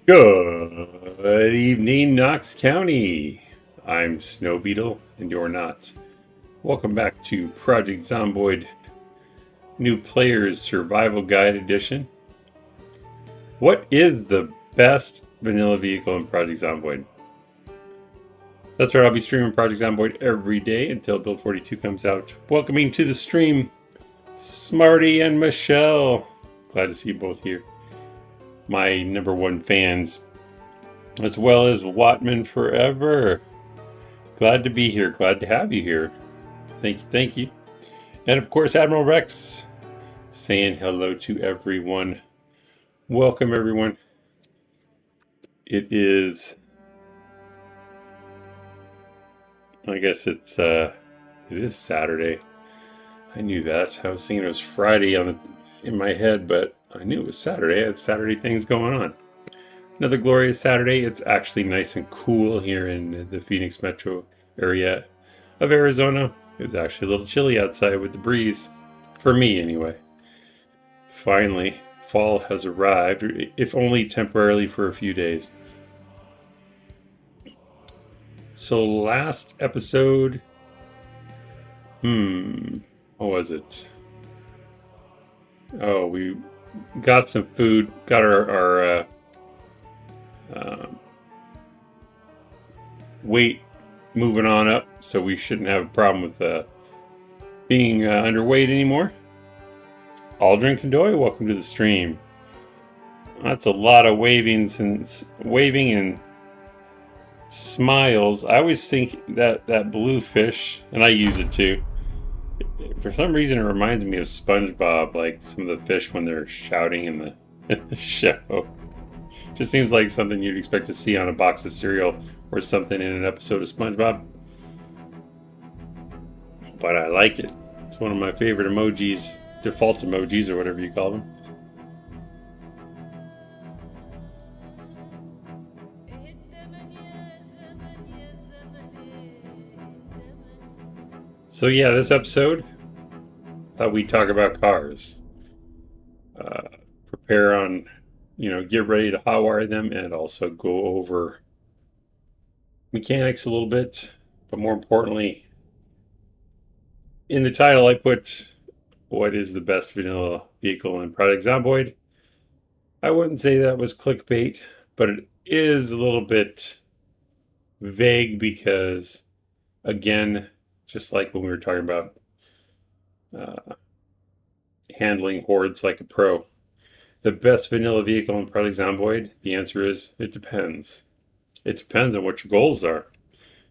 Good evening, Knox County. I'm Snow Beetle, and you're not. Welcome back to Project Zomboid New Players Survival Guide Edition. What is the best vanilla vehicle in Project Zomboid? That's right, I'll be streaming Project Zomboid every day until Build 42 comes out. Welcoming to the stream, Smarty and Michelle. Glad to see you both here. My #1 fans, as well as Watman Forever. Glad to be here. Glad to have you here. Thank you, thank you. And of course, Admiral Rex saying hello to everyone. Welcome, everyone. It is, I guess it is Saturday. I knew that. I was thinking it was Friday in my head, but I knew it was Saturday. I had Saturday things going on. Another glorious Saturday. It's actually nice and cool here in the Phoenix metro area of Arizona. It was actually a little chilly outside with the breeze, for me anyway. Finally, fall has arrived, if only temporarily for a few days. So last episode, what was it? Oh, we got some food, got our weight moving on up, so we shouldn't have a problem with being underweight anymore. Aldrin Condoy, welcome to the stream. That's a lot of waving and smiles. I always think that blue fish, and I use it too. For some reason, it reminds me of SpongeBob, like some of the fish when they're shouting in the show. Just seems like something you'd expect to see on a box of cereal or something in an episode of SpongeBob. But I like it. It's one of my favorite emojis, default emojis, or whatever you call them. So yeah, this episode, thought we'd talk about cars. Prepare on, get ready to hotwire them, and also go over mechanics a little bit. But more importantly, in the title I put, what is the best vanilla vehicle in Project Zomboid? I wouldn't say that was clickbait, but it is a little bit vague because, again, just like when we were talking about handling hordes like a pro, the best vanilla vehicle in Project Zomboid, the answer is it depends. It depends on what your goals are.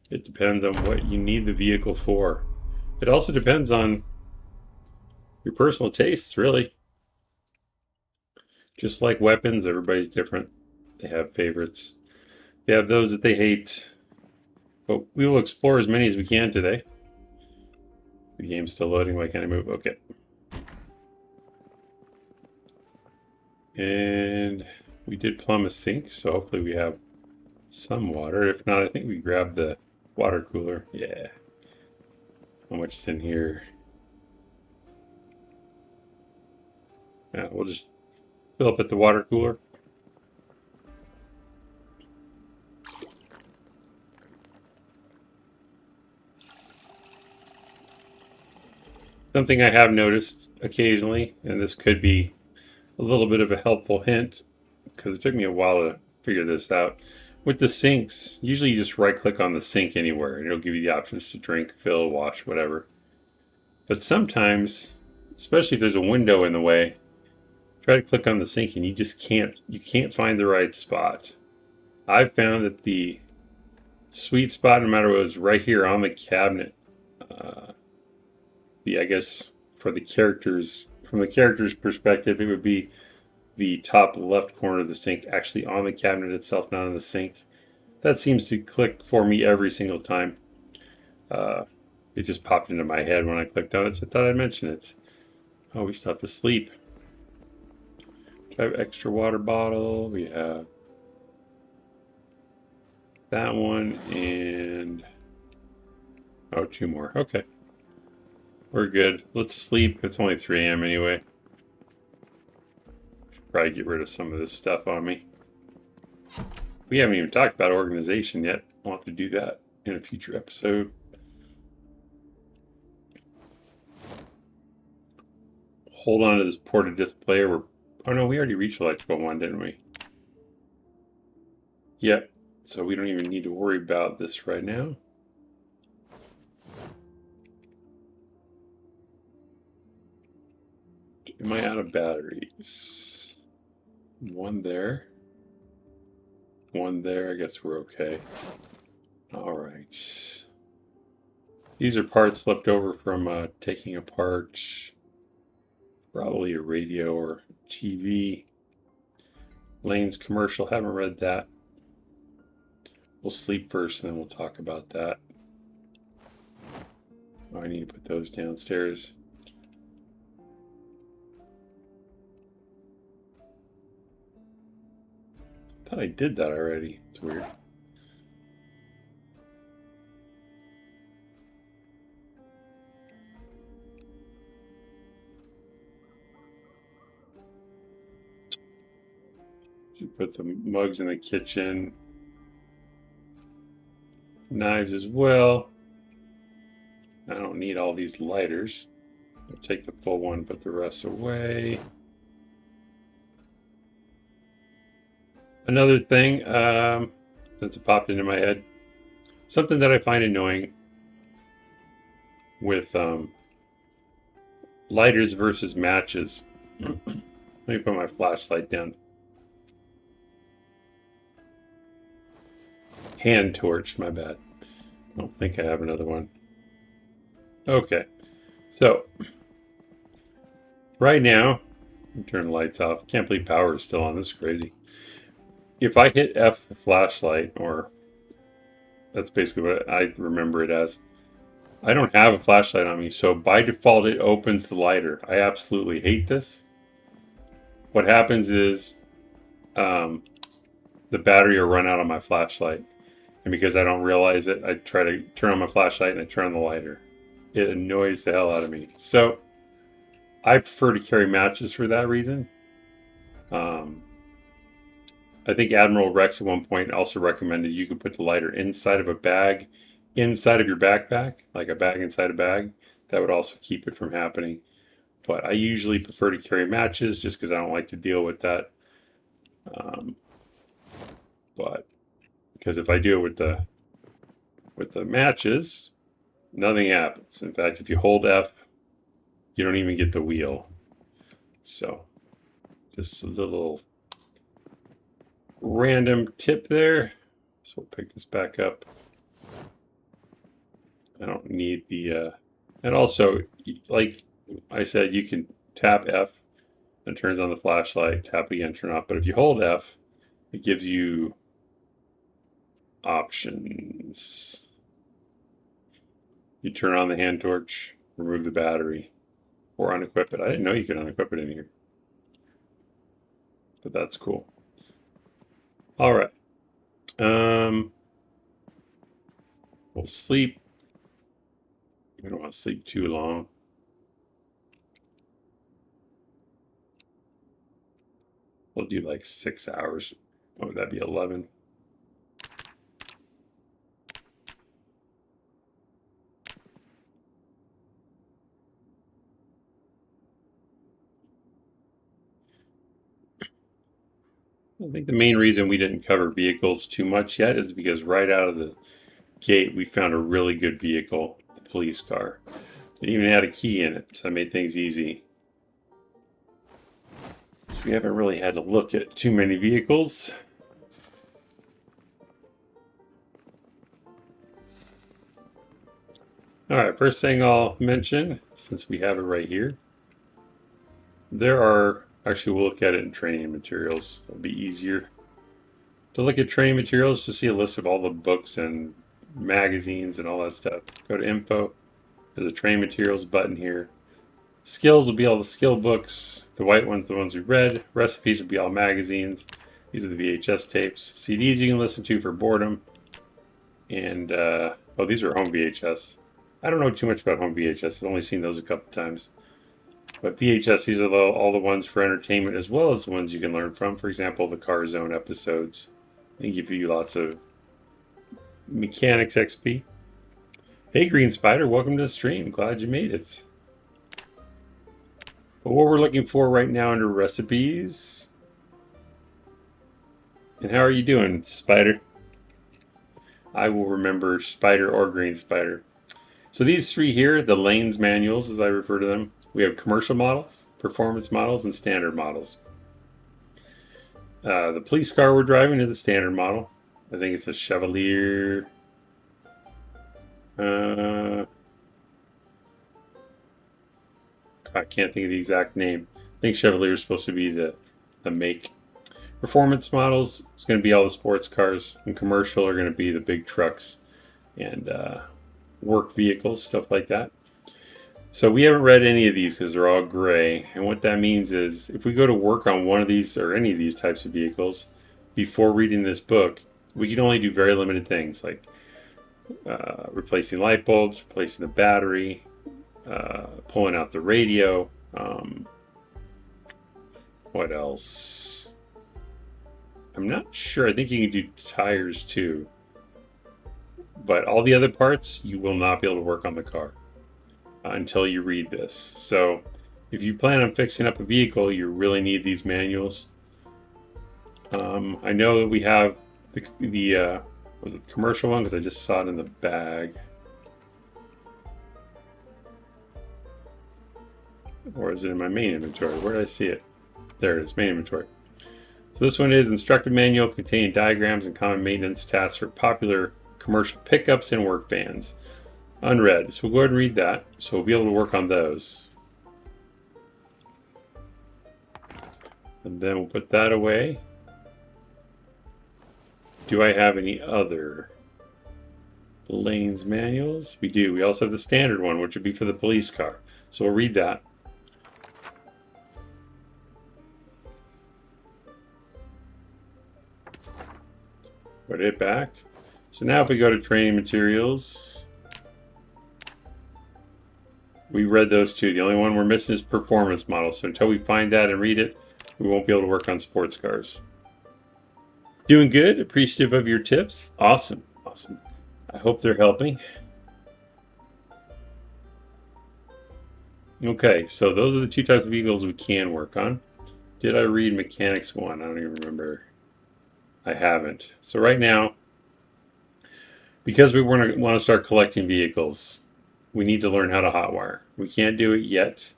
It depends on what you need the vehicle for. It also depends on your personal tastes, really. Just like weapons, everybody's different. They have favorites. They have those that they hate. But we will explore as many as we can today. The game's still loading. Why can't I move? Okay. And we did plumb a sink, so hopefully we have some water. If not, I think we grabbed the water cooler. Yeah. How much is in here? Yeah, we'll just fill up at the water cooler. Something I have noticed occasionally, and this could be a little bit of a helpful hint, because it took me a while to figure this out. With the sinks, usually you just right-click on the sink anywhere, and it'll give you the options to drink, fill, wash, whatever. But sometimes, especially if there's a window in the way, try to click on the sink and you just can't find the right spot. I've found that the sweet spot, no matter what, was right here on the cabinet. I guess for the characters, from the character's perspective, it would be the top left corner of the sink, actually on the cabinet itself, not on the sink. That seems to click for me every single time. It just popped into my head when I clicked on it, so I thought I'd mention it. Oh, we still have to sleep. We have extra water bottle. We have that one and oh, 2 more. Okay. We're good. Let's sleep. It's only 3 a.m. anyway. Should probably get rid of some of this stuff on me. We haven't even talked about organization yet. I'll have to do that in a future episode. Hold on to this ported display. Oh no, we already reached electrical 1, didn't we? Yep. So we don't even need to worry about this right now. Am I out of batteries? One there. One there. I guess we're okay. All right. These are parts left over from taking apart probably a radio or TV. Lane's commercial. Haven't read that. We'll sleep first and then we'll talk about that. Oh, I need to put those downstairs. I thought I did that already. It's weird. Should put the mugs in the kitchen. Knives as well. I don't need all these lighters. I'll take the full one, put the rest away. Another thing, since it popped into my head, something that I find annoying with lighters versus matches. Let me put my flashlight down. Hand torch, my bad. I don't think I have another one. Okay, so right now, turn the lights off. Can't believe power is still on. This is crazy. If I hit F the flashlight, or that's basically what I remember it as, I don't have a flashlight on me, so by default it opens the lighter. I absolutely hate this. What happens is the battery will run out on my flashlight. And because I don't realize it, I try to turn on my flashlight and I turn on the lighter. It annoys the hell out of me. So I prefer to carry matches for that reason. I think Admiral Rex at one point also recommended you could put the lighter inside of a bag, inside of your backpack, like a bag inside a bag. That would also keep it from happening. But I usually prefer to carry matches just because I don't like to deal with that. But because if I do it with the matches, nothing happens. In fact, if you hold F, you don't even get the wheel. So just a little random tip there. So we'll pick this back up. I don't need the and also, like I said, you can tap F and it turns on the flashlight, tap again, turn off. But if you hold F, it gives you options. You turn on the hand torch, remove the battery, or unequip it. I didn't know you could unequip it in here, but that's cool. All right. We'll sleep. We don't want to sleep too long. We'll do like 6 hours. What would that be, 11? I think the main reason we didn't cover vehicles too much yet is because right out of the gate we found a really good vehicle, the police car. It even had a key in it, so that made things easy. So we haven't really had to look at too many vehicles. Alright, first thing I'll mention, since we have it right here, there are, actually we'll look at it in training materials. It'll be easier to look at training materials to see a list of all the books and magazines and all that stuff. Go to info, there's a training materials button here. Skills will be all the skill books. The white ones, the ones we read. Recipes will be all magazines. These are the VHS tapes. CDs you can listen to for boredom. And, oh, these are home VHS. I don't know too much about home VHS. I've only seen those a couple times. But VHS, these are all the ones for entertainment as well as the ones you can learn from. For example, the Car Zone episodes They give you lots of mechanics XP. Hey, Green Spider, welcome to the stream. Glad you made it. But what we're looking for right now under recipes. And how are you doing, Spider? I will remember Spider or Green Spider. So these three here, the lanes manuals, as I refer to them, we have commercial models, performance models, and standard models. The police car we're driving is a standard model. I think it's a Chevalier. I can't think of the exact name. I think Chevalier is supposed to be the make. Performance models is going to be all the sports cars, and commercial are going to be the big trucks and work vehicles, stuff like that. So we haven't read any of these because they're all gray. And what that means is if we go to work on one of these or any of these types of vehicles before reading this book, we can only do very limited things like replacing light bulbs, replacing the battery, pulling out the radio. What else? I'm not sure. I think you can do tires too. But all the other parts, you will not be able to work on the car until you read this. So if you plan on fixing up a vehicle, you really need these manuals. I know that we have the was it the commercial one? Because I just saw it in the bag. Or is it in my main inventory? Where did I see it? There it is, main inventory. So this one is instructive manual containing diagrams and common maintenance tasks for popular commercial pickups and work vans. Unread. So we'll go ahead and read that. So we'll be able to work on those. And then we'll put that away. Do I have any other lanes manuals? We do. We also have the standard one, which would be for the police car. So we'll read that. Put it back. So now if we go to training materials, we read those two. The only one we're missing is performance model. So until we find that and read it, we won't be able to work on sports cars. Doing good. Appreciative of your tips. Awesome. Awesome. I hope they're helping. Okay, so those are the two types of vehicles we can work on. Did I read Mechanics 1? I don't even remember. I haven't. So right now, because we want to start collecting vehicles, we need to learn how to hotwire. We can't do it yet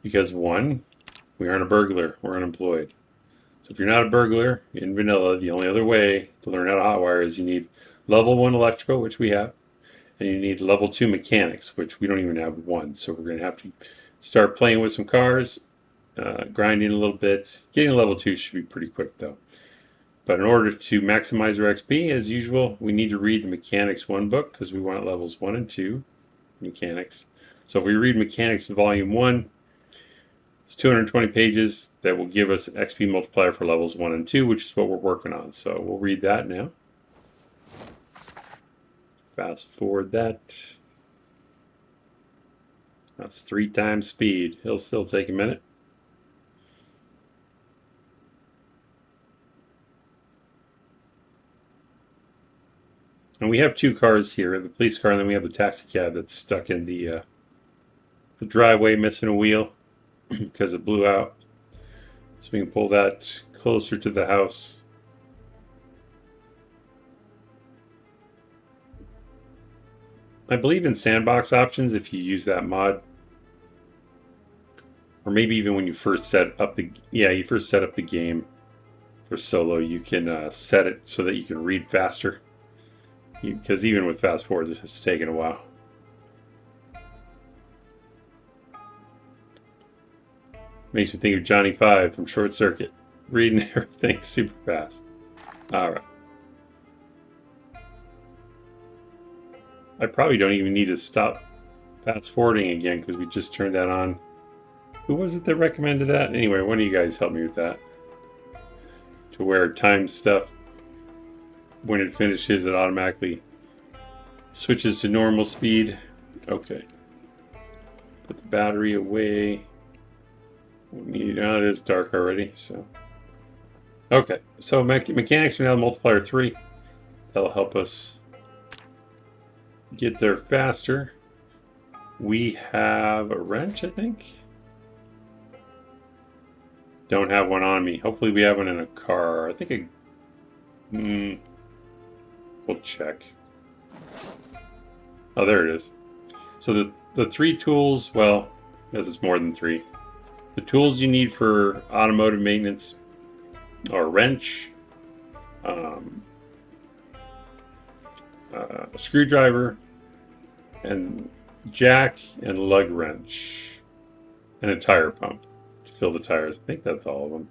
because, one, we aren't a burglar. We're unemployed. So if you're not a burglar in vanilla, the only other way to learn how to hotwire is you need level 1 electrical, which we have, and you need level 2 mechanics, which we don't even have one. So we're going to have to start playing with some cars, grinding a little bit. Getting level 2 should be pretty quick though. But in order to maximize our XP, as usual, we need to read the Mechanics 1 book because we want levels 1 and 2 mechanics. So if we read Mechanics Volume 1, it's 220 pages that will give us XP multiplier for levels 1 and 2, which is what we're working on. So we'll read that now. Fast forward that. That's 3 times speed. It'll still take a minute. And we have 2 cars here. We have the police car, and then we have the taxi cab that's stuck in the driveway, missing a wheel because it blew out. So we can pull that closer to the house. I believe in sandbox options if you use that mod. Or maybe even when you first set up the game for solo, you can set it so that you can read faster. Because even with fast forwards, it's taken a while. Makes me think of Johnny 5 from Short Circuit. Reading everything super fast. Alright. I probably don't even need to stop fast forwarding again because we just turned that on. Who was it that recommended that? Anyway, one of you guys help me with that. To where time stuff, when it finishes, it automatically switches to normal speed. Okay. Put the battery away. It is dark already, so. Okay, so mechanics are now multiplier 3. That'll help us get there faster. We have a wrench, I think. Don't have one on me. Hopefully we have one in a car. I think we'll check. Oh, there it is. So the 3 tools, well, this is more than 3. The tools you need for automotive maintenance are a wrench, a screwdriver, and jack and lug wrench, and a tire pump to fill the tires. I think that's all of them.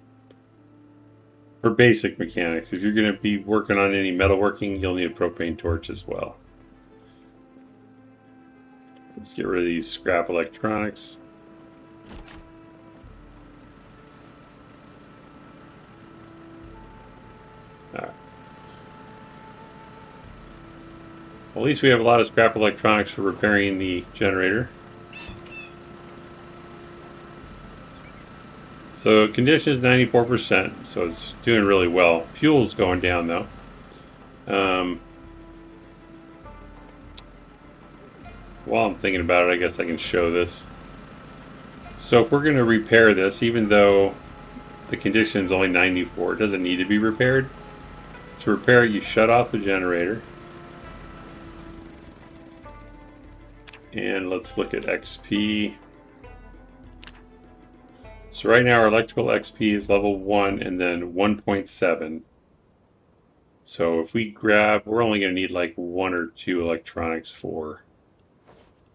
For basic mechanics, if you're going to be working on any metalworking, you'll need a propane torch as well. Let's get rid of these scrap electronics. Alright. Well, at least we have a lot of scrap electronics for repairing the generator. So condition is 94%, so it's doing really well. Fuel's going down though. While I'm thinking about it, I guess I can show this. So if we're going to repair this, even though the condition is only 94, it doesn't need to be repaired. To repair it, you shut off the generator. And let's look at XP. So right now our electrical XP is level 1 and then 1.7. So if we grab, we're only going to need like 1 or 2 electronics for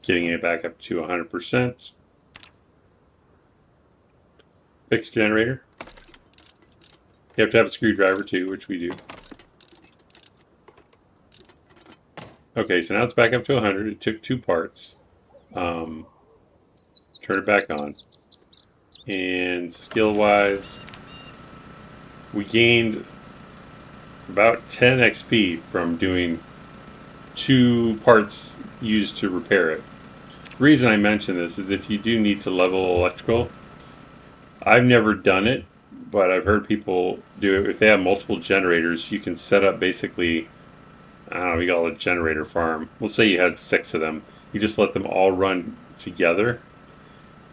getting it back up to 100%. Fixed generator. You have to have a screwdriver too, which we do. Okay, so now it's back up to 100. It took 2 parts. Turn it back on. And skill-wise, we gained about 10 XP from doing 2 parts used to repair it. The reason I mention this is if you do need to level electrical, I've never done it, but I've heard people do it. If they have multiple generators, you can set up basically, I don't know, we call it a generator farm. Let's say you had 6 of them. You just let them all run together.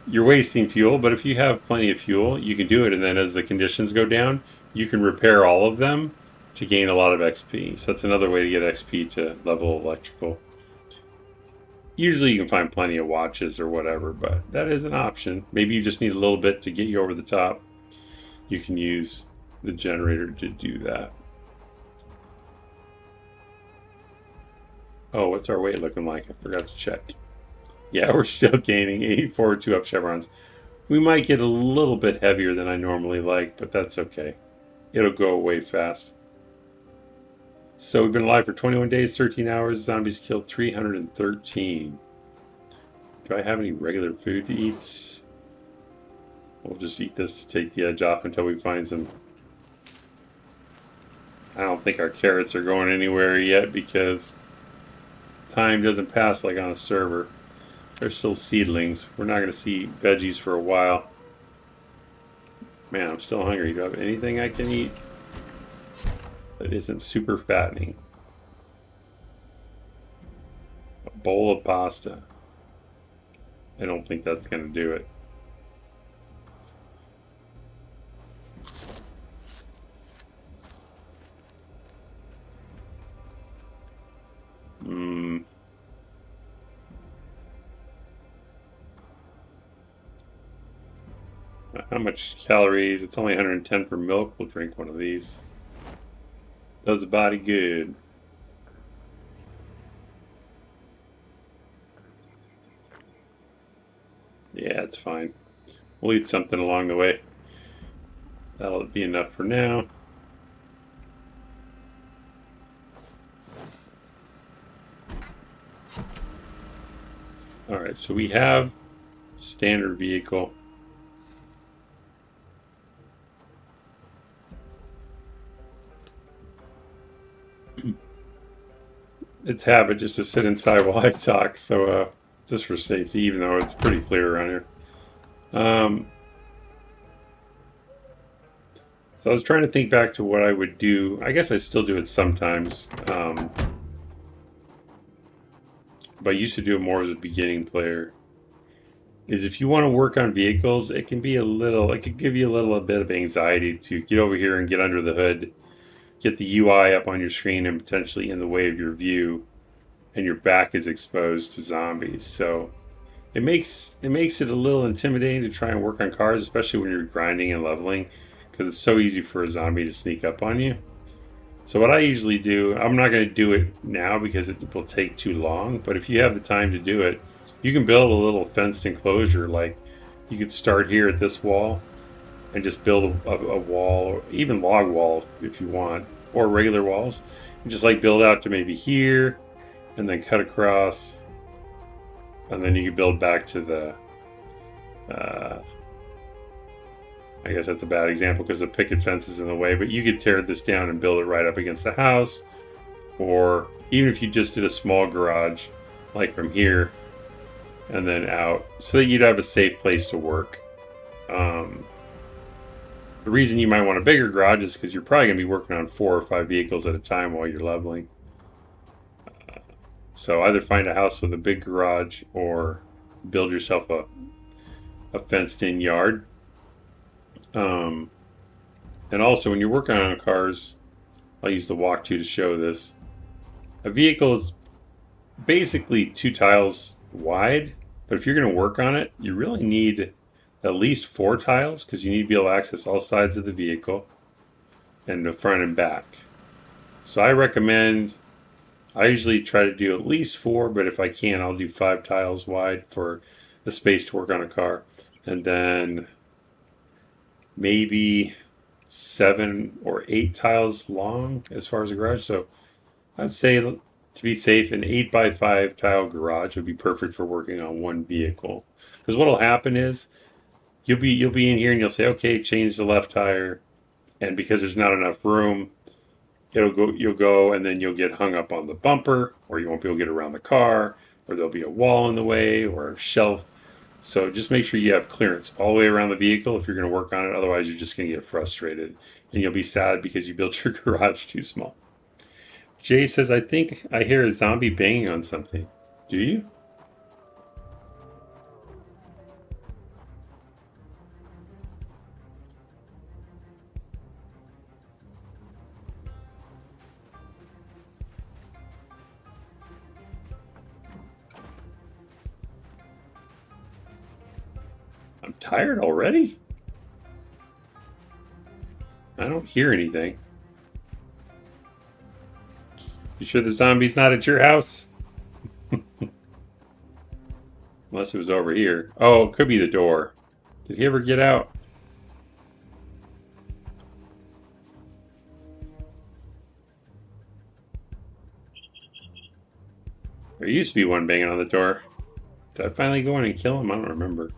You're wasting fuel, but if you have plenty of fuel, you can do it, and then as the conditions go down, you can repair all of them to gain a lot of XP. So that's another way to get XP to level electrical. Usually you can find plenty of watches or whatever, but that is an option. Maybe you just need a little bit to get you over the top. You can use the generator to do that. Oh, what's our weight looking like? I forgot to check. Yeah, we're still gaining 84 2-up chevrons. We might get a little bit heavier than I normally like, but that's okay. It'll go away fast. So we've been alive for 21 days, 13 hours. Zombies killed 313. Do I have any regular food to eat? We'll just eat this to take the edge off until we find some. I don't think our carrots are going anywhere yet because time doesn't pass like on a server. They're still seedlings. We're not going to see veggies for a while. Man, I'm still hungry. Do I have anything I can eat that isn't super fattening? A bowl of pasta. I don't think that's going to do it. How much calories? It's only 110 for milk. We'll drink one of these. Does the body good. Yeah, it's fine. We'll eat something along the way. That'll be enough for now. Alright, so we have standard vehicle. It's habit just to sit inside while I talk, so just for safety, even though it's pretty clear around here. So I was trying to think back to what I would do. I guess I still do it sometimes. But I used to do it more as a beginning player. Is if you want to work on vehicles, it can give you a little bit of anxiety to get over here and get under the hood, get the UI up on your screen and potentially in the way of your view, and your back is exposed to zombies. So it makes it a little intimidating to try and work on cars, especially when you're grinding and leveling, because it's so easy for a zombie to sneak up on you. So what I usually do, I'm not going to do it now because it will take too long, but if you have the time to do it, you can build a little fenced enclosure. Like you could start here at this wall and just build a wall, or even log wall if you want, or regular walls. And just like build out to maybe here and then cut across, and then you can build back to the I guess that's a bad example because the picket fence is in the way, but you could tear this down and build it right up against the house. Or even if you just did a small garage, like from here and then out, so that you'd have a safe place to work. The reason you might want a bigger garage is because you're probably going to be working on 4 or 5 vehicles at a time while you're leveling. So either find a house with a big garage or build yourself a fenced-in yard. And also, when you're working on cars, I'll use the walk to show this. A vehicle is basically 2 tiles wide, but if you're going to work on it, you really need at least 4 tiles because you need to be able to access all sides of the vehicle and the front and back. So I usually try to do at least 4, but if I can, I'll do 5 tiles wide for the space to work on a car. And then maybe 7 or 8 tiles long as far as a garage. So I'd say, to be safe, an 8x5 tile garage would be perfect for working on one vehicle. Because what'll happen is you'll be in here and you'll say, okay, change the left tire, and because there's not enough room, you'll go and then you'll get hung up on the bumper, or you won't be able to get around the car, or there'll be a wall in the way or a shelf. So just make sure you have clearance all the way around the vehicle if you're going to work on it. Otherwise, you're just going to get frustrated and you'll be sad because you built your garage too small. Jay says, I think I hear a zombie banging on something. Do you? I'm tired already? I don't hear anything. You sure the zombie's not at your house? Unless it was over here. Oh, it could be the door. Did he ever get out? There used to be one banging on the door. Did I finally go in and kill him? I don't remember.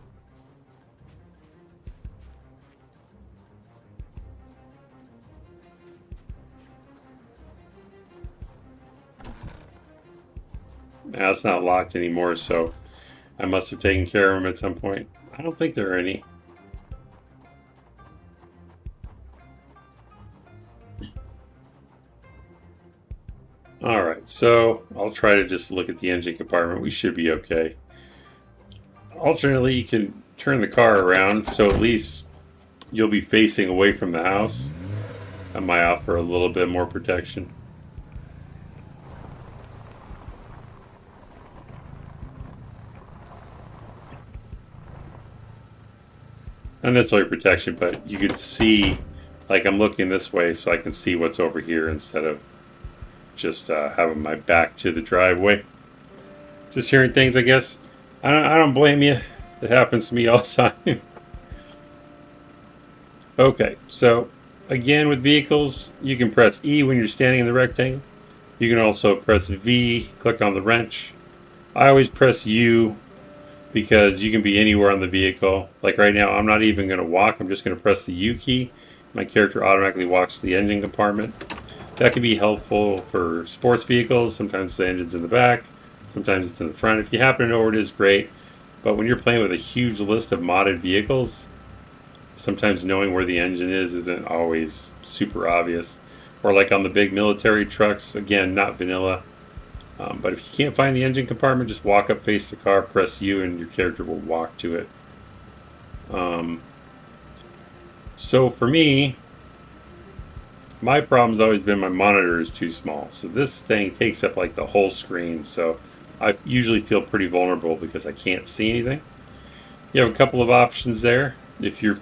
Now it's not locked anymore, so I must have taken care of them at some point. I don't think there are any. Alright, so I'll try to just look at the engine compartment. We should be okay. Alternately, you can turn the car around, so at least you'll be facing away from the house. That might offer a little bit more protection. Not necessarily protection, but you can see, like I'm looking this way so I can see what's over here instead of just having my back to the driveway. Just hearing things, I guess. I don't blame you. It happens to me all the time. Okay, so again with vehicles, you can press E when you're standing in the rectangle. You can also press V, click on the wrench. I always press U because you can be anywhere on the vehicle. Like right now, I'm not even going to walk. I'm just going to press the U key. My character automatically walks to the engine compartment. That can be helpful for sports vehicles. Sometimes the engine's in the back. Sometimes it's in the front. If you happen to know where it is, great. But when you're playing with a huge list of modded vehicles, Sometimes knowing where the engine is isn't always super obvious. Or like on the big military trucks, again, not vanilla. But if you can't find the engine compartment, just walk up, face the car, press U, and your character will walk to it. So for me, my problem's always been my monitor is too small. So this thing takes up like the whole screen. So I usually feel pretty vulnerable because I can't see anything. You have a couple of options there. If you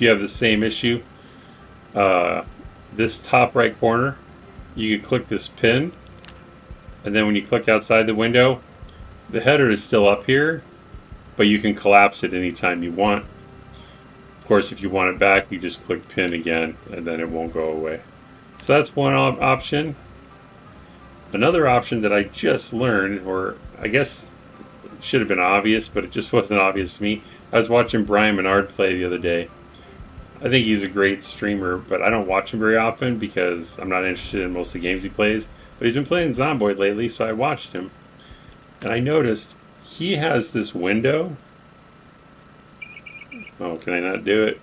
have the same issue, this top right corner, you can click this pin, and then when you click outside the window, the header is still up here, but you can collapse it anytime you want. Of course, if you want it back, you just click pin again, and then it won't go away. So that's one option. Another option that I just learned, or I guess it should have been obvious, but it just wasn't obvious to me. I was watching Brian Menard play the other day. I think he's a great streamer, but I don't watch him very often because I'm not interested in most of the games he plays. But he's been playing Zomboid lately, so I watched him. And I noticed he has this window. Oh, can I not do it?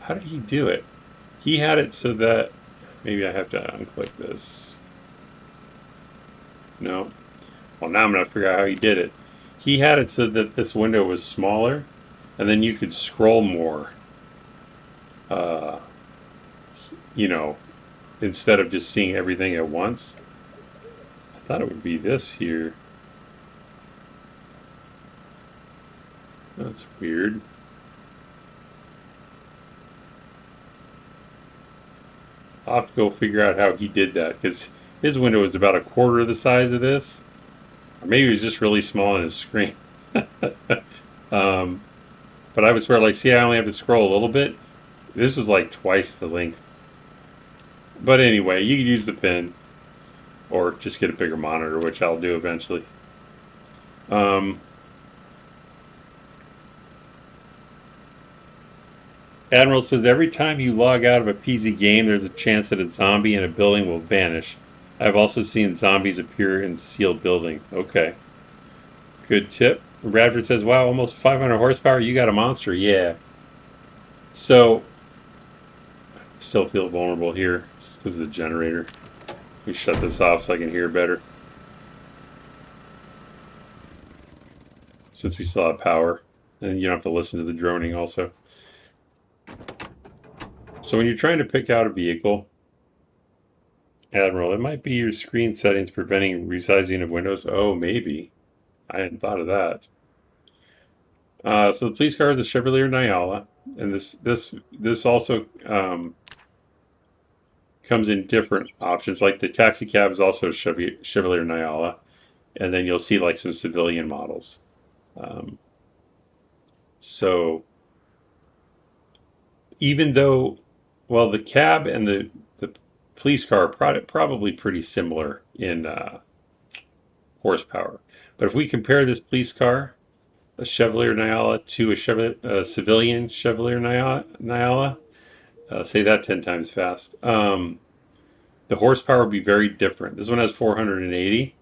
How did he do it? He had it so that... Maybe I have to unclick this. No. Well, now I'm going to figure out how he did it. He had it so that this window was smaller, and then you could scroll more. You know, instead of just seeing everything at once. I thought it would be this here. That's weird. I'll have to go figure out how he did that, because his window was about a quarter of the size of this. Or maybe it was just really small on his screen. But I would swear, like, see, I only have to scroll a little bit. This was like twice the length. But anyway, you can use the pen, or just get a bigger monitor, which I'll do eventually. Admiral says, every time you log out of a PZ game, there's a chance that a zombie in a building will vanish. I've also seen zombies appear in sealed buildings. Okay. Good tip. Bradford says, wow, almost 500 horsepower. You got a monster. Yeah. So, I still feel vulnerable here. It's because of the generator. Let me shut this off so I can hear better. Since we still have power. And you don't have to listen to the droning also. So when you're trying to pick out a vehicle, Admiral, it might be your screen settings preventing resizing of windows. Oh, maybe. I hadn't thought of that. So the police car is a Chevrolet Nyala, and this also comes in different options. Like the taxi cab is also a Chevrolet Nyala, and then you'll see like some civilian models. So even though, well, the cab and the police car are probably pretty similar in horsepower. But if we compare this police car, a Chevrolet Nyala, to a civilian Chevrolet Nyala, say that 10 times fast, the horsepower would be very different. This one has 480,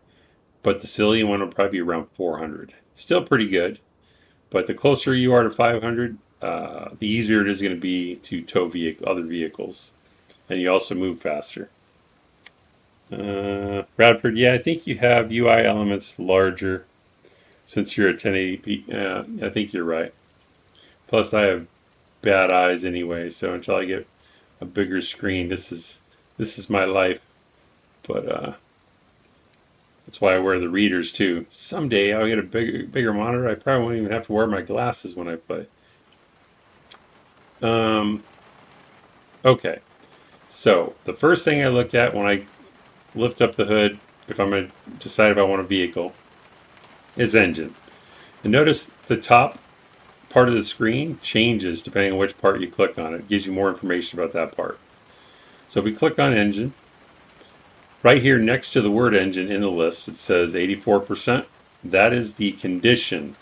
but the civilian one will probably be around 400. Still pretty good, but the closer you are to 500, the easier it is going to be to tow other vehicles. And you also move faster. Bradford, yeah, I think you have UI elements larger since you're at 1080p. I think you're right. Plus, I have bad eyes anyway, so until I get a bigger screen, this is my life. But that's why I wear the readers too. Someday I'll get a bigger monitor. I probably won't even have to wear my glasses when I play. Okay. So, the first thing I look at when I lift up the hood, if I'm going to decide if I want a vehicle, is engine. And notice the top part of the screen changes depending on which part you click on. It gives you more information about that part. So if we click on engine, right here next to the word engine in the list, it says 84%. That is the condition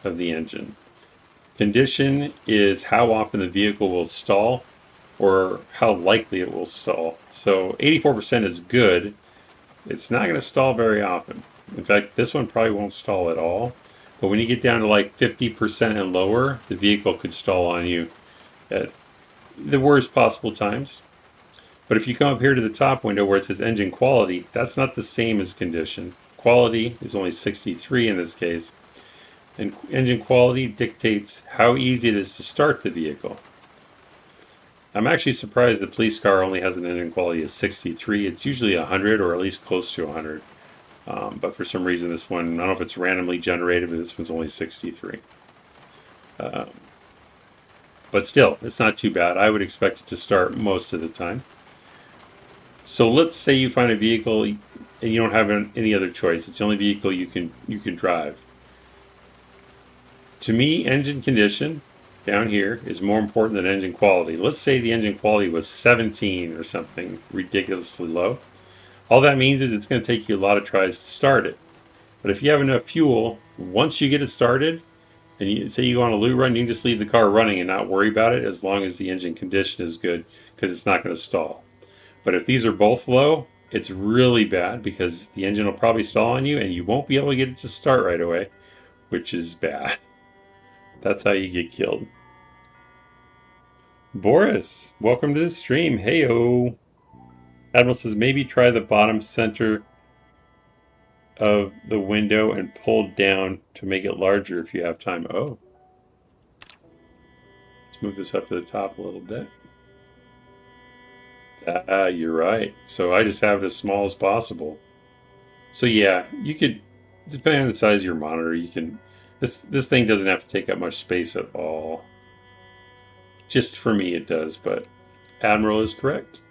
of the engine. Condition is how often the vehicle will stall, or how likely it will stall. So 84% is good. It's not going to stall very often. In fact, this one probably won't stall at all. But when you get down to like 50% and lower, the vehicle could stall on you at the worst possible times. But if you come up here to the top window where it says engine quality, that's not the same as condition. Quality is only 63 in this case. And engine quality dictates how easy it is to start the vehicle. I'm actually surprised the police car only has an engine quality of 63. It's usually 100 or at least close to 100. But for some reason this one, I don't know if it's randomly generated, but this one's only 63. But still, it's not too bad. I would expect it to start most of the time. So let's say you find a vehicle and you don't have any other choice. It's the only vehicle you can drive. To me, engine condition down here is more important than engine quality. Let's say the engine quality was 17 or something ridiculously low. All that means is it's going to take you a lot of tries to start it. But if you have enough fuel, once you get it started, and you say you go on a loop run, you can just leave the car running and not worry about it as long as the engine condition is good, because it's not going to stall. But if these are both low, it's really bad because the engine will probably stall on you and you won't be able to get it to start right away, which is bad. That's how you get killed. Boris, welcome to the stream. Heyo. Admiral says maybe try the bottom center of the window and pull down to make it larger if you have time. Oh. Let's move this up to the top a little bit. You're right. So I just have it as small as possible. So yeah, you could, depending on the size of your monitor, you can, this thing doesn't have to take up much space at all. Just for me it does, but Admiral is correct.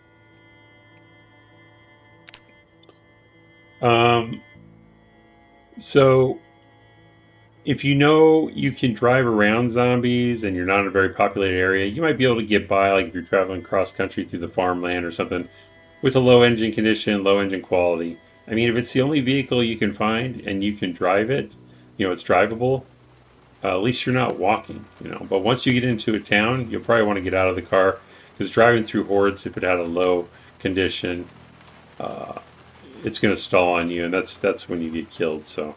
So if you know you can drive around zombies and you're not in a very populated area, you might be able to get by, like if you're traveling cross country through the farmland or something, with a low engine condition, low engine quality. I mean, if it's the only vehicle you can find and you can drive it, you know, it's drivable, at least you're not walking, you know. But once you get into a town, you'll probably want to get out of the car, because driving through hordes, if it had a low condition, it's going to stall on you, and that's when you get killed. So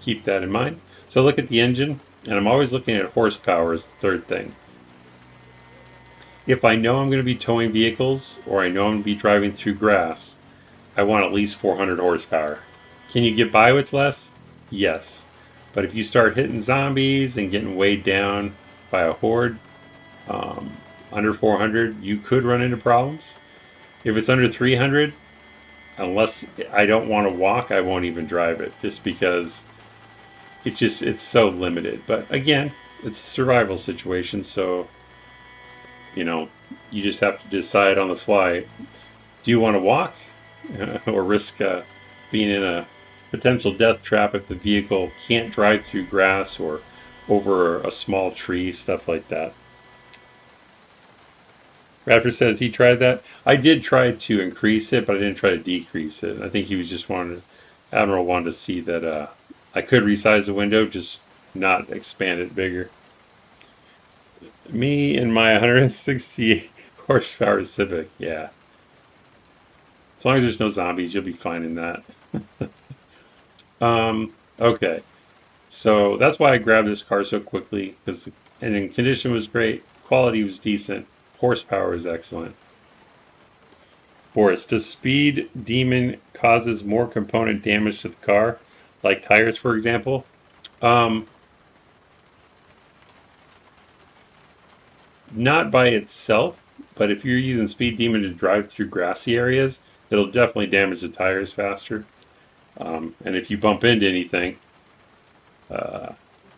keep that in mind. So look at the engine, and I'm always looking at horsepower as the third thing. If I know I'm going to be towing vehicles, or I know I'm going to be driving through grass, I want at least 400 horsepower. Can you get by with less? Yes. But if you start hitting zombies and getting weighed down by a horde, under 400, you could run into problems. If it's under 300, unless I don't want to walk, I won't even drive it, just because it's so limited. But again, it's a survival situation, so you know, you just have to decide on the fly. Do you want to walk or risk being in a potential death trap if the vehicle can't drive through grass or over a small tree, stuff like that? Raptor says he tried that. I did try to increase it, but I didn't try to decrease it. I think he was just Admiral wanted to see that I could resize the window, just not expand it bigger. Me and my 160 horsepower Civic, yeah. As long as there's no zombies, you'll be fine in that. Okay. So that's why I grabbed this car so quickly, because the condition was great, quality was decent, horsepower is excellent. Boris, does Speed Demon causes more component damage to the car, like tires, for example? Not by itself, but if you're using Speed Demon to drive through grassy areas, it'll definitely damage the tires faster. And if you bump into anything,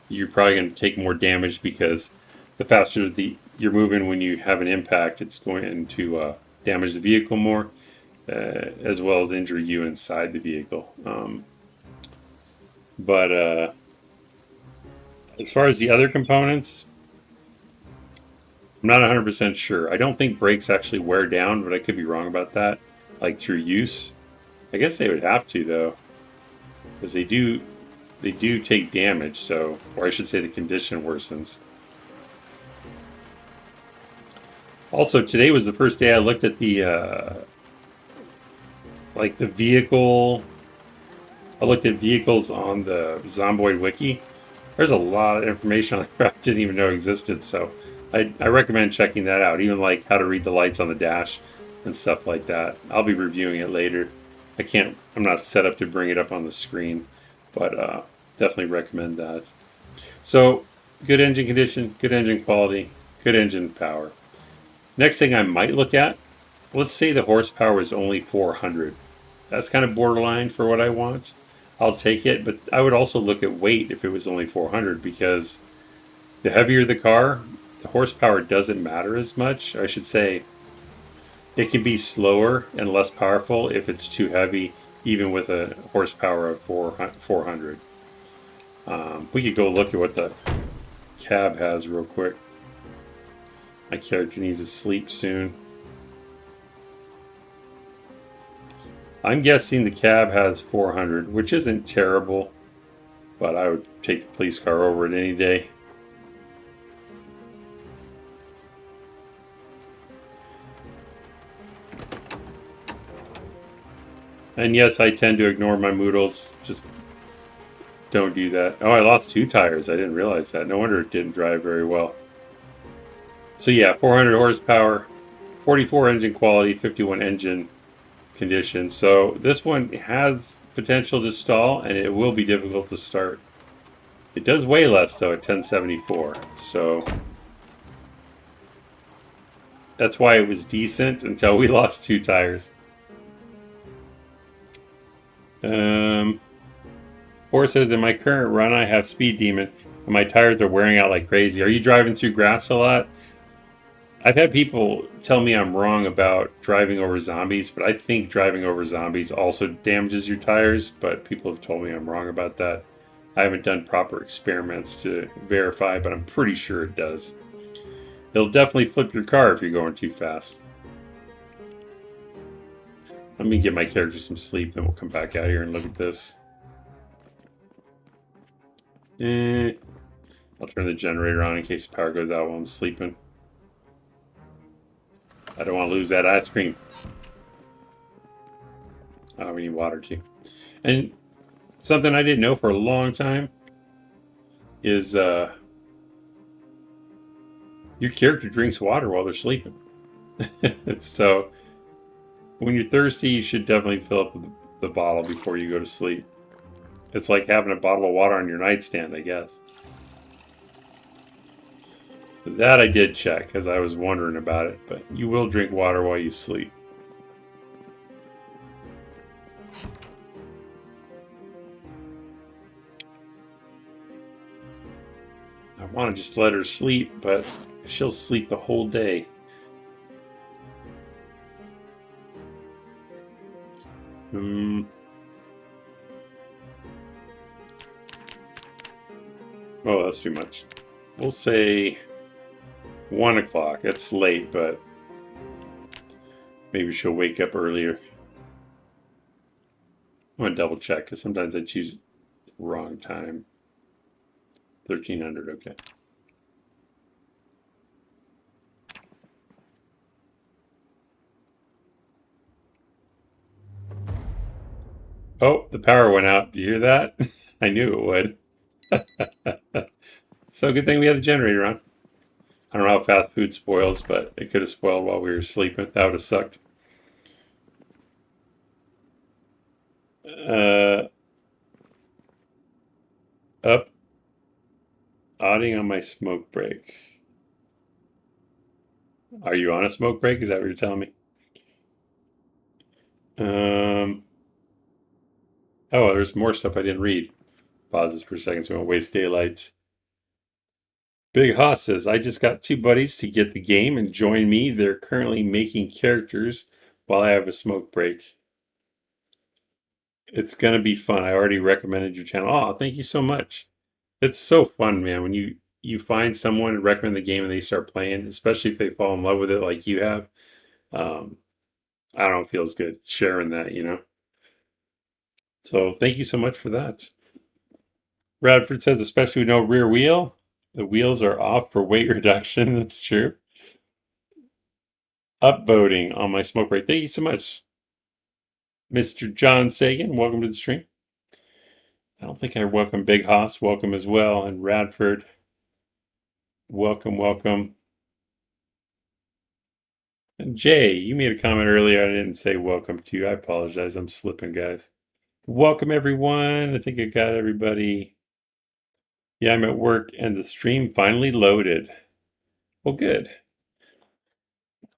you're probably going to take more damage, because the faster you're moving when you have an impact, it's going to damage the vehicle more, as well as injure you inside the vehicle. But as far as the other components, I'm not 100% sure. I don't think brakes actually wear down, but I could be wrong about that, like through use. I guess they would have to, though, because they do take damage, so, or I should say the condition worsens. Also, today was the first day I looked at the vehicle. I looked at vehicles on the Zomboid wiki, There's a lot of information on the car I didn't even know existed, so I recommend checking that out. Even like how to read the lights on the dash and stuff like that. I'll be reviewing it later. I'm not set up to bring it up on the screen, but definitely recommend that. So, good engine condition, good engine quality, good engine power. Next thing I might look at, let's say the horsepower is only 400. That's kind of borderline for what I want. I'll take it, but I would also look at weight if it was only 400, because the heavier the car, the horsepower doesn't matter as much. I should say it can be slower and less powerful if it's too heavy, even with a horsepower of 400. We could go look at what the cab has real quick. My character needs to sleep soon. I'm guessing the cab has 400, which isn't terrible, but I would take the police car over it any day. And yes, I tend to ignore my moodles. Just don't do that. Oh, I lost 2 tires. I didn't realize that. No wonder it didn't drive very well. So yeah, 400 horsepower, 44 engine quality, 51 engine condition. So this one has potential to stall, and it will be difficult to start. It does weigh less though at 1074, so that's why it was decent until we lost 2 tires. Or says, in my current run I have Speed Demon and my tires are wearing out like crazy. Are you driving through grass a lot? I've had people tell me I'm wrong about driving over zombies, but I think driving over zombies also damages your tires, but people have told me I'm wrong about that. I haven't done proper experiments to verify, but I'm pretty sure it does. It'll definitely flip your car if you're going too fast. Let me get my character some sleep, then we'll come back out here and look at this. I'll turn the generator on in case the power goes out while I'm sleeping. I don't want to lose that ice cream. Oh, we need water too. And something I didn't know for a long time is your character drinks water while they're sleeping. So when you're thirsty, you should definitely fill up the bottle before you go to sleep. It's like having a bottle of water on your nightstand, I guess. That I did check, because I was wondering about it, but you will drink water while you sleep. I want to just let her sleep, but she'll sleep the whole day. Oh, that's too much. We'll say 1 o'clock. It's late, but maybe she'll wake up earlier. I'm going to double check, because sometimes I choose the wrong time. 1300, okay. Oh, the power went out. Do you hear that? I knew it would. So good thing we had the generator on. I don't know how fast food spoils, but it could have spoiled while we were sleeping. That would have sucked. Up. Odding on my smoke break. Are you on a smoke break? Is that what you're telling me? Oh, there's more stuff I didn't read. Pause this for a second so I won't waste daylight. Big Hoss says, I just got 2 buddies to get the game and join me. They're currently making characters while I have a smoke break. It's going to be fun. I already recommended your channel. Oh, thank you so much. It's so fun, man, when you find someone and recommend the game and they start playing, especially if they fall in love with it like you have. I don't know, it feels good sharing that, you know. So thank you so much for that. Radford says, especially with no rear wheel, the wheels are off for weight reduction. That's true. Upvoting on my smoke break. Thank you so much, Mr. John Sagan. Welcome to the stream. I don't think I welcome Big Hoss. Welcome as well. And Radford. Welcome, welcome. And Jay, you made a comment earlier. I didn't say welcome to you. I apologize. I'm slipping, guys. Welcome, everyone. I think I got everybody. Yeah, I'm at work and the stream finally loaded. Well, good.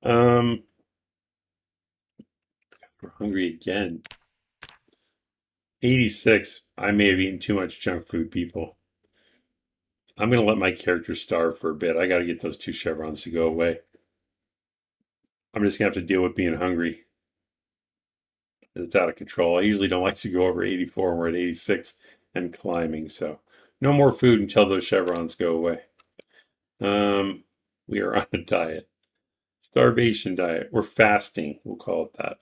We're hungry again. 86. I may have eaten too much junk food, people. I'm going to let my character starve for a bit. I got to get those 2 chevrons to go away. I'm just going to have to deal with being hungry. It's out of control. I usually don't like to go over 84 and we're at 86 and climbing. So no more food until those chevrons go away. We are on a diet. Starvation diet. We're fasting. We'll call it that.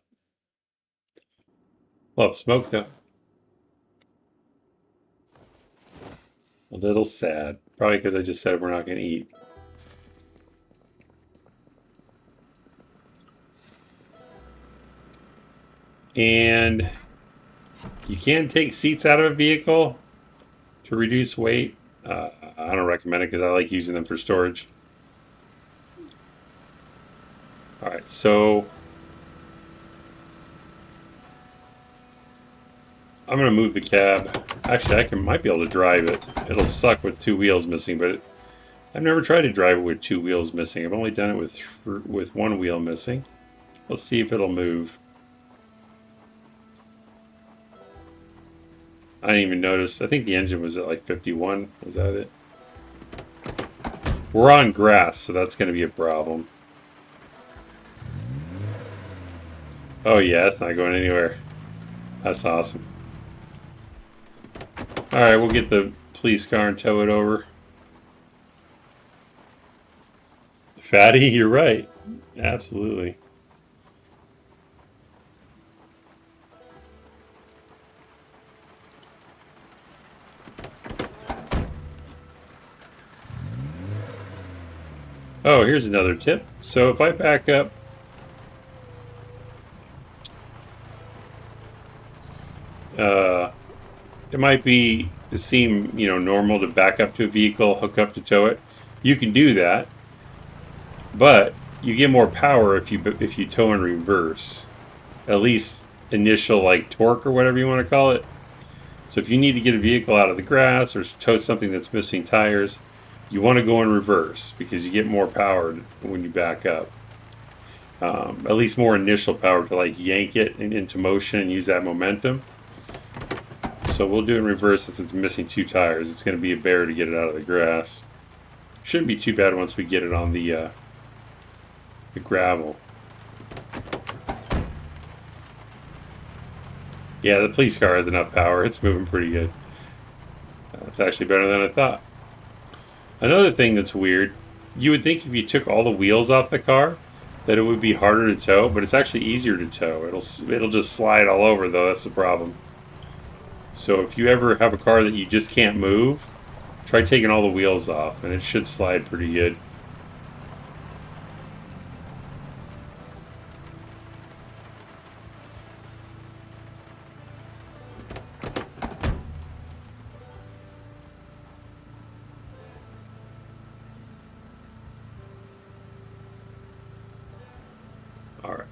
Love smoke though. A little sad. Probably because I just said we're not going to eat. And you can take seats out of a vehicle to reduce weight. I don't recommend it because I like using them for storage. All right, so I'm going to move the cab. Actually, might be able to drive it. It'll suck with 2 wheels missing, but I've never tried to drive it with 2 wheels missing. I've only done it with 1 wheel missing. Let's see if it'll move. I didn't even notice. I think the engine was at like 51. Was that it? We're on grass, so that's going to be a problem. Oh yeah, it's not going anywhere. That's awesome. Alright, we'll get the police car and tow it over. Fatty, you're right. Absolutely. Oh, here's another tip. So if I back up, it might seem normal to back up to a vehicle, hook up to tow it. You can do that, but you get more power if you tow in reverse. At least initial like torque or whatever you want to call it. So if you need to get a vehicle out of the grass or tow something that's missing tires, you want to go in reverse because you get more power when you back up. At least more initial power to like yank it into motion and use that momentum. So we'll do it in reverse since it's missing 2 tires. It's going to be a bear to get it out of the grass. Shouldn't be too bad once we get it on the gravel. Yeah, the police car has enough power. It's moving pretty good. It's actually better than I thought. Another thing that's weird, you would think if you took all the wheels off the car that it would be harder to tow, but it's actually easier to tow. It'll just slide all over though. That's the problem. So if you ever have a car that you just can't move, try taking all the wheels off and it should slide pretty good. All right.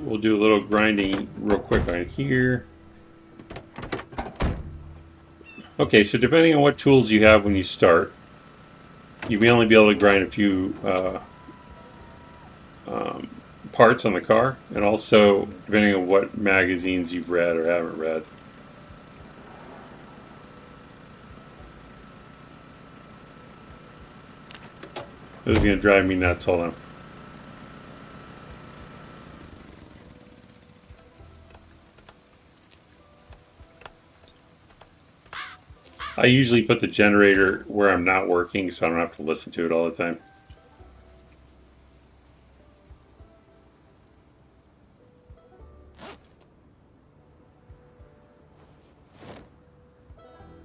We'll do a little grinding real quick on here. Okay, so depending on what tools you have when you start, you may only be able to grind a few parts on the car, and also depending on what magazines you've read or haven't read. This is going to drive me nuts. Hold on. I usually put the generator where I'm not working so I don't have to listen to it all the time.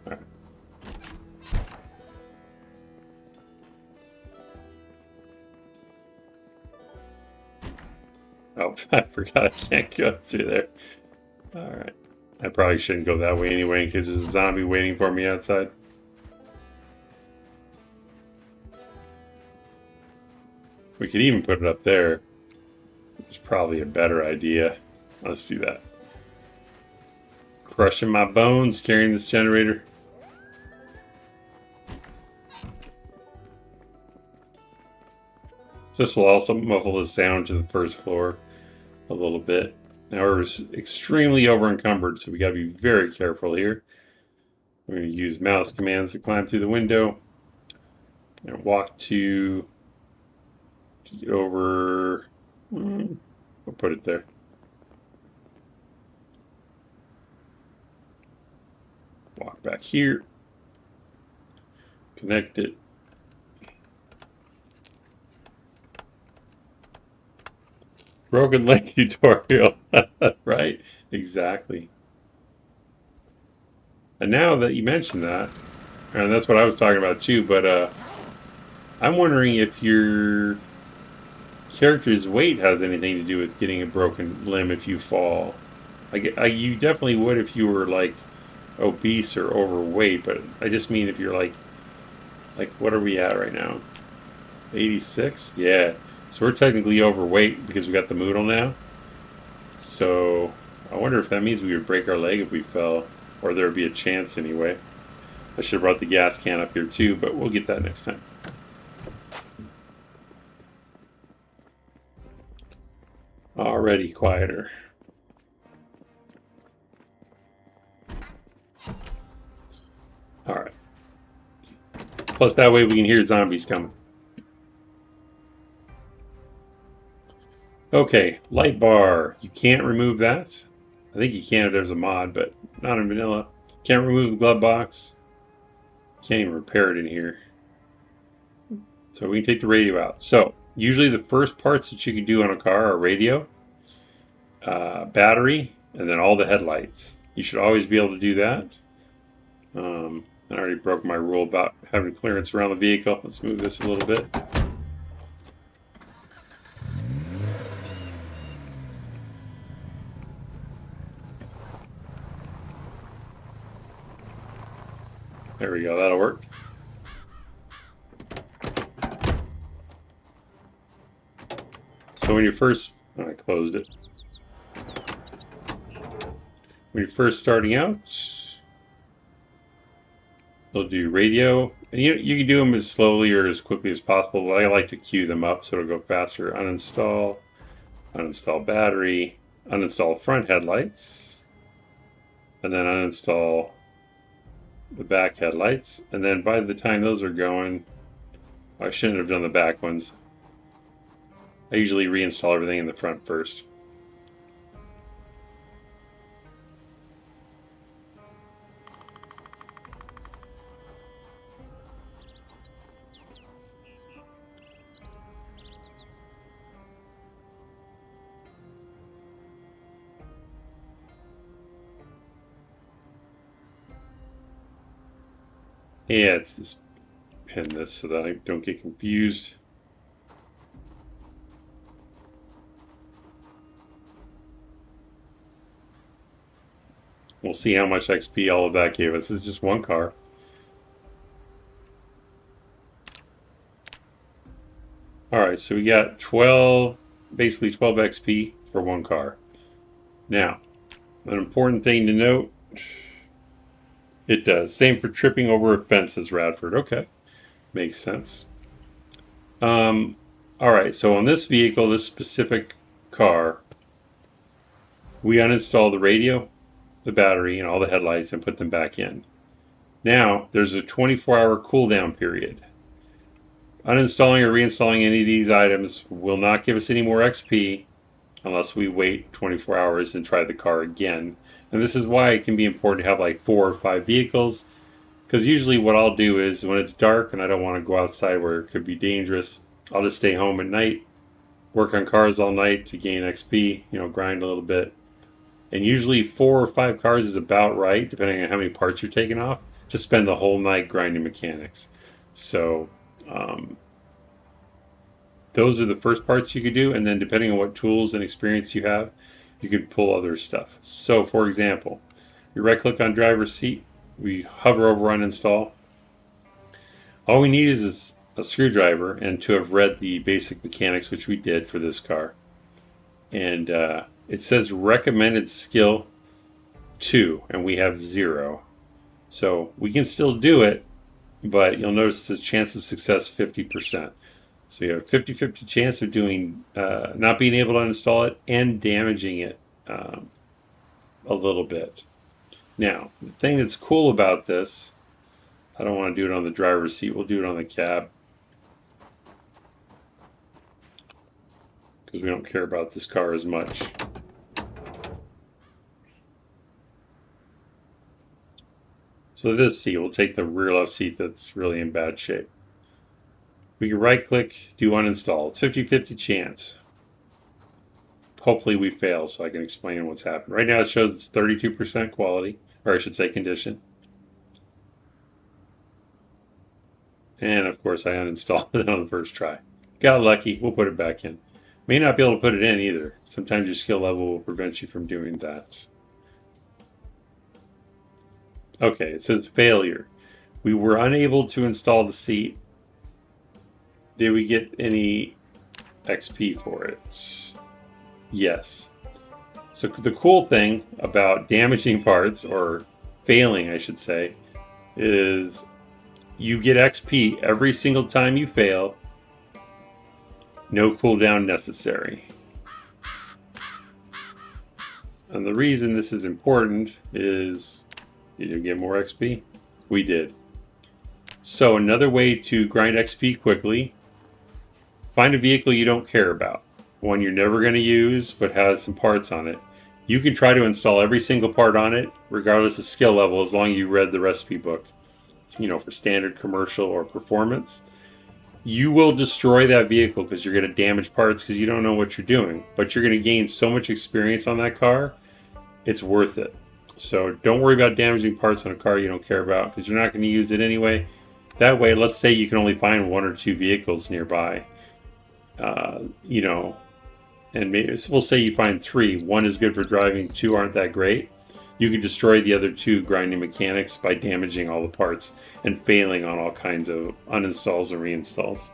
All right. Oh, I forgot I can't go through there. All right. I probably shouldn't go that way anyway in case there's a zombie waiting for me outside. We could even put it up there. It's probably a better idea. Let's do that. Crushing my bones carrying this generator. This will also muffle the sound to the first floor a little bit. Now we're extremely over encumbered, so we got to be very careful here. We're going to use mouse commands to climb through the window and walk to get over. We'll put it there. Walk back here. Connect it. Broken leg tutorial, right? Exactly. And now that you mentioned that, and that's what I was talking about too, but I'm wondering if your character's weight has anything to do with getting a broken limb if you fall. You definitely would if you were like obese or overweight, but I just mean if you're like what are we at right now? 86? Yeah. So we're technically overweight because we got the Moodle now. So I wonder if that means we would break our leg if we fell, or there would be a chance anyway. I should have brought the gas can up here too, but we'll get that next time. Already quieter. Alright. Plus that way we can hear zombies coming. Okay, light bar. You can't remove that. I think you can if there's a mod, but not in vanilla. Can't remove the glove box. Can't even repair it in here. So we can take the radio out. So usually the first parts that you can do on a car are radio, battery, and then all the headlights. You should always be able to do that. I already broke my rule about having clearance around the vehicle. Let's move this a little bit. There we go, that'll work. So when you first, I closed it. When you're first starting out, you'll do radio. And you can do them as slowly or as quickly as possible, but I like to queue them up so it'll go faster. Uninstall, uninstall battery, uninstall front headlights, and then uninstall the back headlights. And then by the time those are going, I shouldn't have done the back ones. I usually reinstall everything in the front first. Yeah, it's this pin this so that I don't get confused. We'll see how much XP all of that gave us. This is just one car. Alright, so we got 12, basically 12 XP for one car. Now, an important thing to note, it does. Same for tripping over a fence as Radford. Okay, makes sense. Alright, so on this vehicle, this specific car, we uninstall the radio, the battery, and all the headlights and put them back in. Now, there's a 24-hour cooldown period. Uninstalling or reinstalling any of these items will not give us any more XP unless we wait 24 hours and try the car again. And this is why it can be important to have like 4 or 5 vehicles, because usually what I'll do is when it's dark and I don't want to go outside where it could be dangerous, I'll just stay home at night, work on cars all night to gain XP, grind a little bit. And usually 4 or 5 cars is about right, depending on how many parts you're taking off, to spend the whole night grinding mechanics. So those are the first parts you could do, and then depending on what tools and experience you have, you could pull other stuff. So for example, You right click on driver's seat. We hover over uninstall. All we need is a screwdriver and to have read the basic mechanics, which we did for this car. And it says recommended skill 2, and we have 0. So we can still do it, but you'll notice the chance of success 50%. So you have a 50-50 chance of doing not being able to uninstall it and damaging it a little bit. Now, the thing that's cool about this, I don't want to do it on the driver's seat. We'll do it on the cab because we don't care about this car as much. So this seat, we'll take the rear left seat that's really in bad shape. We can right click, do uninstall. It's 50-50 chance. Hopefully we fail so I can explain what's happened. Right now it shows it's 32% quality, or I should say condition. And of course I uninstalled it on the first try. Got lucky, we'll put it back in. May not be able to put it in either. Sometimes your skill level will prevent you from doing that. Okay, it says failure. We were unable to install the seat. Did we get any XP for it? Yes. So the cool thing about damaging parts, or failing I should say, is you get XP every single time you fail. No cooldown necessary. And the reason this is important is, did you get more XP? We did. So another way to grind XP quickly, find a vehicle you don't care about. One you're never going to use but has some parts on it. You can try to install every single part on it regardless of skill level as long as you read the recipe book. You know, for standard, commercial, or performance. You will destroy that vehicle because you're going to damage parts because you don't know what you're doing. But you're going to gain so much experience on that car, it's worth it. So don't worry about damaging parts on a car you don't care about because you're not going to use it anyway. That way, let's say you can only find 1 or 2 vehicles nearby. You know, and maybe we'll say you find 3. 1 is good for driving, 2 aren't that great. You can destroy the other 2 grinding mechanics by damaging all the parts and failing on all kinds of uninstalls and reinstalls.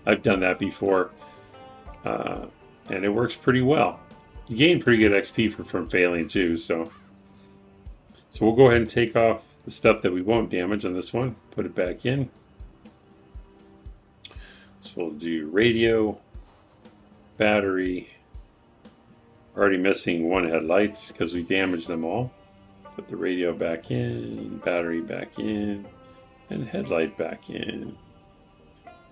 I've done that before, and it works pretty well. You gain pretty good XP from failing too, so we'll go ahead and take off the stuff that we won't damage on this one, put it back in. So we'll do radio, battery, already missing 1 headlight because we damaged them all. Put the radio back in, battery back in, and headlight back in.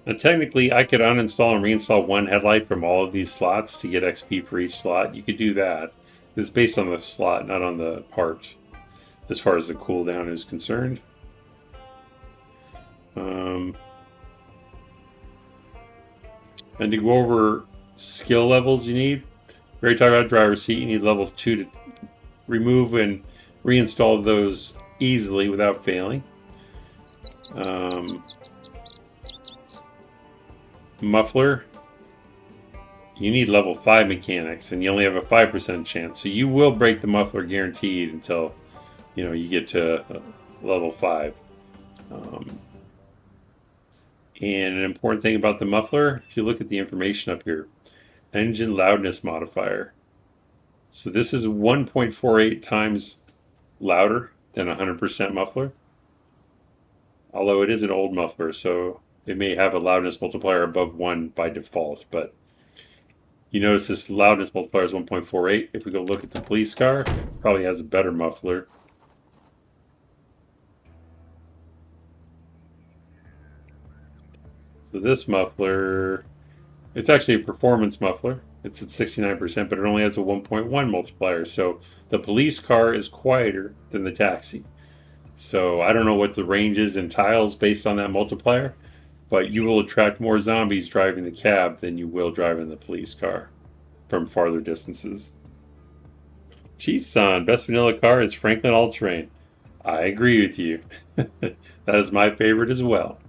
Now technically I could uninstall and reinstall 1 headlight from all of these slots to get XP for each slot. You could do that. It's based on the slot, not on the part, as far as the cooldown is concerned. And to go over skill levels you need, we already talked about driver's seat. You need level 2 to remove and reinstall those easily without failing. Muffler, you need level 5 mechanics, and you only have a 5% chance. So you will break the muffler guaranteed until you get to level 5. And an important thing about the muffler, if you look at the information up here, engine loudness modifier. So this is 1.48 times louder than 100% muffler. Although it is an old muffler, so it may have a loudness multiplier above 1 by default. But you notice this loudness multiplier is 1.48. If we go look at the police car, it probably has a better muffler. So this muffler, it's actually a performance muffler. It's at 69%, but it only has a 1.1 multiplier. So the police car is quieter than the taxi. So I don't know what the range is in tiles based on that multiplier, but you will attract more zombies driving the cab than you will driving the police car from farther distances. Cheese-san, best vanilla car is Franklin All-Terrain. I agree with you. That is my favorite as well.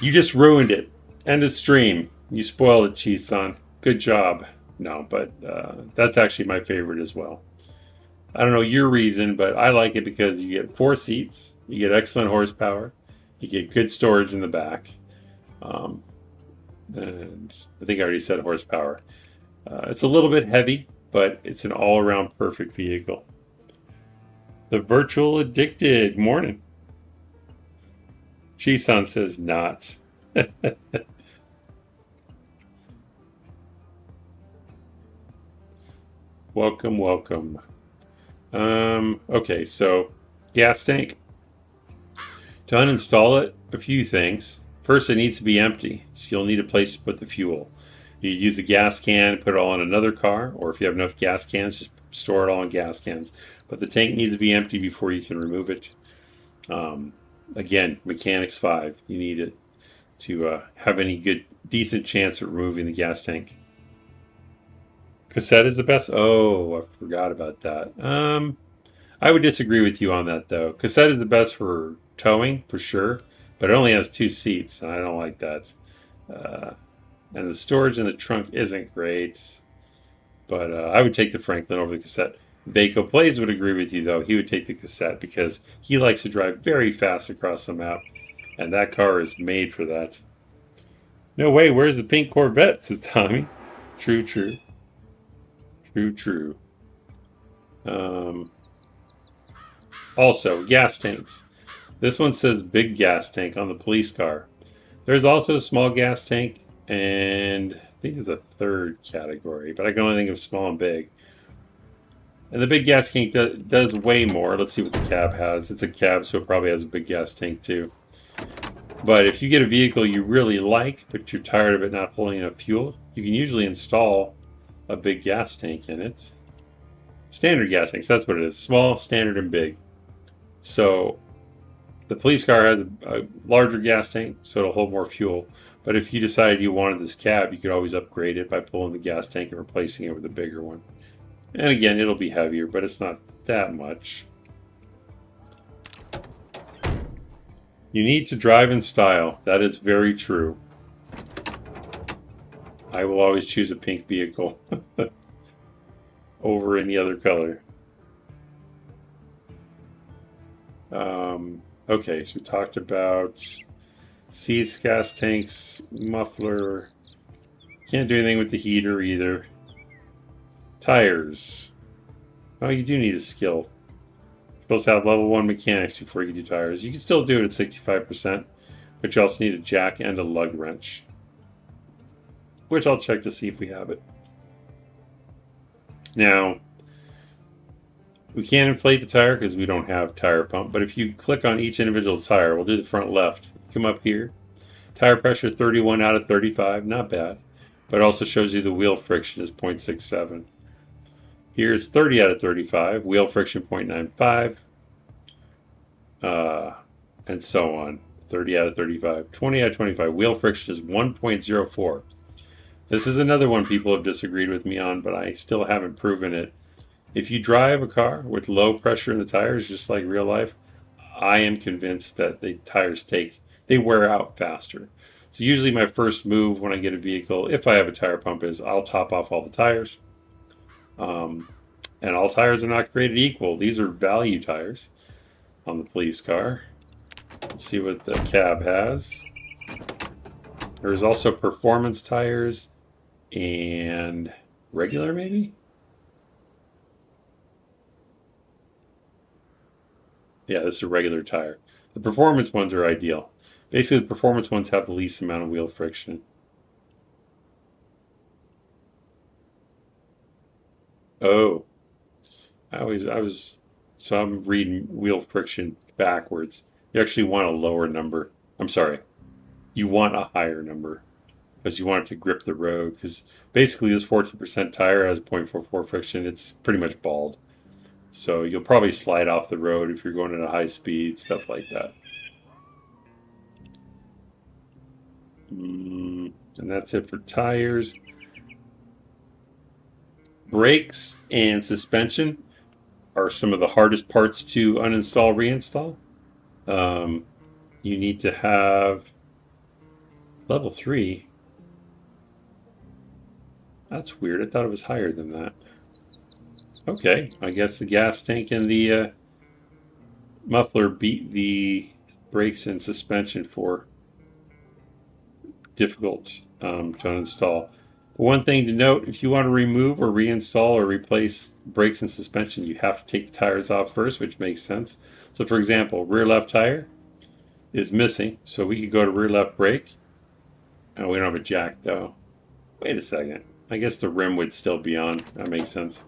You just ruined it. End of stream. You spoiled it, Cheese-san. Good job. No, but that's actually my favorite as well. I don't know your reason, but I like it because you get 4 seats, you get excellent horsepower, you get good storage in the back, um, and I think I already said horsepower. It's a little bit heavy, but it's an all-around perfect vehicle. The Virtual Addicted, morning. Chisan says not. Welcome, welcome. Okay, so gas tank. To uninstall it, a few things. First, it needs to be empty, so you'll need a place to put the fuel. You use a gas can, put it all in another car, or if you have enough gas cans, just store it all in gas cans. But the tank needs to be empty before you can remove it. Again, Mechanics 5, you need it to have any good, decent chance at removing the gas tank. Cassette is the best? Oh, I forgot about that. I would disagree with you on that, though. Cassette is the best for towing, for sure, but it only has 2 seats, and I don't like that. Uh, and the storage in the trunk isn't great, but I would take the Franklin over the cassette. Vaco Plays would agree with you, though. He would take the cassette because he likes to drive very fast across the map, and that car is made for that. No way, where's the pink Corvette, says Tommy. True, true. True, true. Also, gas tanks. This one says big gas tank on the police car. There's also a small gas tank, and I think there's a third category, but I can only think of small and big. And the big gas tank does way more. Let's see what the cab has. It's a cab, so it probably has a big gas tank too. But if you get a vehicle you really like, but you're tired of it not holding enough fuel, you can usually install a big gas tank in it. Standard gas tanks, that's what it is. Small, standard, and big. So the police car has a larger gas tank, so it'll hold more fuel. But if you decided you wanted this cab, you could always upgrade it by pulling the gas tank and replacing it with a bigger one. And again, it'll be heavier, but it's not that much. You need to drive in style. That is very true. I will always choose a pink vehicle over any other color. Okay, so we talked about seats, gas tanks, muffler. Can't do anything with the heater either. Tires. Oh, you do need a skill. You're supposed to have level 1 mechanics before you can do tires. You can still do it at 65%, but you also need a jack and a lug wrench. Which I'll check to see if we have it. Now, we can't inflate the tire because we don't have tire pump, but if you click on each individual tire, we'll do the front left. Come up here. Tire pressure 31 out of 35, not bad. But it also shows you the wheel friction is 0.67. Here's 30 out of 35, wheel friction 0.95, and so on. 30 out of 35, 20 out of 25, wheel friction is 1.04. This is another one people have disagreed with me on, but I still haven't proven it. If you drive a car with low pressure in the tires, just like real life, I am convinced that the tires they wear out faster. So usually my first move when I get a vehicle, if I have a tire pump, is I'll top off all the tires. And all tires are not created equal. These are value tires on the police car. Let's see what the cab has. There's also performance tires and regular, maybe? Yeah, this is a regular tire. The performance ones are ideal. Basically, the performance ones have the least amount of wheel friction. Oh, so I'm reading wheel friction backwards. You actually want a lower number. I'm sorry. You want a higher number because you want it to grip the road. Because basically, this 14% tire has 0.44 friction. It's pretty much bald. So you'll probably slide off the road if you're going at a high speed, stuff like that. And that's it for tires. Brakes and suspension are some of the hardest parts to uninstall, reinstall. You need to have level 3. That's weird. I thought it was higher than that. Okay, I guess the gas tank and the muffler beat the brakes and suspension for difficult to uninstall. One thing to note, if you want to remove or reinstall or replace brakes and suspension, you have to take the tires off first, which makes sense. So for example, rear left tire is missing, so we could go to rear left brake. Oh, we don't have a jack though. Wait a second. I guess the rim would still be on. That makes sense.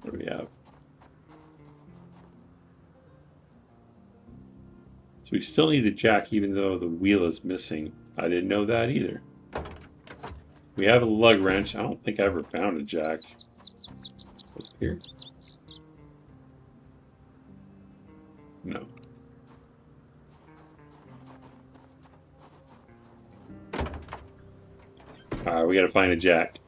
What do we have? So we still need the jack even though the wheel is missing. I didn't know that either. We have a lug wrench. I don't think I ever found a jack. What's here? No. Alright, we gotta find a jack.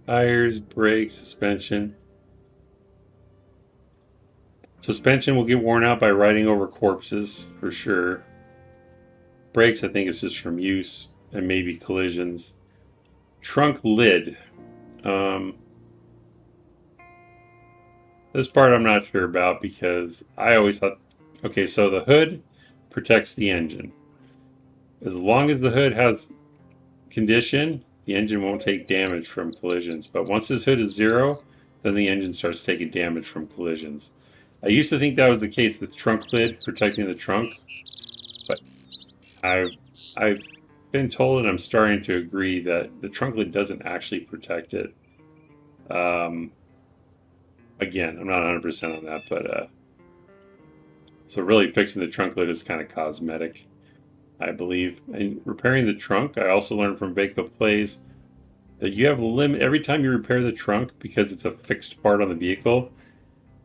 Tires, brakes, suspension. Suspension will get worn out by riding over corpses, for sure. Brakes, I think it's just from use and maybe collisions. Trunk lid. This part I'm not sure about because I always thought, okay, so the hood protects the engine. As long as the hood has condition, the engine won't take damage from collisions. But once this hood is 0, then the engine starts taking damage from collisions. I used to think that was the case with trunk lid protecting the trunk, but I've been told and I'm starting to agree that the trunk lid doesn't actually protect it. Again, I'm not 100% on that, but so really fixing the trunk lid is kind of cosmetic, I believe. And repairing the trunk, I also learned from Baco Plays that you have a limit every time you repair the trunk because it's a fixed part on the vehicle.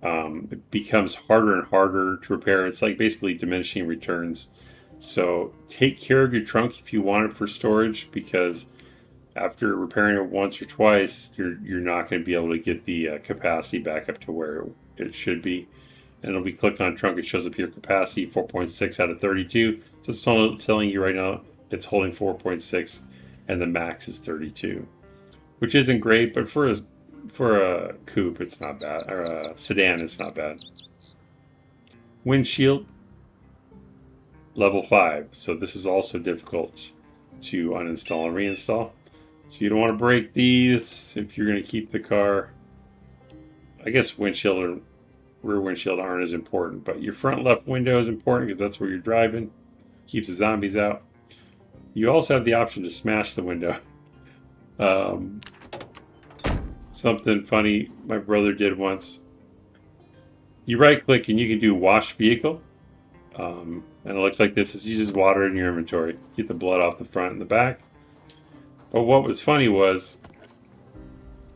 It becomes harder and harder to repair. It's like basically diminishing returns. So take care of your trunk if you want it for storage, because after repairing it once or twice, you're not going to be able to get the capacity back up to where it should be. And it'll be click on trunk. It shows up here capacity 4.6 out of 32. So it's telling you right now it's holding 4.6, and the max is 32, which isn't great, but for a coupe, it's not bad, or a sedan, it's not bad. Windshield, level 5. So this is also difficult to uninstall and reinstall. So you don't want to break these if you're going to keep the car. I guess windshield or rear windshield aren't as important, but your front left window is important because that's where you're driving. Keeps the zombies out. You also have the option to smash the window. Something funny my brother did once. You right click and you can do wash vehicle. And it looks like this. It uses water in your inventory. Get the blood off the front and the back. But what was funny was,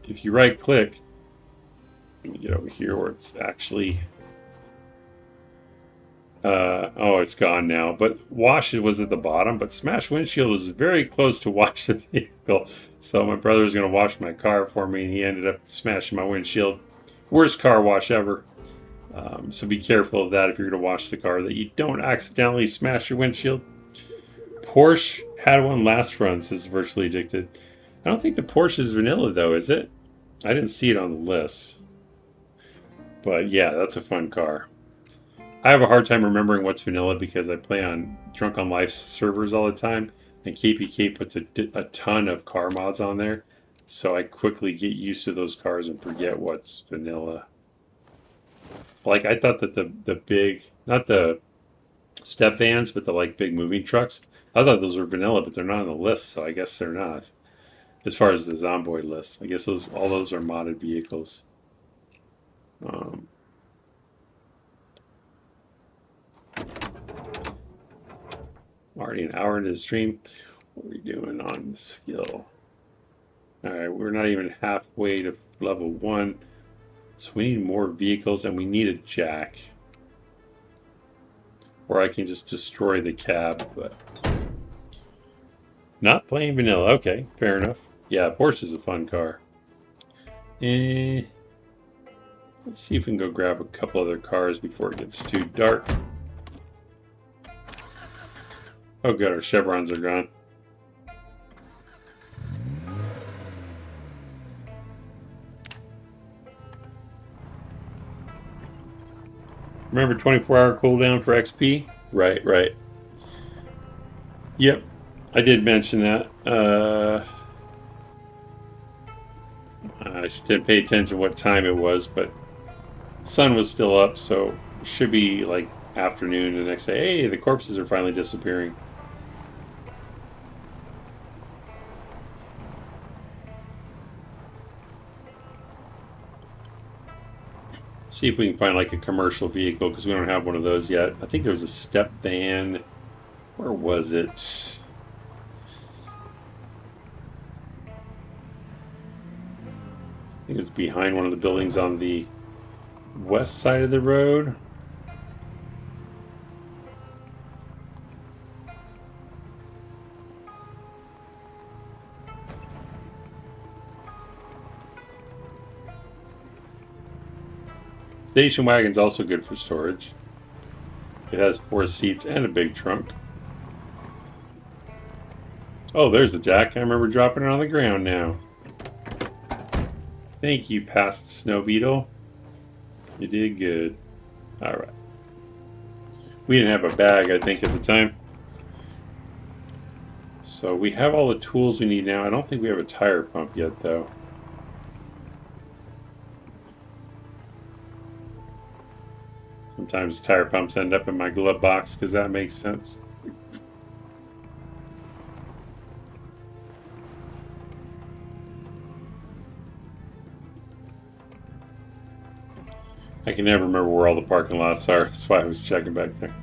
if you right click, let me get over here where it's actually, oh, it's gone now. But wash was at the bottom, but smash windshield is very close to wash the vehicle. So my brother was going to wash my car for me, and he ended up smashing my windshield. Worst car wash ever. So be careful of that if you're going to wash the car, that you don't accidentally smash your windshield. Porsche had one last run, says Virtually Addicted. I don't think the Porsche is vanilla though, is it? I didn't see it on the list. But yeah, that's a fun car. I have a hard time remembering what's vanilla because I play on Drunk on Life servers all the time, and KPK puts a ton of car mods on there. So I quickly get used to those cars and forget what's vanilla. Like, I thought that the big, not the step vans, but the like big moving trucks, I thought those were vanilla, but they're not on the list, so I guess they're not. As far as the Zomboid list, I guess all those are modded vehicles. Already an hour into the stream. What are we doing on the skill? Alright, we're not even halfway to level 1. So we need more vehicles, and we need a jack. Or I can just destroy the cab, but not plain vanilla. Okay, fair enough. Yeah, Porsche is a fun car. Let's see if we can go grab a couple other cars before it gets too dark. Oh good, our chevrons are gone. Remember 24-hour cooldown for XP? Right, right. Yep, I did mention that. I didn't pay attention what time it was, but the sun was still up, so it should be like afternoon the next day. Hey, the corpses are finally disappearing. See if we can find like a commercial vehicle, because we don't have one of those yet. I think there was a step van. Where was it? I think it was behind one of the buildings on the west side of the road. Station wagon's also good for storage. It has 4 seats and a big trunk. Oh, there's the jack. I remember dropping it on the ground now. Thank you, past snow beetle. You did good. Alright. We didn't have a bag, I think, at the time. So we have all the tools we need now. I don't think we have a tire pump yet, though. Sometimes tire pumps end up in my glove box, because that makes sense. I can never remember where all the parking lots are. That's why I was checking back there.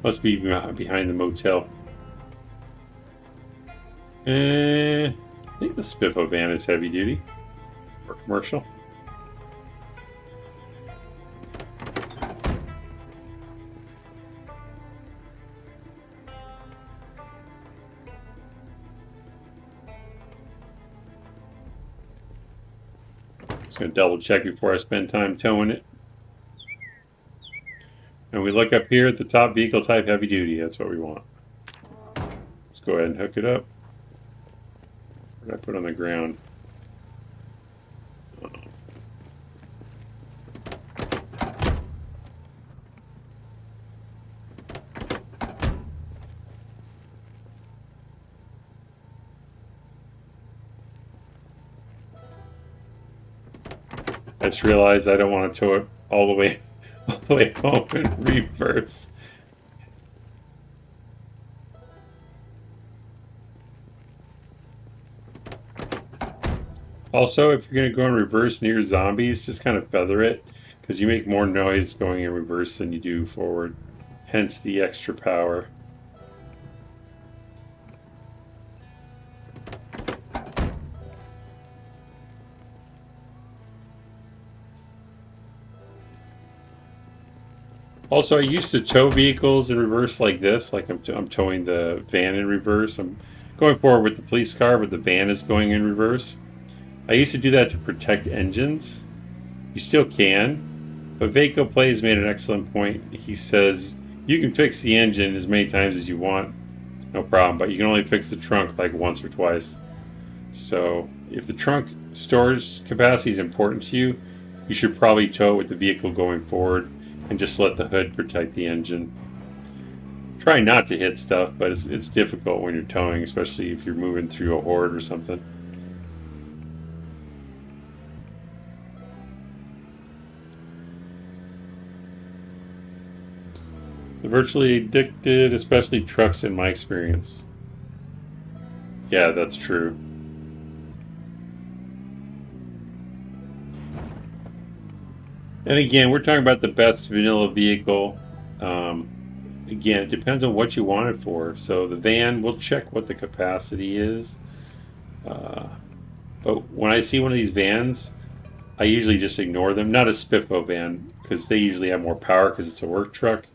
Must be behind the motel. I think the Spiffo van is heavy duty or commercial. Just going to double check before I spend time towing it. And we look up here at the top, vehicle type heavy duty. That's what we want. Let's go ahead and hook it up. What did I put on the ground? I just realized I don't want to tow it all the way home in reverse. Also, if you're going to go in reverse near zombies, just kind of feather it, because you make more noise going in reverse than you do forward. Hence the extra power. Also, I used to tow vehicles in reverse like this, like I'm towing the van in reverse. I'm going forward with the police car, but the van is going in reverse. I used to do that to protect engines. You still can, but Vaco Plays made an excellent point. He says, you can fix the engine as many times as you want, no problem, but you can only fix the trunk like once or twice. So, if the trunk storage capacity is important to you, you should probably tow it with the vehicle going forward and just let the hood protect the engine. Try not to hit stuff, but it's difficult when you're towing, especially if you're moving through a horde or something. The virtually addicted, especially trucks in my experience. Yeah, that's true. And again, we're talking about the best vanilla vehicle. Again, it depends on what you want it for. So the van, we'll check what the capacity is. But when I see one of these vans, I usually just ignore them. Not a Spiffo van, because they usually have more power because it's a work truck.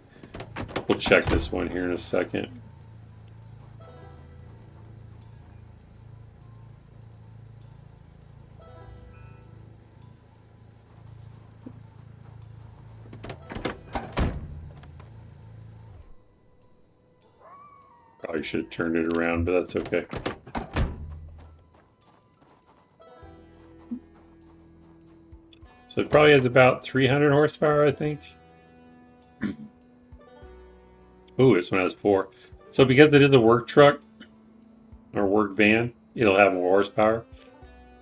We'll check this one here in a second. Probably should have turned it around, but that's okay. So it probably has about 300 horsepower, I think. Ooh, this one has 4. So because it is a work truck or work van, it'll have more horsepower.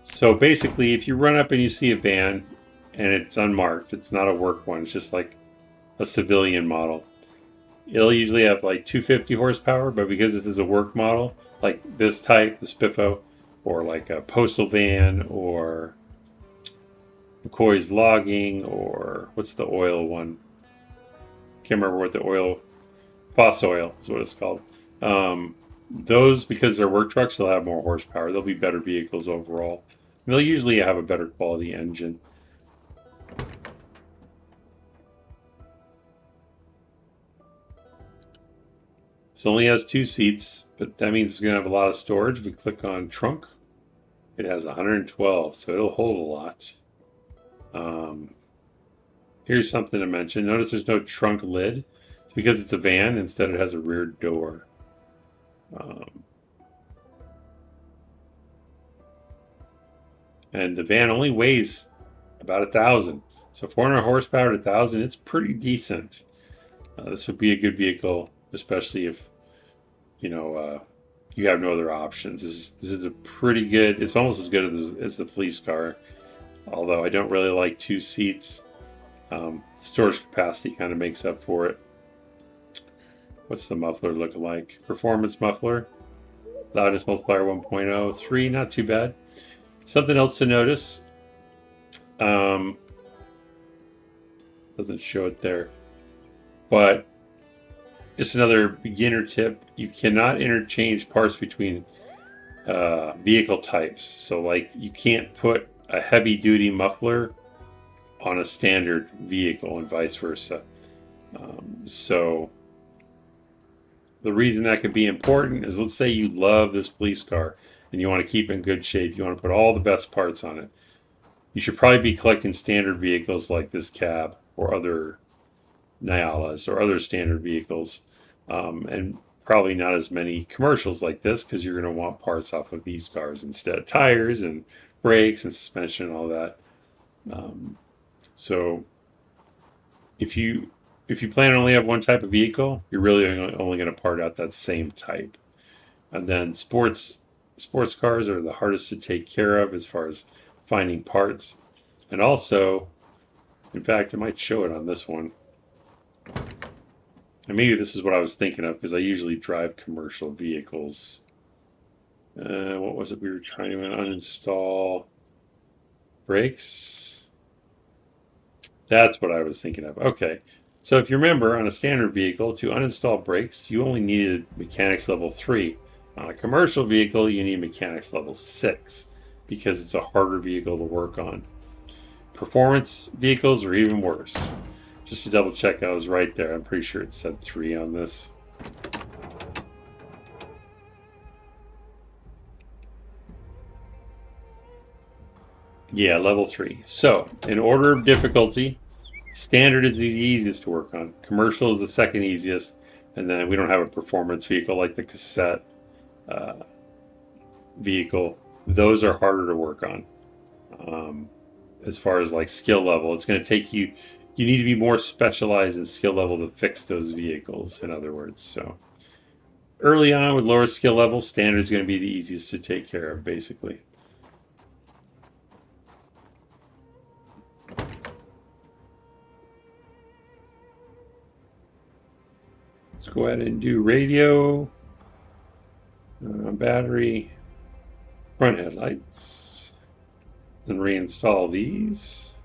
So basically, if you run up and you see a van and it's unmarked, it's not a work one, it's just like a civilian model. It'll usually have like 250 horsepower, but because this is a work model, like this type, the Spiffo, or like a postal van, or McCoy's logging, or what's the oil one? Can't remember what the oil, Boss Oil is what it's called. Those, because they're work trucks, they'll have more horsepower. They'll be better vehicles overall. And they'll usually have a better quality engine. So it only has 2 seats, but that means it's going to have a lot of storage. We click on trunk. It has 112, so it'll hold a lot. Here's something to mention. Notice there's no trunk lid. It's because it's a van. Instead, it has a rear door. And the van only weighs about 1,000. So 400 horsepower to 1,000, it's pretty decent. This would be a good vehicle, especially if, you know, you have no other options. This is a pretty good, it's almost as good as the police car. Although I don't really like 2 seats. Storage capacity kind of makes up for it. What's the muffler look like? Performance muffler. Loudness multiplier 1.0. 3, not too bad. Something else to notice. Doesn't show it there. But just another beginner tip. You cannot interchange parts between vehicle types. So like you can't put a heavy duty muffler on a standard vehicle and vice versa. So the reason that could be important is, let's say you love this police car and you want to keep it in good shape. You want to put all the best parts on it. You should probably be collecting standard vehicles like this cab or other Nyalas or other standard vehicles. And probably not as many commercials like this, because you're going to want parts off of these cars instead. Tires and brakes and suspension and all that. So if you plan to only have one type of vehicle, you're really only going to part out that same type. And then sports cars are the hardest to take care of as far as finding parts. And also, in fact, I might show it on this one. And maybe this is what I was thinking of, because I usually drive commercial vehicles. What was it we were trying to uninstall? Brakes? That's what I was thinking of. Okay. So if you remember, on a standard vehicle, to uninstall brakes, you only needed mechanics level 3. On a commercial vehicle, you need mechanics level 6, because it's a harder vehicle to work on. Performance vehicles are even worse. Just to double check, I was right there. I'm pretty sure it said 3 on this. Yeah, level 3. So, in order of difficulty, standard is the easiest to work on. Commercial is the second easiest. And then we don't have a performance vehicle like the cassette vehicle. Those are harder to work on. As far as like skill level, it's going to take you need to be more specialized in skill level to fix those vehicles, in other words. So early on with lower skill levels, standard is going to be the easiest to take care of, basically. Let's go ahead and do radio, battery, front headlights, and reinstall these.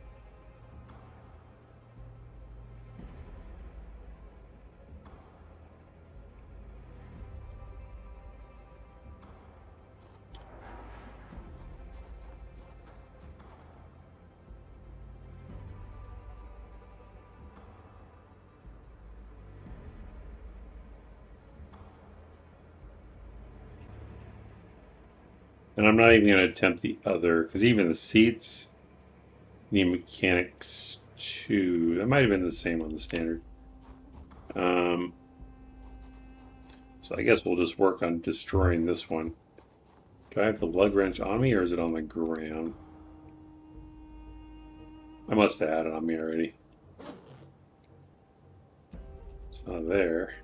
And I'm not even going to attempt the other, because even the seats need mechanics 2. That might have been the same on the standard. So I guess we'll just work on destroying this one. Do I have the lug wrench on me or is it on the ground? I must have had it on me already. It's not there.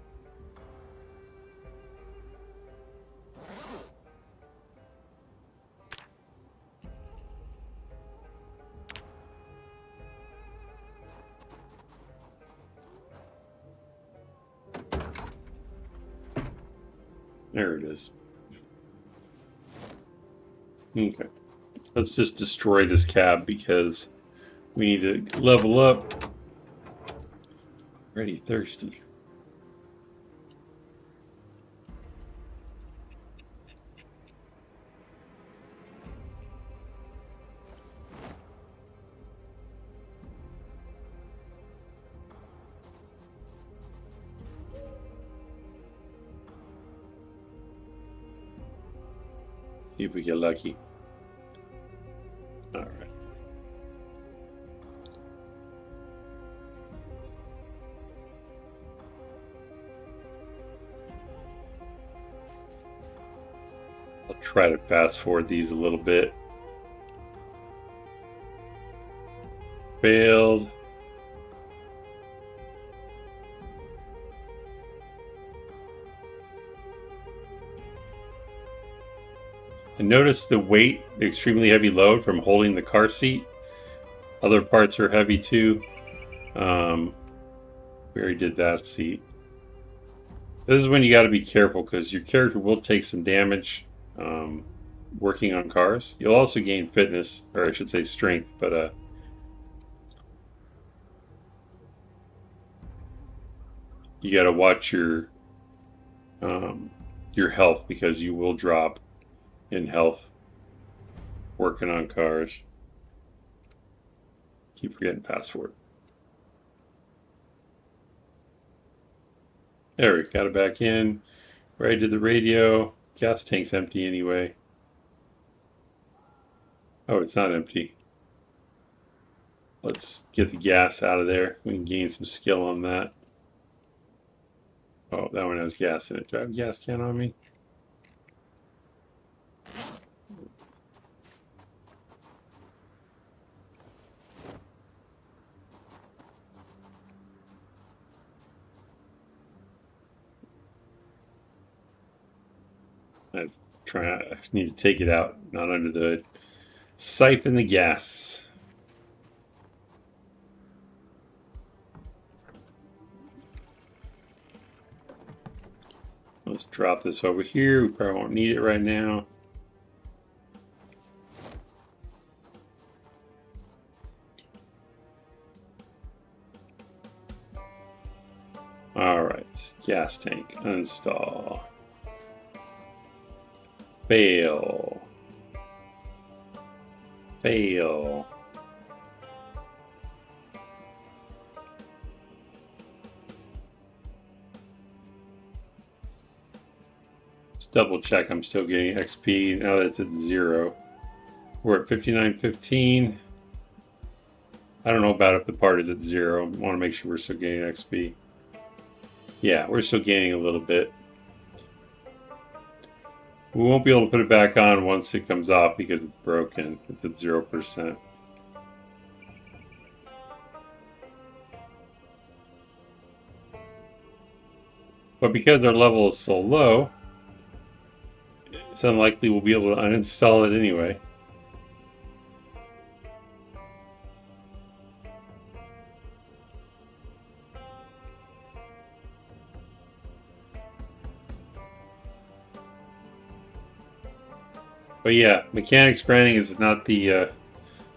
There it is. Okay. Let's just destroy this cab because we need to level up. Already thirsty. See if we get lucky. All right. I'll try to fast forward these a little bit. Failed. And notice the weight, the extremely heavy load from holding the car seat. Other parts are heavy too. We already did that seat. This is when you got to be careful because your character will take some damage working on cars. You'll also gain fitness, or I should say strength, but you got to watch your health because you will drop in health working on cars. Keep forgetting password. There we got it back in. Right to the radio. Gas tank's empty anyway. Oh, it's not empty. Let's get the gas out of there. We can gain some skill on that. Oh, that one has gas in it. Do I have a gas can on me? I need to take it out, not under the hood. Siphon the gas. Let's drop this over here. We probably won't need it right now. All right, gas tank, uninstall. Fail. Fail. Just double check I'm still getting XP. Now that's at 0. We're at 59.15. I don't know about if the part is at 0. I want to make sure we're still getting XP. Yeah, we're still gaining a little bit. We won't be able to put it back on once it comes off because it's broken. It's at 0%. But because our level is so low, it's unlikely we'll be able to uninstall it anyway. But yeah, mechanics grinding is not the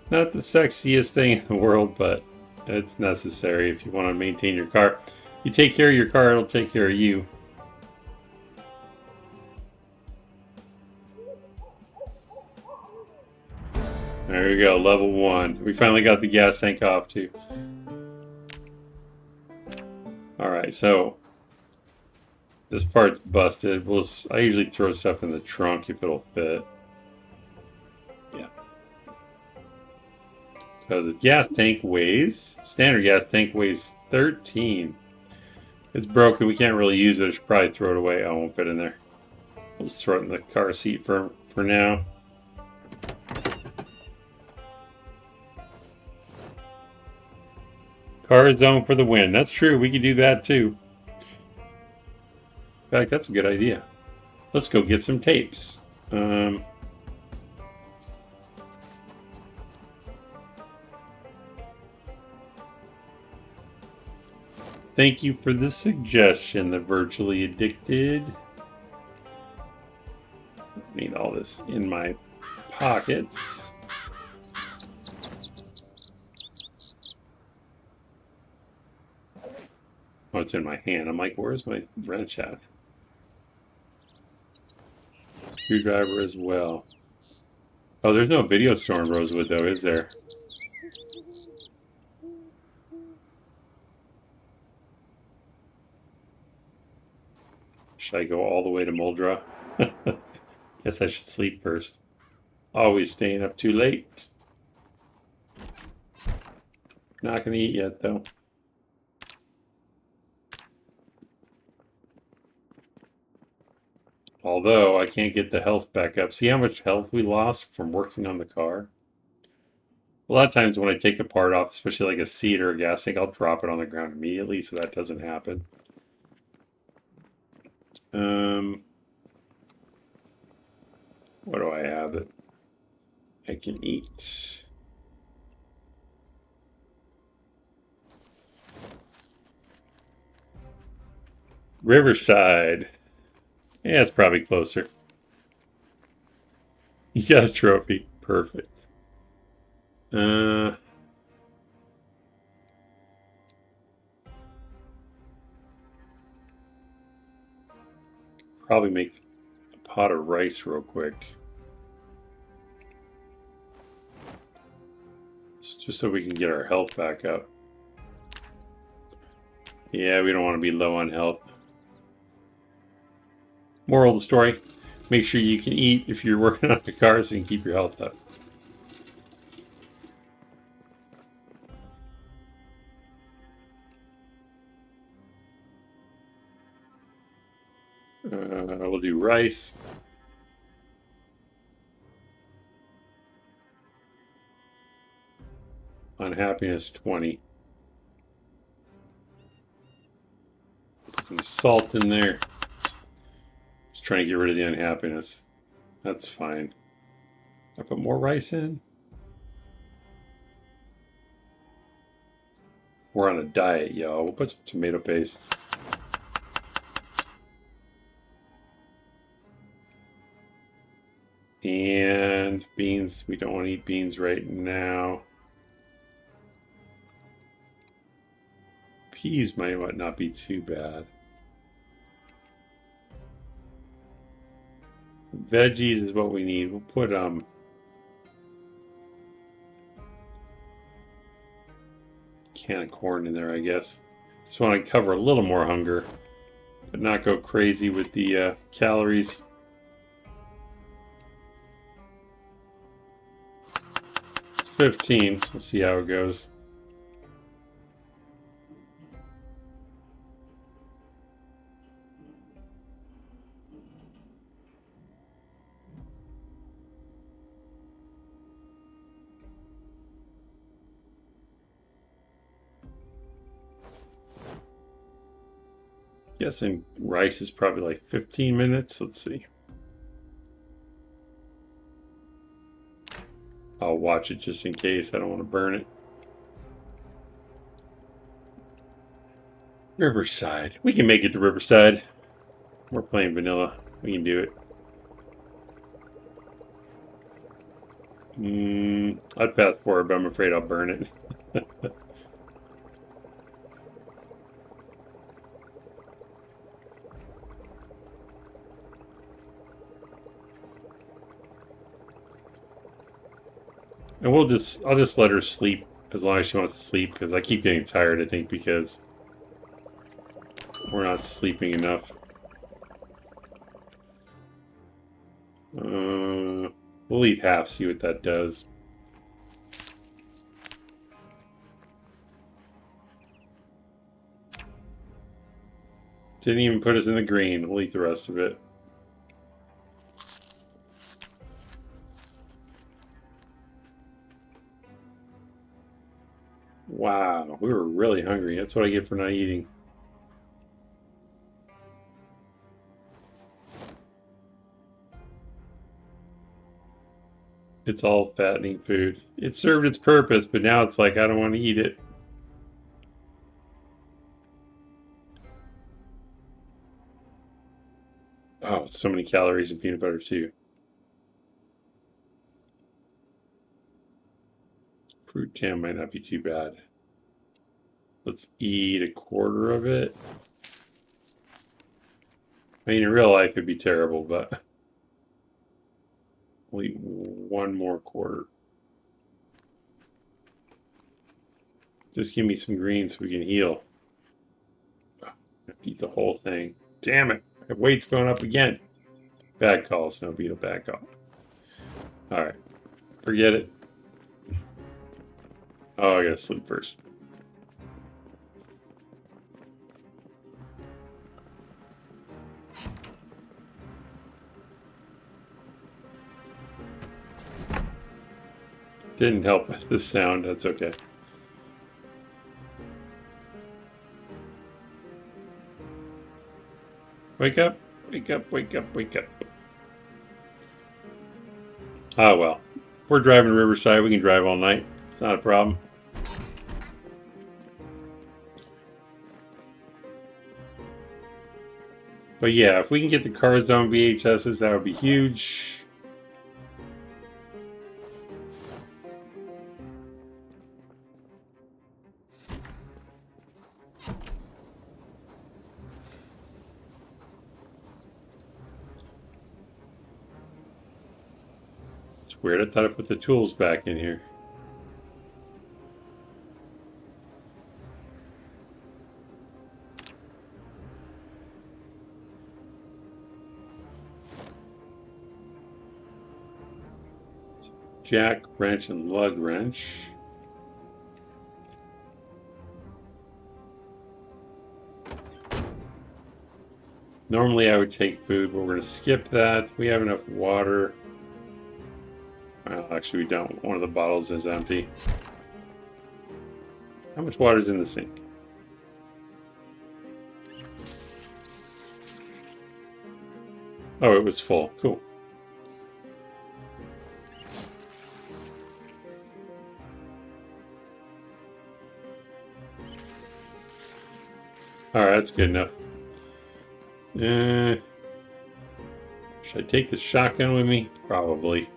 sexiest thing in the world, but it's necessary if you want to maintain your car. You take care of your car, it'll take care of you. There we go, level 1. We finally got the gas tank off too. Alright, so this part's busted. I usually throw stuff in the trunk if it'll fit. Yeah. Because the gas tank weighs, standard gas tank weighs 13. It's broken. We can't really use it. I should probably throw it away. I won't fit in there. Let's throw it in the car seat for now. Car zone for the win. That's true. We could do that too. In fact, that's a good idea. Let's go get some tapes. Thank you for the suggestion, the virtually addicted. Need all this in my pockets. Oh, it's in my hand. I'm like, where's my wrench at? Screwdriver as well. Oh, there's no video store in Rosewood, though, is there? Should I go all the way to Muldra? Guess I should sleep first. Always staying up too late. Not gonna eat yet, though. Although, I can't get the health back up. See how much health we lost from working on the car? A lot of times when I take a part off, especially like a seat or a gas tank, I'll drop it on the ground immediately so that doesn't happen. What do I have that I can eat? Riverside. Yeah, it's probably closer. You got a trophy. Perfect. Probably make a pot of rice real quick. Just so we can get our health back up. Yeah, we don't want to be low on health. Moral of the story, make sure you can eat if you're working on the car so you can keep your health up. We'll do rice. Unhappiness 20. Some salt in there. Just trying to get rid of the unhappiness. That's fine. I put more rice in. We're on a diet, y'all. We'll put some tomato paste. And beans. We don't want to eat beans right now. Peas might not be too bad. Veggies is what we need. We'll put can of corn in there, I guess. Just want to cover a little more hunger, but not go crazy with the calories. It's 15. We'll see how it goes. Guessing rice is probably like 15 minutes. Let's see. I'll watch it just in case. I don't want to burn it. Riverside. We can make it to Riverside. We're playing vanilla. We can do it. I'd pass forward, but I'm afraid I'll burn it. And I'll just let her sleep as long as she wants to sleep, because I keep getting tired, I think, because we're not sleeping enough. We'll eat half, see what that does. Didn't even put us in the green. We'll eat the rest of it. Wow, we were really hungry. That's what I get for not eating. It's all fattening food. It served its purpose, but now it's like I don't want to eat it. Oh, so many calories in peanut butter too. Fruit jam might not be too bad. Let's eat a quarter of it. I mean, in real life it'd be terrible, but we'll eat one more quarter. Just give me some greens so we can heal. Oh, I have to eat the whole thing. Damn it. My weight's going up again. Bad call, Snow Beetle. Bad call. Alright. Forget it. Oh, I gotta sleep first. Didn't help the sound. That's okay. Wake up. Wake up, wake up, wake up. Ah, well. If we're driving Riverside, we can drive all night. It's not a problem. But yeah, if we can get the cars on VHSs, that would be huge. It's weird. I thought I put the tools back in here. Jack, wrench, and lug wrench. Normally I would take food, but we're going to skip that. We have enough water. Well, actually we don't. One of the bottles is empty. How much water is in the sink? Oh, it was full. Cool. Alright, that's good enough. Should I take the shotgun with me? Probably.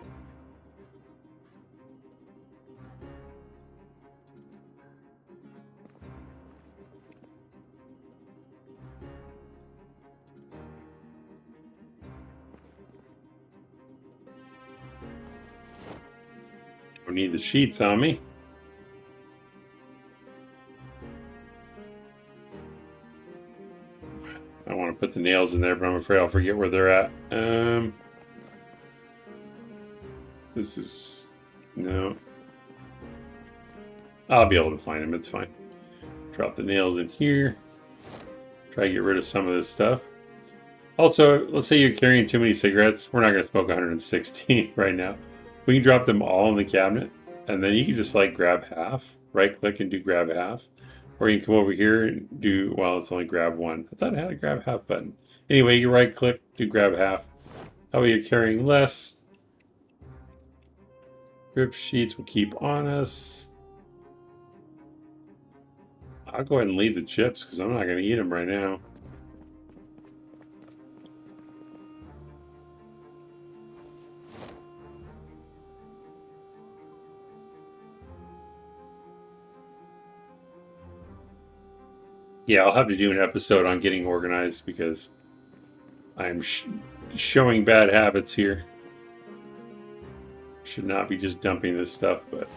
Don't need the sheets on me. I want to put the nails in there, but I'm afraid I'll forget where they're at. This is... no. I'll be able to find them, it's fine. Drop the nails in here. Try to get rid of some of this stuff. Also, let's say you're carrying too many cigarettes. We're not going to smoke 116 right now. We can drop them all in the cabinet, and then you can just like grab half. Right click and do grab half. Or you can come over here and do, well, it's only grab one. I thought I had a grab half button. Anyway, you right click, do grab half. That way you're carrying less. Grip sheets will keep on us. I'll go ahead and leave the chips because I'm not going to eat them right now. Yeah, I'll have to do an episode on getting organized because I'm showing bad habits here. Should not be just dumping this stuff, but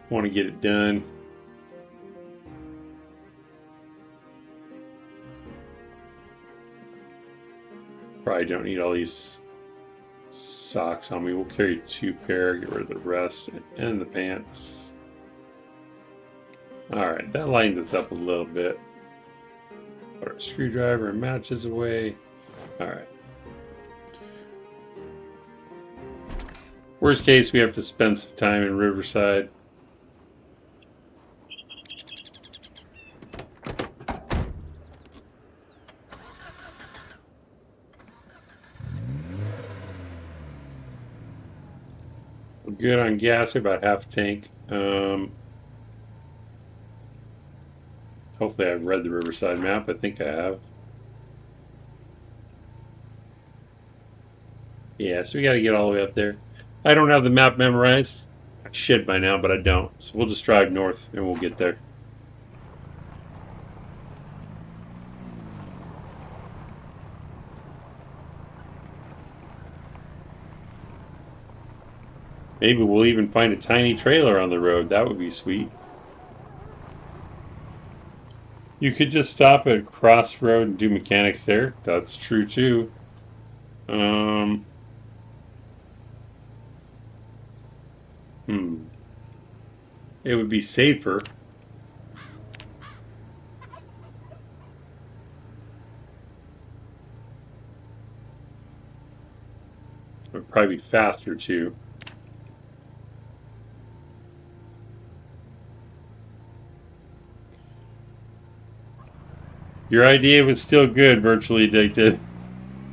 want to get it done. Probably don't need all these socks on me. We'll carry 2 pair, get rid of the rest, and the pants. Alright, that lines us up a little bit. Put our screwdriver and matches away. Alright. Worst case, we have to spend some time in Riverside. We're good on gas, we're about half a tank. Hopefully I've read the Riverside map. I think I have. Yeah, so we got to get all the way up there. I don't have the map memorized. I should by now, but I don't. So we'll just drive north and we'll get there. Maybe we'll even find a tiny trailer on the road. That would be sweet. You could just stop at Crossroad and do mechanics there. That's true too. It would be safer. It would probably be faster too. Your idea was still good, Virtually Addicted.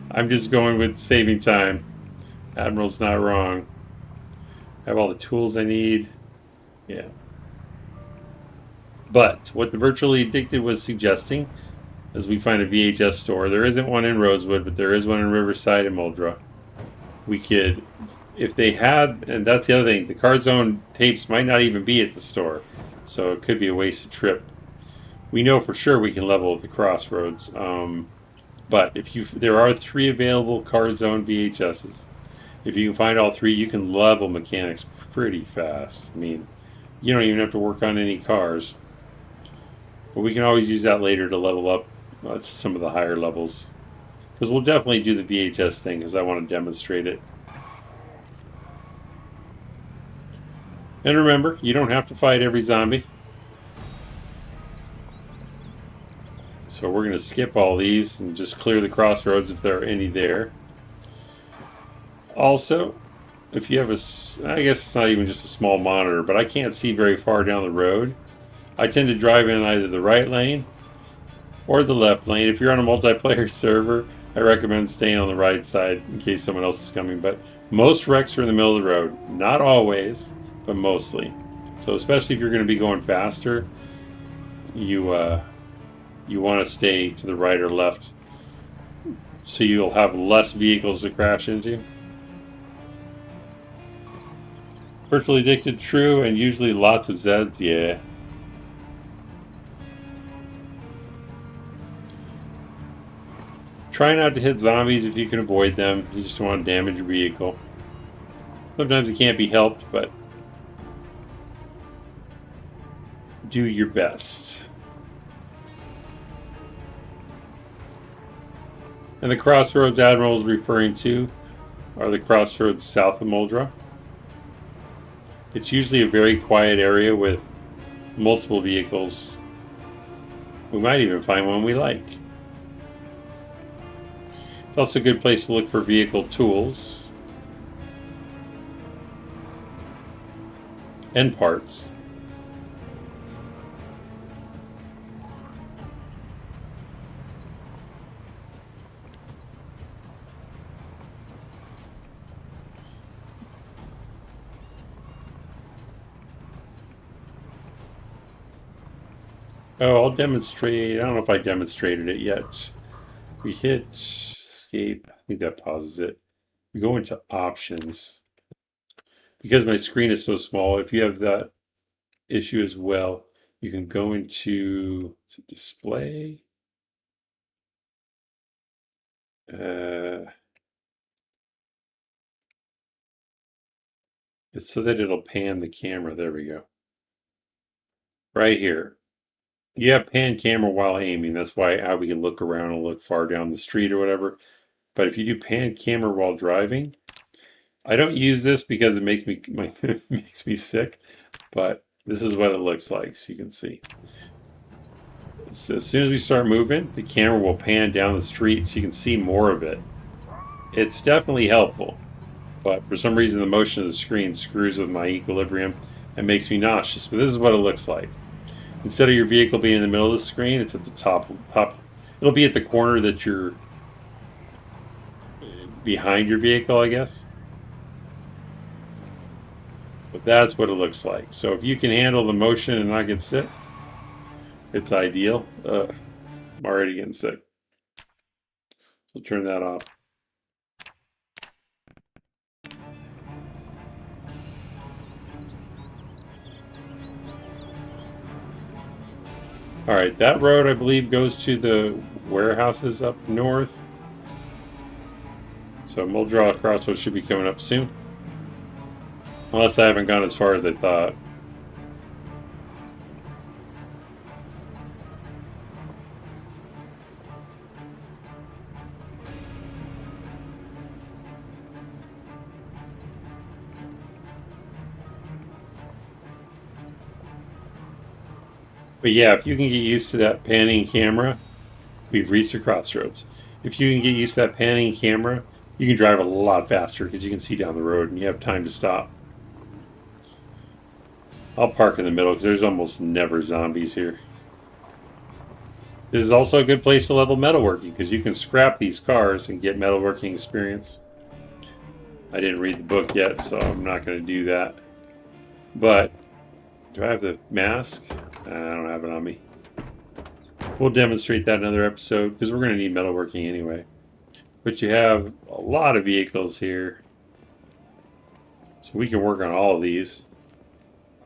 I'm just going with saving time. Admiral's not wrong. I have all the tools I need. Yeah. But what the Virtually Addicted was suggesting is we find a VHS store. There isn't one in Rosewood, but there is one in Riverside and Muldra. We could, if they had, and that's the other thing, the Car Zone tapes might not even be at the store. So it could be a wasted trip. We know for sure we can level at the Crossroads. But there are 3 available Car Zone VHSs. If you can find all 3, you can level mechanics pretty fast. I mean, you don't even have to work on any cars. But we can always use that later to level up to some of the higher levels. Because we'll definitely do the VHS thing because I want to demonstrate it. And remember, you don't have to fight every zombie. So we're going to skip all these and just clear the crossroads if there are any there. Also, if you have I guess it's not even just a small monitor, but I can't see very far down the road. I tend to drive in either the right lane or the left lane. If you're on a multiplayer server, I recommend staying on the right side in case someone else is coming. But most wrecks are in the middle of the road. Not always, but mostly. So especially if you're going to be going faster, you want to stay to the right or left so you'll have less vehicles to crash into. Virtually Addicted, true, and usually lots of Zeds, yeah. Try not to hit zombies if you can avoid them. You just don't want to damage your vehicle. Sometimes it can't be helped, but do your best. And the crossroads Admiral is referring to are the crossroads south of Muldra. It's usually a very quiet area with multiple vehicles. We might even find one we like. It's also a good place to look for vehicle tools and parts. Oh, I'll demonstrate. I don't know if I demonstrated it yet. We hit escape. I think that pauses it. We go into options. Because my screen is so small, if you have that issue as well, you can go into display. It's so that it'll pan the camera. There we go. Right here. You have pan camera while aiming. That's why we can look around and look far down the street or whatever. But if you do pan camera while driving, I don't use this because it makes me makes me sick. But this is what it looks like, so you can see. So as soon as we start moving, the camera will pan down the street so you can see more of it. It's definitely helpful, but for some reason the motion of the screen screws with my equilibrium and makes me nauseous. But this is what it looks like. Instead of your vehicle being in the middle of the screen, it's at the top. It'll be at the corner that you're behind your vehicle, I guess. But that's what it looks like. So if you can handle the motion and not get sick, it's ideal. I'm already getting sick. So turn that off. All right, that road I believe goes to the warehouses up north. So Muldraw Crossroads should be coming up soon. Unless I haven't gone as far as I thought. But yeah, if you can get used to that panning camera, we've reached the crossroads. If you can get used to that panning camera, you can drive a lot faster because you can see down the road and you have time to stop. I'll park in the middle because there's almost never zombies here. This is also a good place to level metalworking because you can scrap these cars and get metalworking experience. I didn't read the book yet, so I'm not going to do that. But, do I have the mask? I don't have it on me. We'll demonstrate that in another episode because we're going to need metalworking anyway. But you have a lot of vehicles here. So we can work on all of these.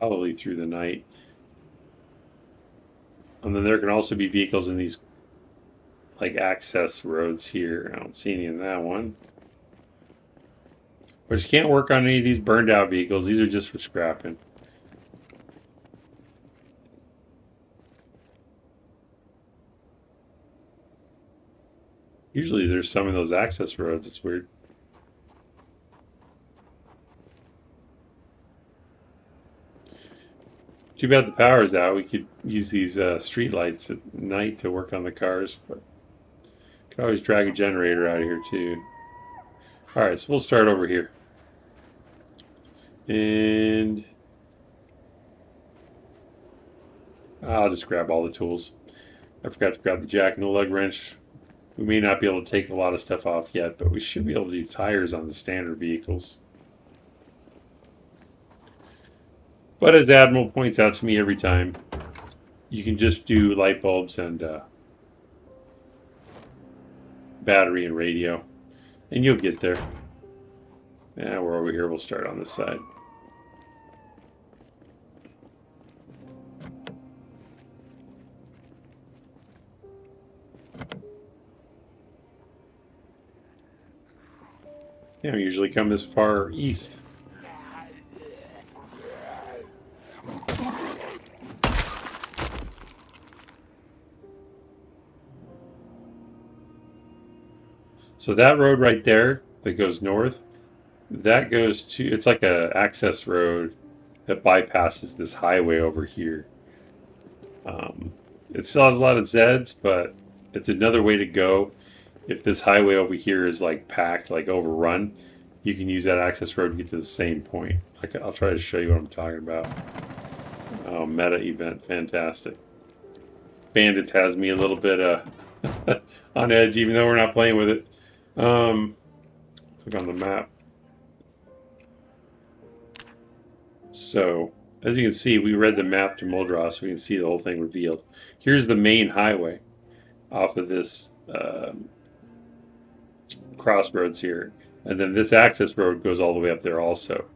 Probably through the night. And then there can also be vehicles in these like access roads here. I don't see any in that one. But you can't work on any of these burned out vehicles. These are just for scrapping. Usually there's some in those access roads. It's weird. Too bad the power's out. We could use these street lights at night to work on the cars, but could always drag a generator out of here too. All right, so we'll start over here. And I'll just grab all the tools. I forgot to grab the jack and the lug wrench. We may not be able to take a lot of stuff off yet, but we should be able to do tires on the standard vehicles. But as Admiral points out to me every time, you can just do light bulbs and battery and radio, and you'll get there. Yeah, we're over here. We'll start on this side. Yeah, we usually come this far east. So that road right there that goes north, that goes to, it's like a access road that bypasses this highway over here. It still has a lot of Zeds, but it's another way to go. If this highway over here is like packed, like overrun, you can use that access road to get to the same point. I'll try to show you what I'm talking about. Oh, meta event, fantastic. Bandits has me a little bit on edge, even though we're not playing with it. Click on the map. So, as you can see, we read the map to Muldraw, so we can see the whole thing revealed. Here's the main highway off of this crossroads here. And then this access road goes all the way up there also.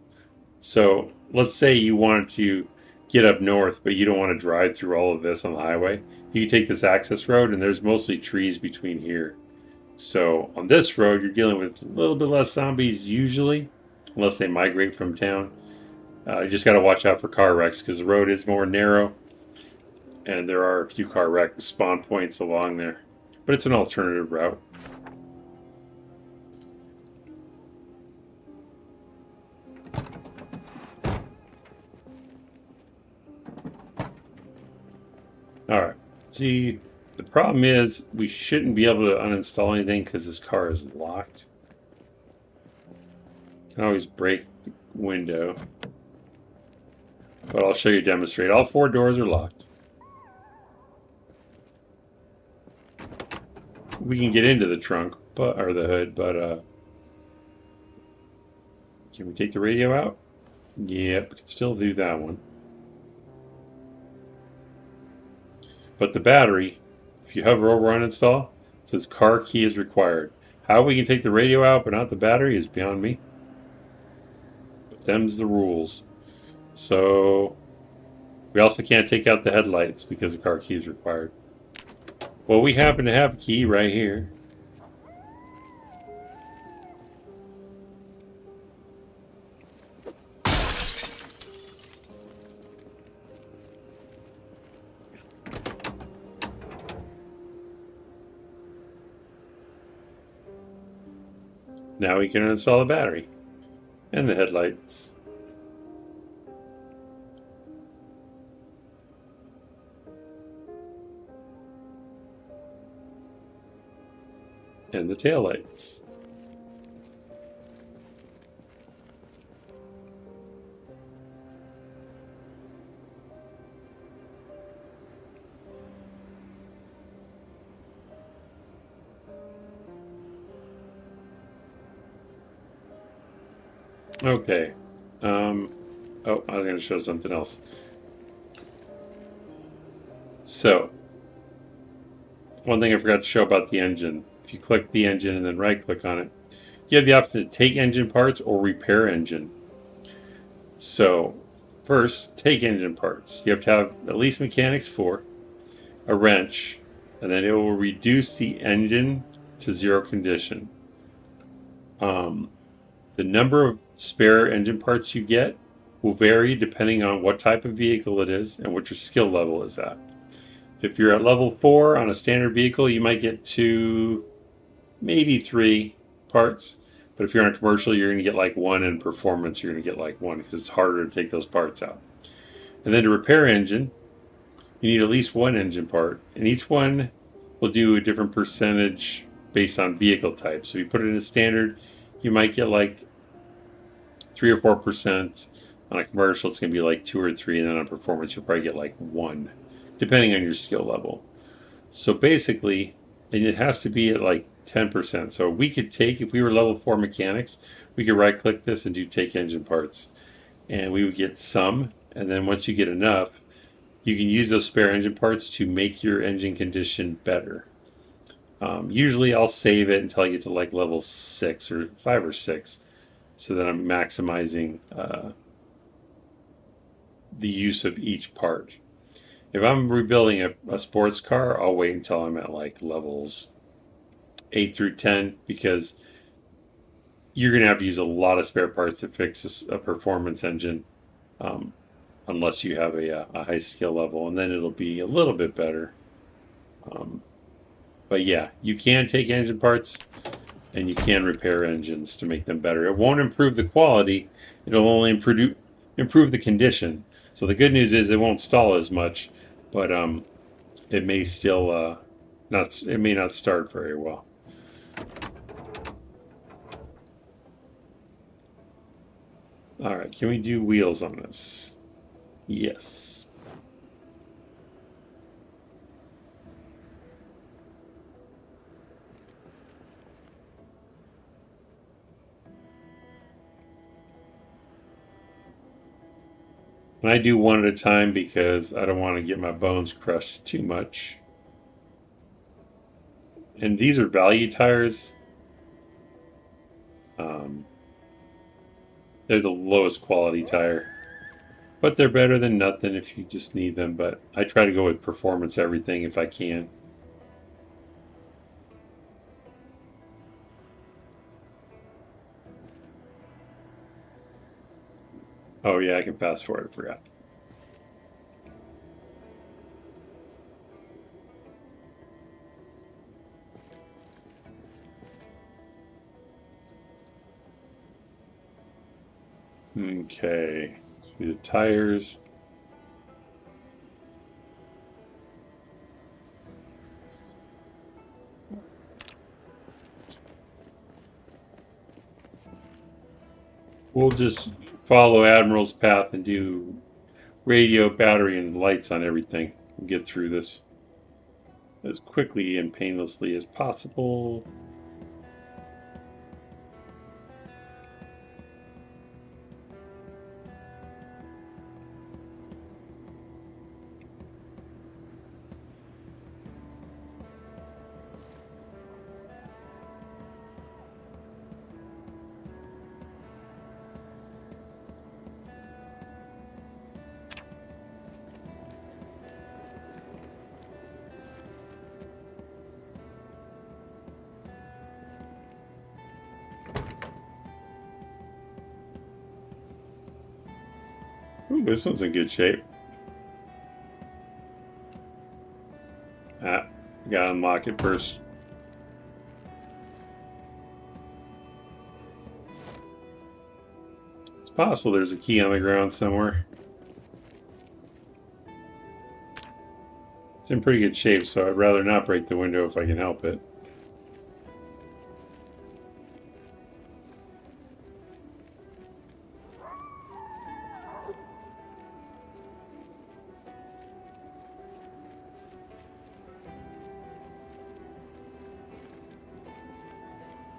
So, let's say you wanted to get up north, but you don't want to drive through all of this on the highway. You can take this access road, and there's mostly trees between here. So, on this road, you're dealing with a little bit less zombies usually, unless they migrate from town. You just got to watch out for car wrecks because the road is more narrow and there are a few car wreck spawn points along there. But it's an alternative route. Alright, See, the problem is we shouldn't be able to uninstall anything because this car is locked. Can always break the window. But I'll show you demonstrate. All 4 doors are locked. We can get into the trunk, or the hood, but can we take the radio out? Yep, we can still do that one. But the battery, if you hover over uninstall, it says car key is required. How we can take the radio out but not the battery is beyond me. But them's the rules. So we also can't take out the headlights because the car key is required. Well, we happen to have a key right here. Now we can install the battery and the headlights. And the taillights. Okay. Oh, I was going to show something else. So, one thing I forgot to show about the engine. If you click the engine and then right-click on it, you have the option to take engine parts or repair engine. So, first, take engine parts. You have to have at least mechanics 4, a wrench, and then it will reduce the engine to 0 condition. The number of spare engine parts you get will vary depending on what type of vehicle it is and what your skill level is at. If you're at level 4 on a standard vehicle, you might get 2, maybe 3 parts. But if you're on a commercial, you're going to get like 1, and performance, you're going to get like 1 because it's harder to take those parts out. And then to repair engine, you need at least 1 engine part, and each one will do a different percentage based on vehicle type. So if you put it in a standard, you might get like 3 or 4%. On a commercial, it's going to be like 2 or 3, and then on performance, you'll probably get like 1, depending on your skill level. So basically, and it has to be at like 10%. So we could take, if we were level 4 mechanics, we could right click this and do take engine parts. And we would get some, and then once you get enough, you can use those spare engine parts to make your engine condition better. Usually I'll save it until I get to like level 6 or 5 or 6, so that I'm maximizing the use of each part. If I'm rebuilding a sports car, I'll wait until I'm at like levels 8 through 10, because you're going to have to use a lot of spare parts to fix a performance engine, unless you have a high skill level, and then it'll be a little bit better. But yeah, you can take engine parts and you can repair engines to make them better. It won't improve the quality, it'll only improve the condition. So the good news is it won't stall as much, but it may still it may not start very well. All right, can we do wheels on this? Yes. And I do one at a time because I don't want to get my bones crushed too much. And these are value tires. They're the lowest quality tire, but they're better than nothing if you just need them. But I try to go with performance everything if I can. Oh yeah, I can fast forward, I forgot. Okay, so the tires. We'll just follow Admiral's path and do radio, battery, and lights on everything. And get through this as quickly and painlessly as possible. Ooh, this one's in good shape. Ah, gotta unlock it first. It's possible there's a key on the ground somewhere. It's in pretty good shape, so I'd rather not break the window if I can help it.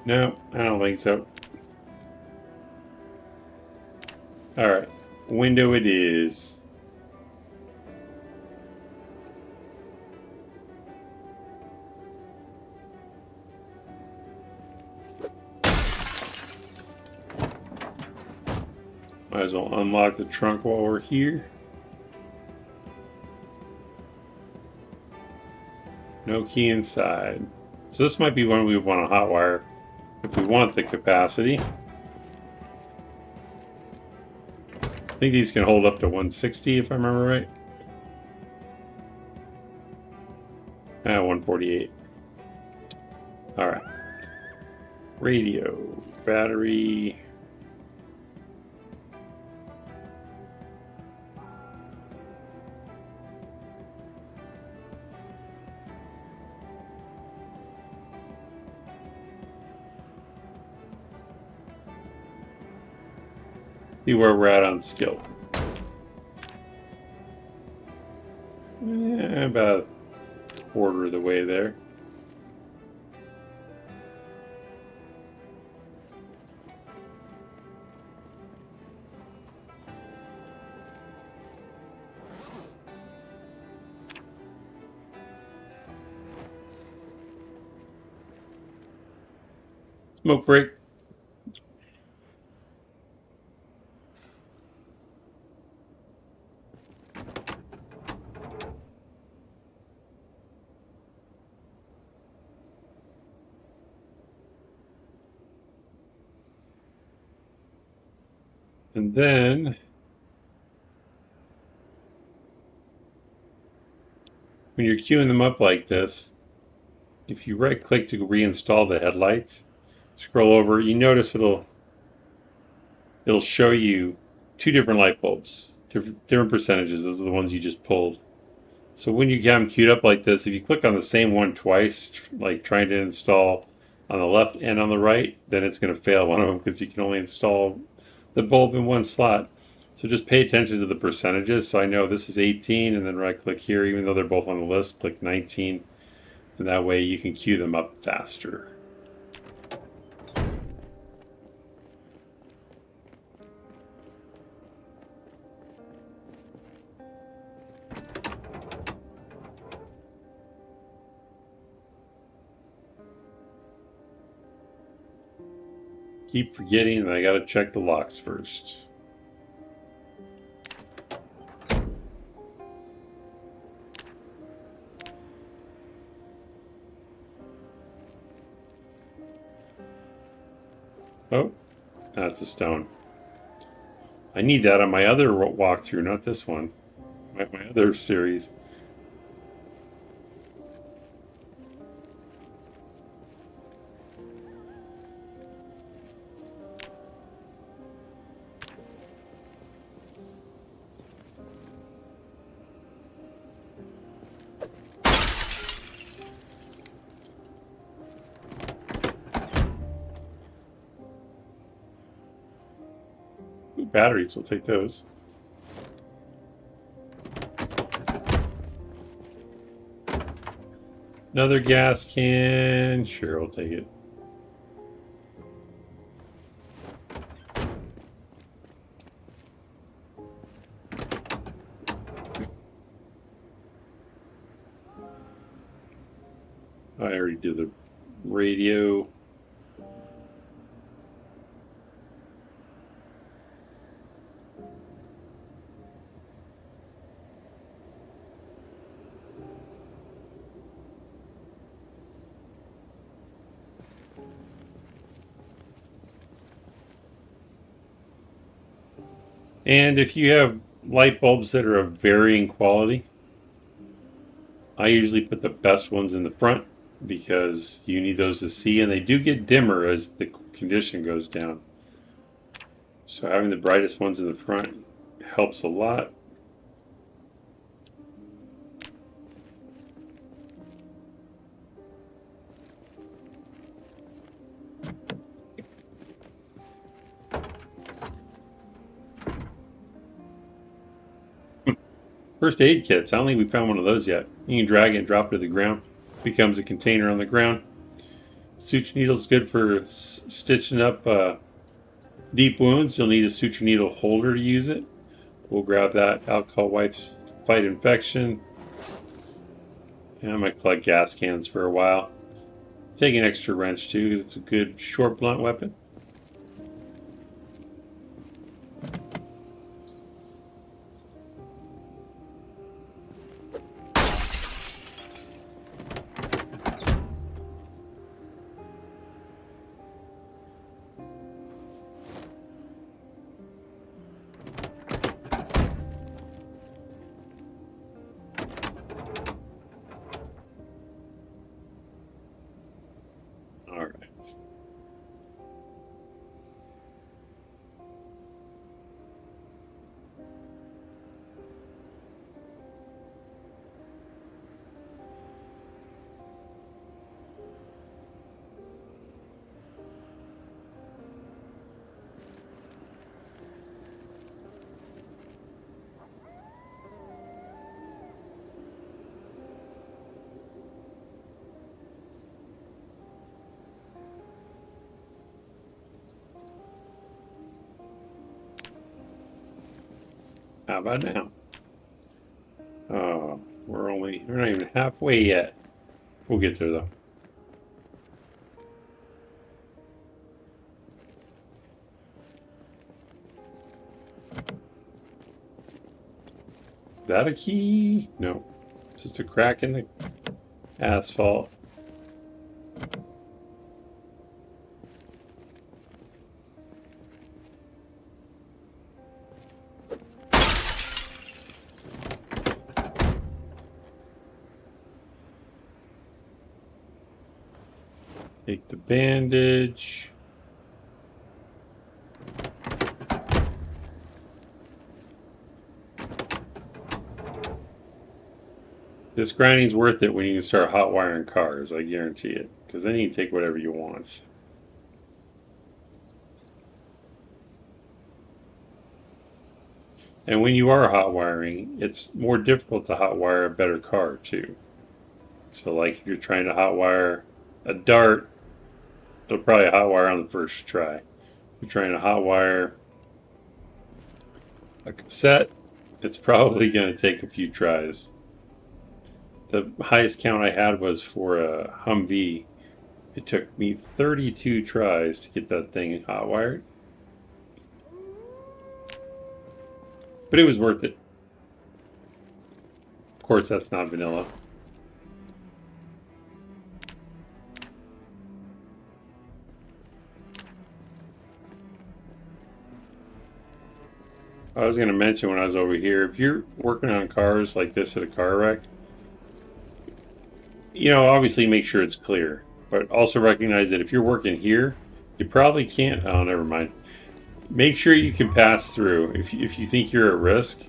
No, I don't think so. Alright, window it is. Might as well unlock the trunk while we're here. No key inside. So this might be one we want to hotwire if we want the capacity. I think these can hold up to 160 if I remember right. 148. Alright. Radio, battery. See where we're at on skill. About a quarter of the way there. Smoke break. And then when you're queuing them up like this, if you right click to reinstall the headlights, scroll over, you notice it'll show you two different light bulbs, different percentages. Those are the ones you just pulled. So when you get them queued up like this, if you click on the same one twice, like trying to install on the left and on the right, then it's going to fail one of them because you can only install the bulb in one slot. So just pay attention to the percentages. So I know this is 18, and then right click here, even though they're both on the list, click 19, and that way you can queue them up faster. Keep forgetting, and I gotta check the locks first. Oh, that's a stone. I need that on my other walkthrough, not this one. My other series. batteries, we'll take those. Another gas can. Sure, I'll take it. I already did the radio. And if you have light bulbs that are of varying quality, I usually put the best ones in the front because you need those to see, and they do get dimmer as the condition goes down. So having the brightest ones in the front helps a lot. First aid kits. I don't think we found one of those yet. You can drag it and drop it to the ground. Becomes a container on the ground. Suture needle is good for stitching up deep wounds. You'll need a suture needle holder to use it. We'll grab that. Alcohol wipes fight infection. And I might collect gas cans for a while. Take an extra wrench too because it's a good short blunt weapon. How about now? Oh, we're not even halfway yet. We'll get there though. Is that a key? No. It's just a crack in the asphalt. Take the bandage. This grinding's worth it when you can start hot wiring cars, I guarantee it. Because then you can take whatever you want. And when you are hot wiring, it's more difficult to hot wire a better car too. So like if you're trying to hot wire a Dart, it'll probably hot wire on the first try. If you're trying to hot wire a cassette, it's probably going to take a few tries. The highest count I had was for a Humvee. It took me 32 tries to get that thing hot wired. But it was worth it. Of course, that's not vanilla. I was going to mention when I was over here, if you're working on cars like this at a car wreck, you know, obviously make sure it's clear, but also recognize that if you're working here, you probably can't. Oh, never mind. Make sure you can pass through if you think you're at risk,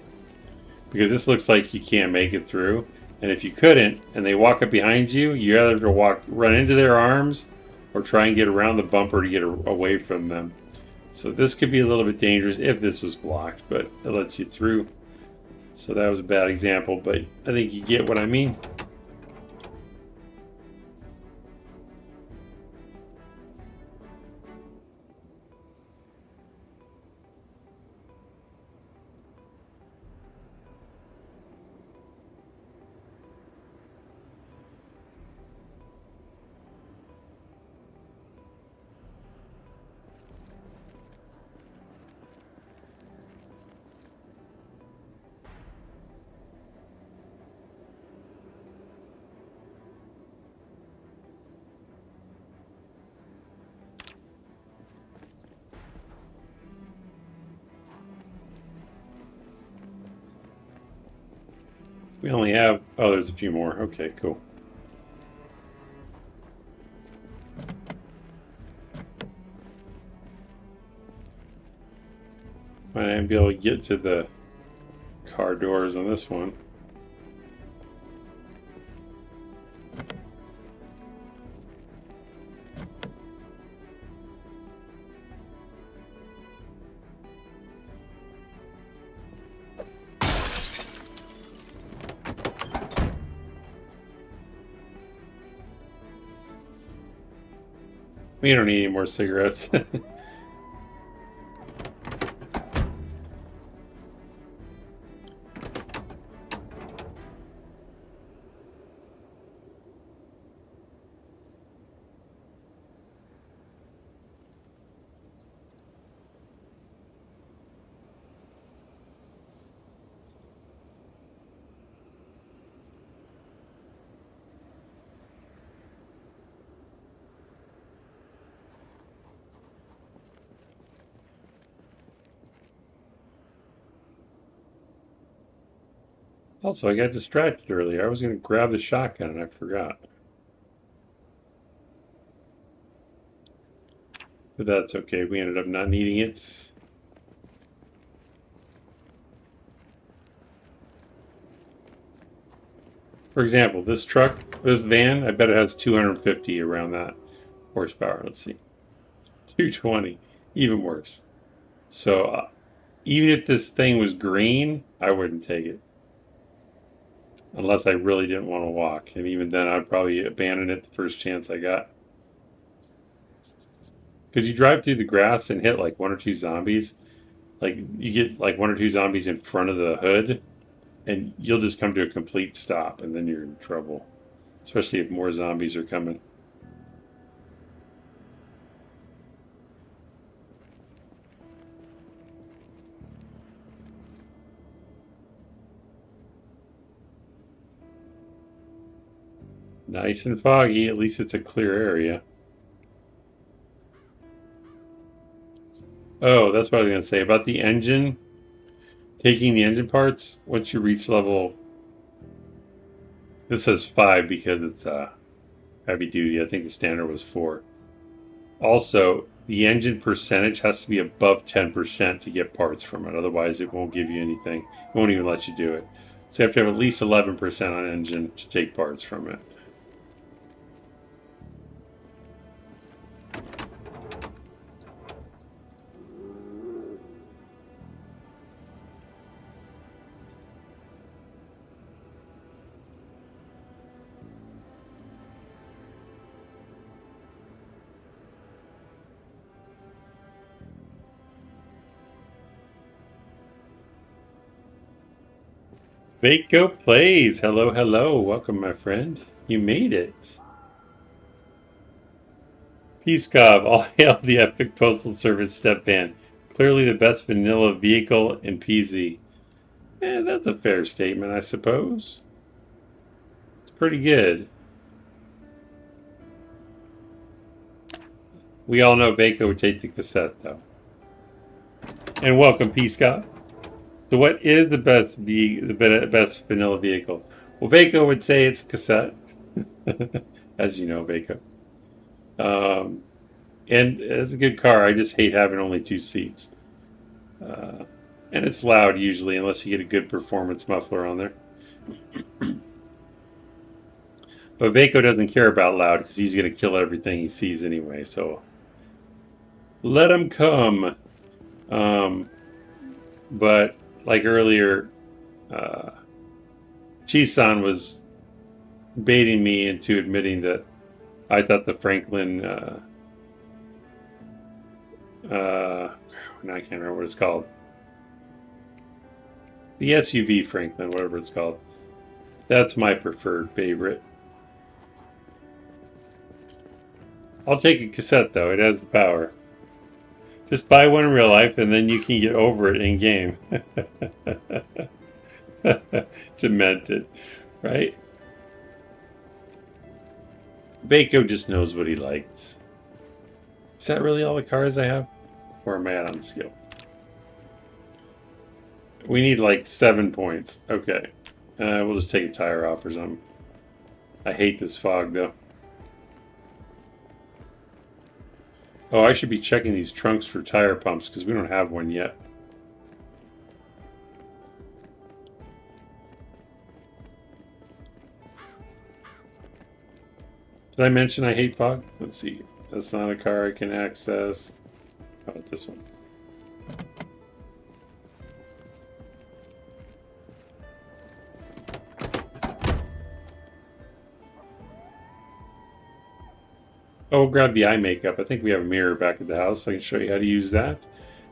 because this looks like you can't make it through. And if you couldn't, and they walk up behind you, you either have to run into their arms, or try and get around the bumper to get away from them. So this could be a little bit dangerous if this was blocked, but it lets you through. So that was a bad example, but I think you get what I mean. We only have... Oh, there's a few more. Okay, cool. Might not be able to get to the car doors on this one. We don't need any more cigarettes. Also, I got distracted earlier. I was going to grab the shotgun and I forgot. But that's okay. We ended up not needing it. For example, this truck, this van, I bet it has 250 around that horsepower. Let's see. 220. Even worse. So, even if this thing was green, I wouldn't take it. Unless I really didn't want to walk. And even then, I'd probably abandon it the first chance I got. Because you drive through the grass and hit like one or two zombies. Like, you get like one or two zombies in front of the hood, and you'll just come to a complete stop, and then you're in trouble. Especially if more zombies are coming. Nice and foggy. At least it's a clear area. Oh, that's what I was going to say. About the engine. Taking the engine parts, once you reach level... This says 5 because it's heavy duty. I think the standard was 4. Also, the engine percentage has to be above 10% to get parts from it. Otherwise, it won't give you anything. It won't even let you do it. So you have to have at least 11% on engine to take parts from it. Vaco Plays. Hello, hello. Welcome, my friend. You made it. Peacecob. All hail the epic postal service step van. Clearly the best vanilla vehicle in PZ. That's a fair statement, I suppose. It's pretty good. We all know Vaco would take the cassette, though. And welcome, Peacecob. So what is the best vanilla vehicle? Well, Vaco would say it's cassette. As you know, Vaco. And it's a good car. I just hate having only 2 seats. And it's loud usually, unless you get a good performance muffler on there. But Vaco doesn't care about loud because he's going to kill everything he sees anyway. So let him come. But like earlier, Chisan was baiting me into admitting that I thought the Franklin, now I can't remember what it's called. The SUV Franklin, whatever it's called. That's my preferred favorite. I'll take a cassette though, it has the power. Just buy one in real life and then you can get over it in game. Demented, right? Baco just knows what he likes. Is that really all the cars I have? Or am I at on skill? We need like 7 points. Okay. We'll just take a tire off or something. I hate this fog though. Oh, I should be checking these trunks for tire pumps because we don't have one yet. Did I mention I hate fog? Let's see. That's not a car I can access. How about this one? Oh, we'll grab the eye makeup. I think we have a mirror back at the house. I can show you how to use that.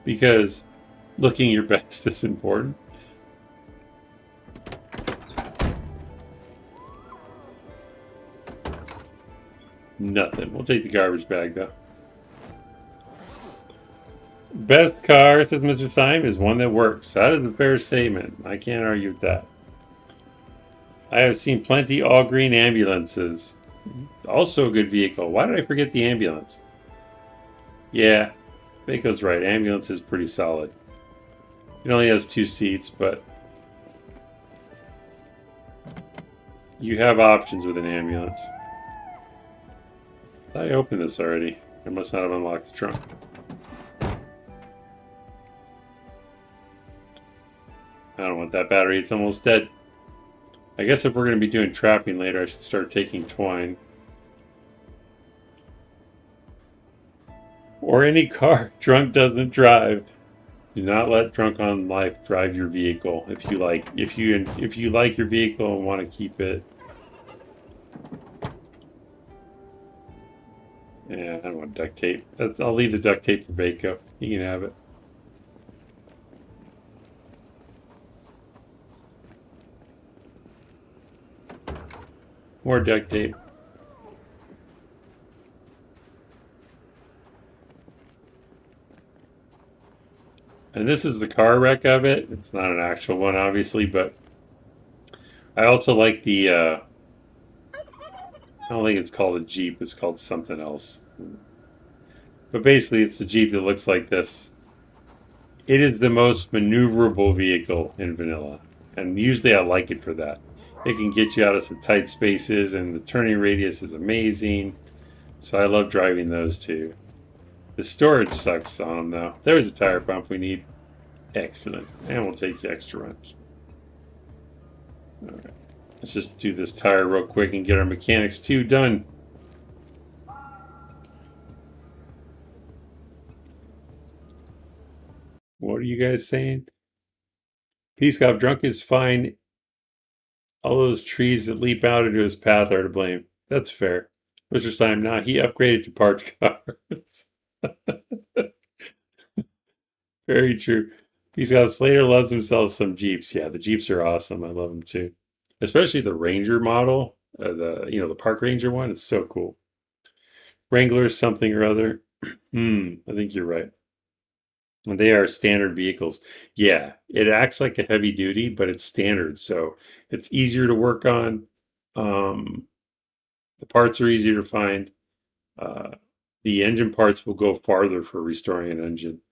Because looking your best is important. Nothing. We'll take the garbage bag, though. Best car, says Mr. Time, is one that works. That is a fair statement. I can't argue with that. I have seen plenty all-green ambulances. Also a good vehicle. Why did I forget the ambulance? Yeah, Baco's right. Ambulance is pretty solid. It only has 2 seats, but you have options with an ambulance. I thought I opened this already. I must not have unlocked the trunk. I don't want that battery. It's almost dead. I guess if we're going to be doing trapping later, I should start taking twine. Or any car. Drunk doesn't drive. Do not let drunk on life drive your vehicle. If you like your vehicle and want to keep it. Yeah, I don't want duct tape. I'll leave the duct tape for Baco. You can have it. More duct tape. And this is the car wreck of it. It's not an actual one, obviously, but I also like the, I don't think it's called a Jeep. It's called something else. But basically, it's the Jeep that looks like this. It is the most maneuverable vehicle in vanilla. And usually I like it for that. It can get you out of some tight spaces, and the turning radius is amazing. So I love driving those too. The storage sucks on them though. There's a tire pump we need. Excellent. And we'll take the extra wrench. Alright. Let's just do this tire real quick and get our mechanics 2 done. What are you guys saying? Peacock Drunk is fine. All those trees that leap out into his path are to blame. That's fair. Mr. Stein, nah, he upgraded to parked cars. Very true. Peacock Slater loves himself some Jeeps. Yeah, the Jeeps are awesome. I love them too. Especially the Ranger model. The Park Ranger one. It's so cool. Wrangler something or other. I think you're right. And they are standard vehicles. Yeah, it acts like a heavy duty, but it's standard, so it's easier to work on. The parts are easier to find. The engine parts will go farther for restoring an engine.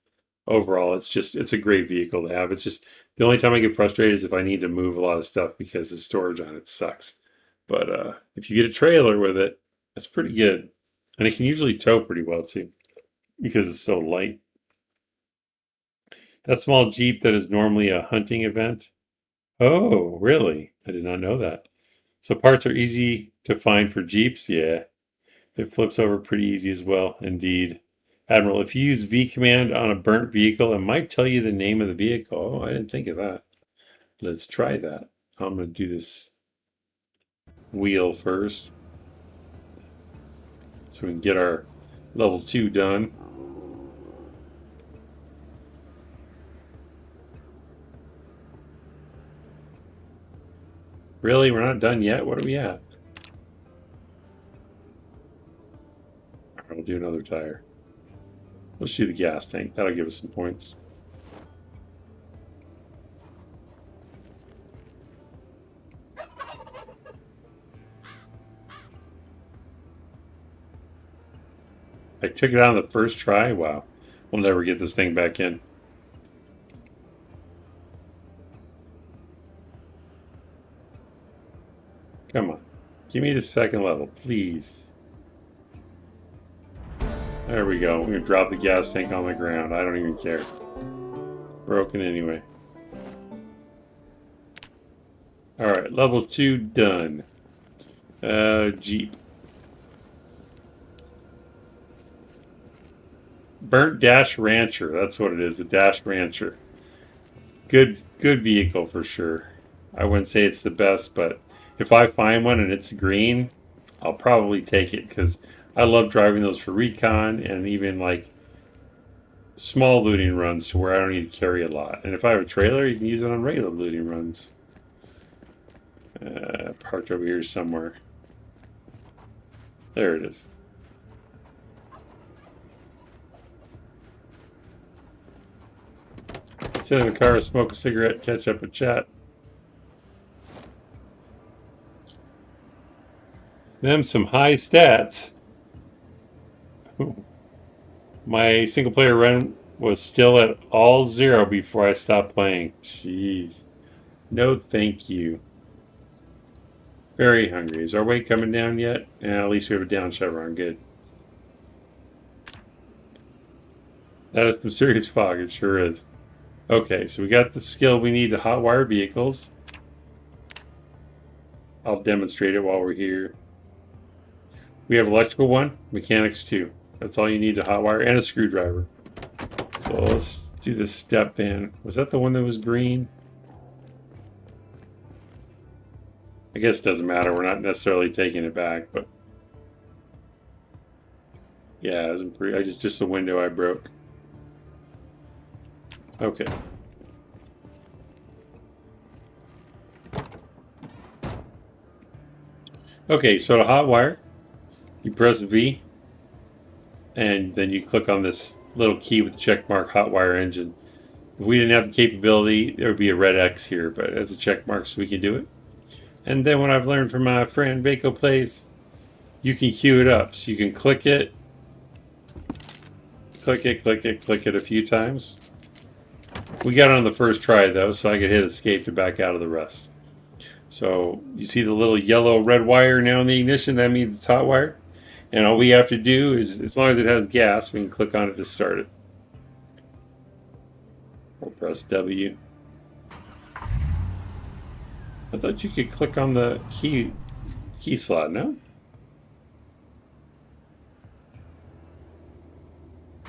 Overall, it's a great vehicle to have. It's just the only time I get frustrated is if I need to move a lot of stuff because the storage on it sucks. But if you get a trailer with it, it's pretty good. And it can usually tow pretty well too because it's so light. That small Jeep that is normally a hunting event. Oh, really? I did not know that. So parts are easy to find for Jeeps? Yeah. It flips over pretty easy as well, indeed. Admiral, if you use V command on a burnt vehicle, it might tell you the name of the vehicle. Oh, I didn't think of that. Let's try that. I'm going to do this wheel first so we can get our level 2 done. Really? We're not done yet? What are we at? We'll do another tire. Let's do the gas tank. That'll give us some points. I took it out on the first try? Wow. We'll never get this thing back in. Come on. Give me the second level, please. There we go. We're going to drop the gas tank on the ground. I don't even care. Broken anyway. Alright, level 2 done. Jeep. Burnt Dash Rancher. That's what it is, the Dash Rancher. Good vehicle for sure. I wouldn't say it's the best, but if I find one and it's green, I'll probably take it because I love driving those for recon and even like small looting runs to where I don't need to carry a lot. And if I have a trailer, you can use it on regular looting runs. Parked over here somewhere. There it is. Sit in the car, smoke a cigarette, catch up and chat. Them some high stats. My single player run was still at all 0 before I stopped playing. Jeez. No thank you. Very hungry. Is our weight coming down yet? Yeah, at least we have a down chevron. Good. That is some serious fog. It sure is. Okay, so we got the skill we need to hotwire vehicles. I'll demonstrate it while we're here. We have electrical 1, mechanics 2. That's all you need to hotwire, and a screwdriver. So let's do this step van. Was that the one that was green? I guess it doesn't matter. We're not necessarily taking it back, but yeah, it wasn't pretty. Just the window I broke. Okay. Okay, so to hotwire, you press V, and then you click on this little key with the check mark, hotwire engine. If we didn't have the capability, there would be a red X here, but as a check mark, so we can do it. And then what I've learned from my friend Vaco Plays, you can queue it up. So you can click it a few times. We got it on the first try though, so I could hit escape to back out of the rest. So you see the little yellow red wire now in the ignition, that means it's hot wire. And all we have to do is, as long as it has gas, we can click on it to start it. Or press W. I thought you could click on the key slot, no?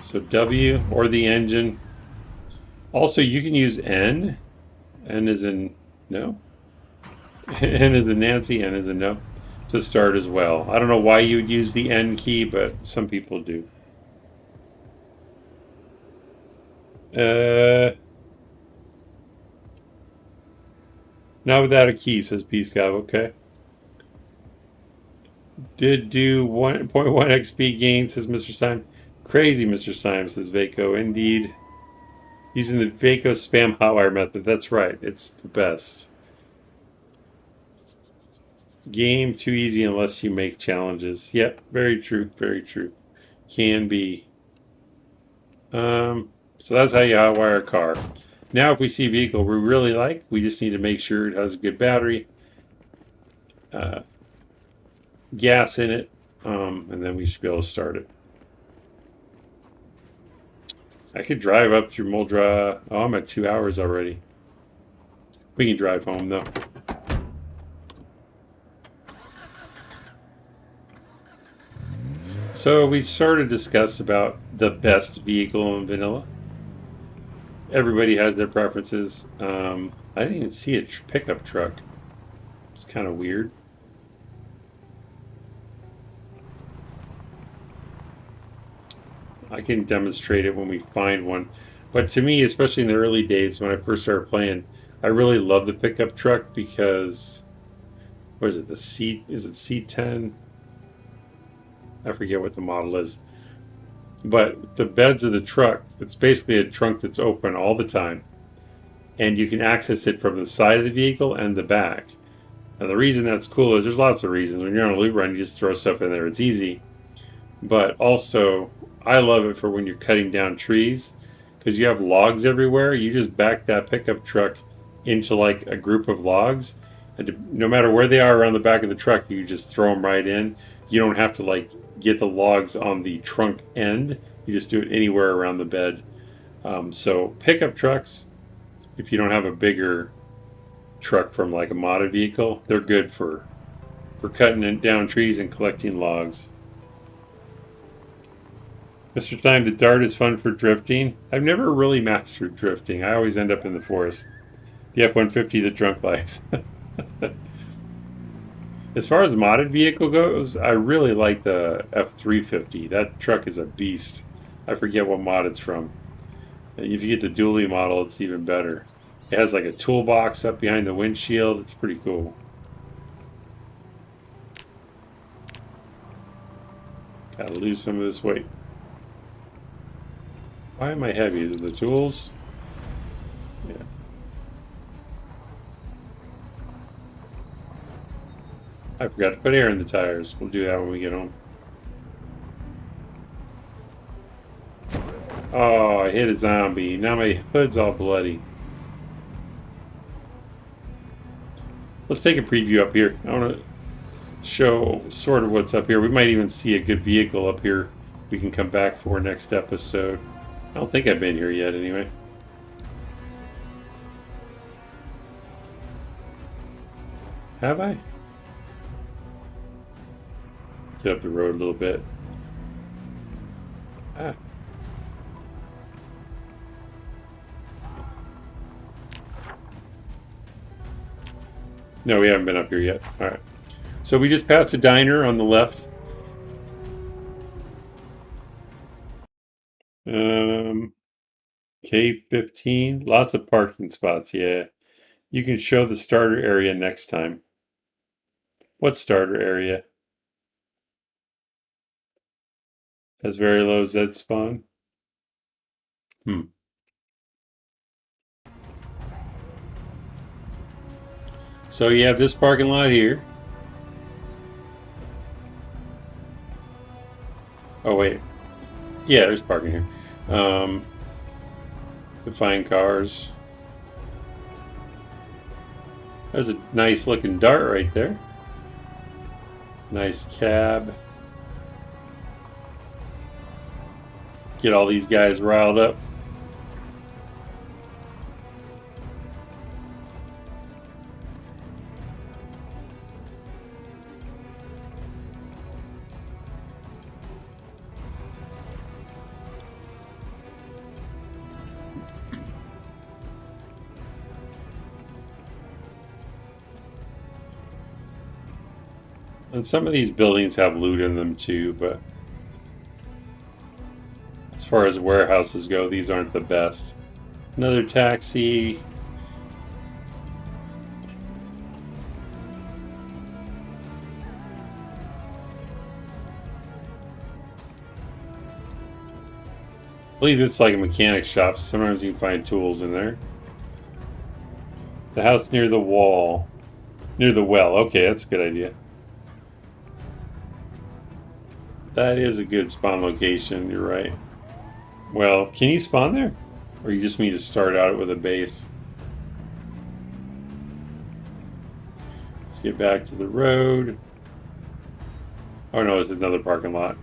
So W or the engine. Also, you can use N. N is in no. N is in Nancy, N is in no. To start as well. I don't know why you would use the N key, but some people do. Not without a key, says P-Scav, okay. Did do 1.1 XP gain, says Mr. Stein. Crazy, Mr. Stein, says Vaco. Indeed. Using the Vaco spam hotwire method. That's right. It's the best. Game too easy unless you make challenges. Yep, very true, very true. Can be. So that's how you hotwire a car. Now if we see a vehicle we really like, we just need to make sure it has a good battery, gas in it, and then we should be able to start it. I could drive up through Muldra. Oh, I'm at 2 hours already. We can drive home though. So we sort of discussed about the best vehicle in vanilla. Everybody has their preferences. I didn't even see a pickup truck. It's kind of weird. I can demonstrate it when we find one. But to me, especially in the early days when I first started playing, I really love the pickup truck because what is it? Is it C10? I forget what the model is. But the beds of the truck, it's basically a trunk that's open all the time. And you can access it from the side of the vehicle and the back. And the reason that's cool is there's lots of reasons. When you're on a loot run, you just throw stuff in there. It's easy. But also, I love it for when you're cutting down trees because you have logs everywhere. You just back that pickup truck into like a group of logs, and no matter where they are around the back of the truck, you just throw them right in. You don't have to like get the logs on the trunk end. You just do it anywhere around the bed. So pickup trucks, if you don't have a bigger truck from like a modded vehicle, they're good for cutting down trees and collecting logs. Mr. Time, the dart is fun for drifting. I've never really mastered drifting. I always end up in the forest. The F-150 that drunk likes. As far as the modded vehicle goes, I really like the F-350. That truck is a beast. I forget what mod it's from. If you get the dually model, it's even better. It has like a toolbox up behind the windshield. It's pretty cool. Gotta lose some of this weight. Why am I heavy? Is it the tools? Yeah. I forgot to put air in the tires. We'll do that when we get home. Oh, I hit a zombie. Now my hood's all bloody. Let's take a preview up here. I want to show sort of what's up here. We might even see a good vehicle up here we can come back for next episode. I don't think I've been here yet anyway. Have I? Get up the road a little bit. Ah. No, we haven't been up here yet. Alright. So we just passed the diner on the left. Cave 15. Lots of parking spots, yeah. You can show the starter area next time. What starter area? Has very low Z spawn? So you have this parking lot here. Oh wait. Yeah, there's parking here. To find cars. There's a nice looking dart right there. Nice cab. Get all these guys riled up. And some of these buildings have loot in them too, but as far as warehouses go, these aren't the best. Another taxi. I believe it's like a mechanic shop. Sometimes you can find tools in there. The house near the wall. Near the well. Okay, that's a good idea. That is a good spawn location, you're right. Well, can you spawn there? Or you just need to start out with a base? Let's get back to the road. Oh no, it's another parking lot.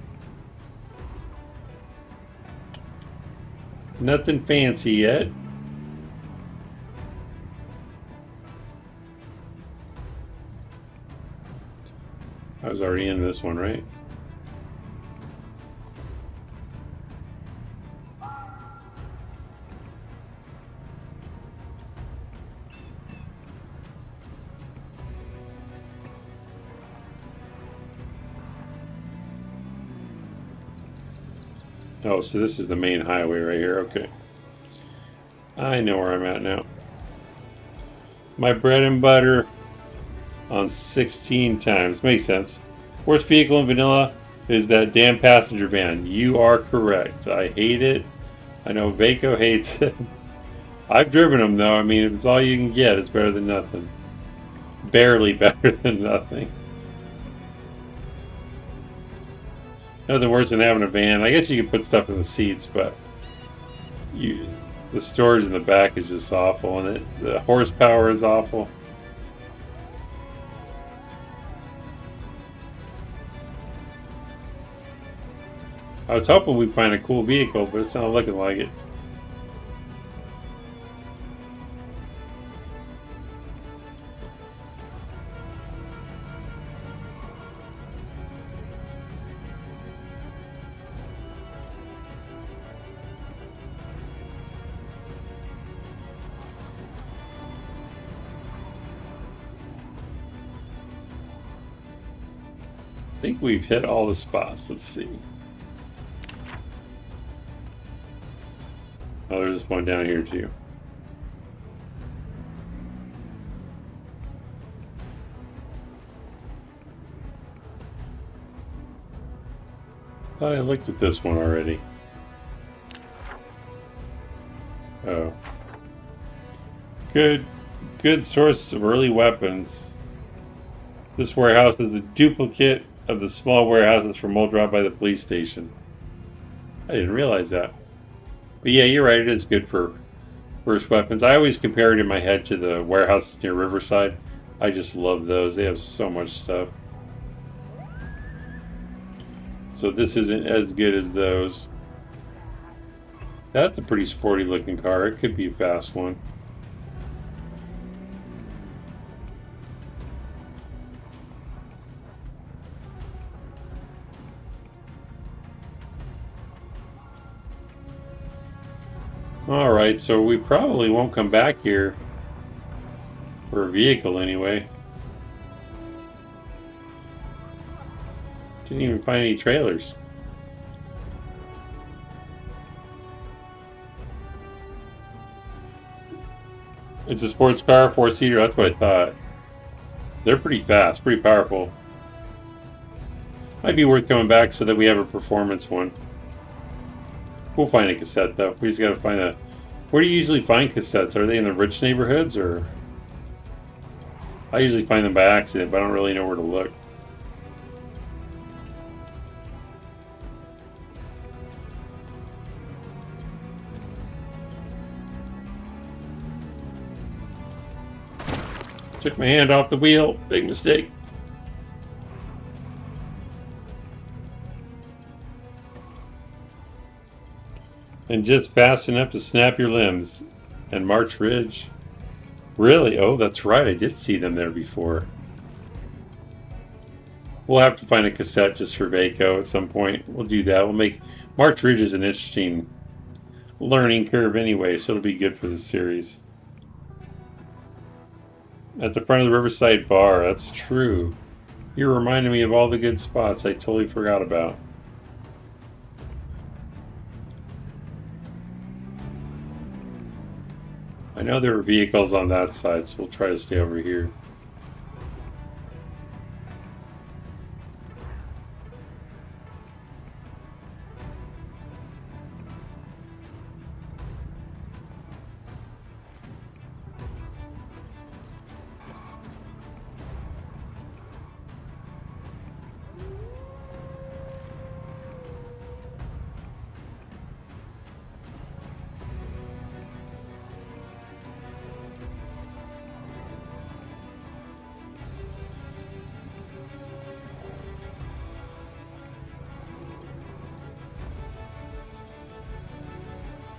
Nothing fancy yet. I was already in this one, right? Oh, so this is the main highway right here. Okay. I know where I'm at now. My bread and butter on 16 times. Makes sense. Worst vehicle in vanilla is that damn passenger van. You are correct. I hate it. I know Vaco hates it. I've driven them though. I mean, if it's all you can get, it's better than nothing. Barely better than nothing. Nothing worse than having a van. I guess you could put stuff in the seats, but the storage in the back is just awful, and the horsepower is awful. I was hoping we'd find a cool vehicle, but it's not looking like it. I think we've hit all the spots. Let's see. Oh, there's one down here too. Thought I looked at this one already. Oh. Good source of early weapons. This warehouse is a duplicate of the small warehouses from Moldrop by the police station. I didn't realize that. But yeah, you're right, it is good for first weapons. I always compare it in my head to the warehouses near Riverside. I just love those. They have so much stuff. So this isn't as good as those. That's a pretty sporty looking car. It could be a fast one. Alright, so we probably won't come back here for a vehicle anyway. Didn't even find any trailers. It's a sports car, 4-seater, that's what I thought. They're pretty fast, pretty powerful. Might be worth coming back so that we have a performance one. We'll find a cassette though. We just gotta find a... Where do you usually find cassettes? Are they in the rich neighborhoods or... I usually find them by accident, but I don't really know where to look. Took my hand off the wheel. Big mistake. And just fast enough to snap your limbs. And March Ridge. Really? Oh, that's right. I did see them there before. We'll have to find a cassette just for Vaco at some point. We'll do that. We'll make... March Ridge is an interesting learning curve anyway, so it'll be good for the series. At the front of the Riverside Bar. That's true. You're reminding me of all the good spots I totally forgot about. I know there were vehicles on that side, so we'll try to stay over here.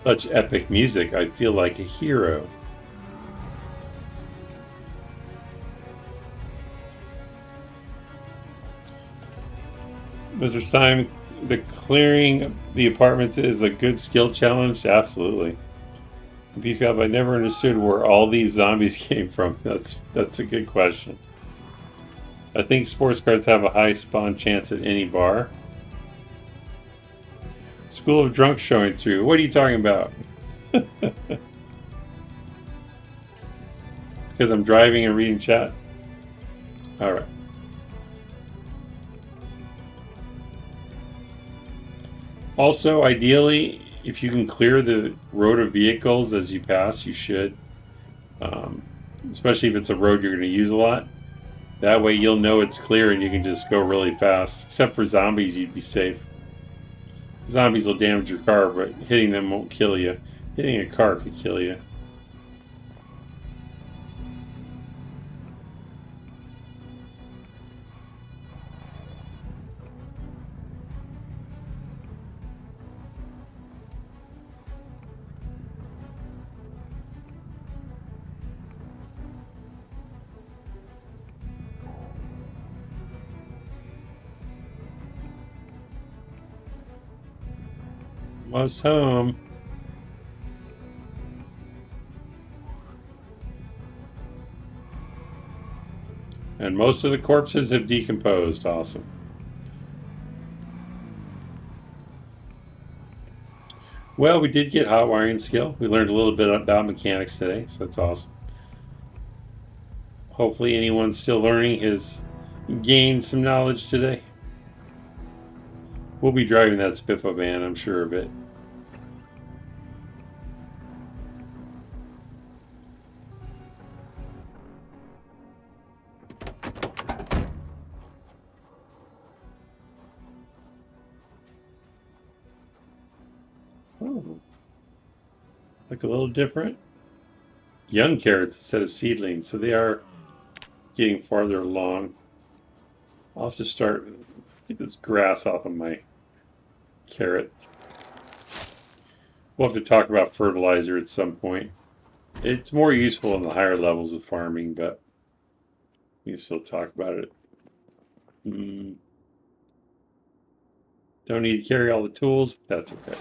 Such epic music, I feel like a hero. Mr. Simon, the clearing the apartments is a good skill challenge? Absolutely. Peace God, I never understood where all these zombies came from. That's a good question. I think sports cars have a high spawn chance at any bar. School of Drunks showing through. What are you talking about? Because I'm driving and reading chat? Alright. Also, ideally, if you can clear the road of vehicles as you pass, you should. Especially if it's a road you're going to use a lot. That way you'll know it's clear and you can just go really fast. Except for zombies, you'd be safe. Zombies will damage your car, but hitting them won't kill you. Hitting a car could kill you. Almost home. And most of the corpses have decomposed. Awesome. Well, we did get hot wiring skill. We learned a little bit about mechanics today, so that's awesome. Hopefully anyone still learning has gained some knowledge today. We'll be driving that Spiffo van, I'm sure of it. Oh, look a little different. Young carrots instead of seedlings, so they are getting farther along. I'll have to start get this grass off of my carrots. We'll have to talk about fertilizer at some point. It's more useful in the higher levels of farming, but we can still talk about it. Don't need to carry all the tools, but that's okay.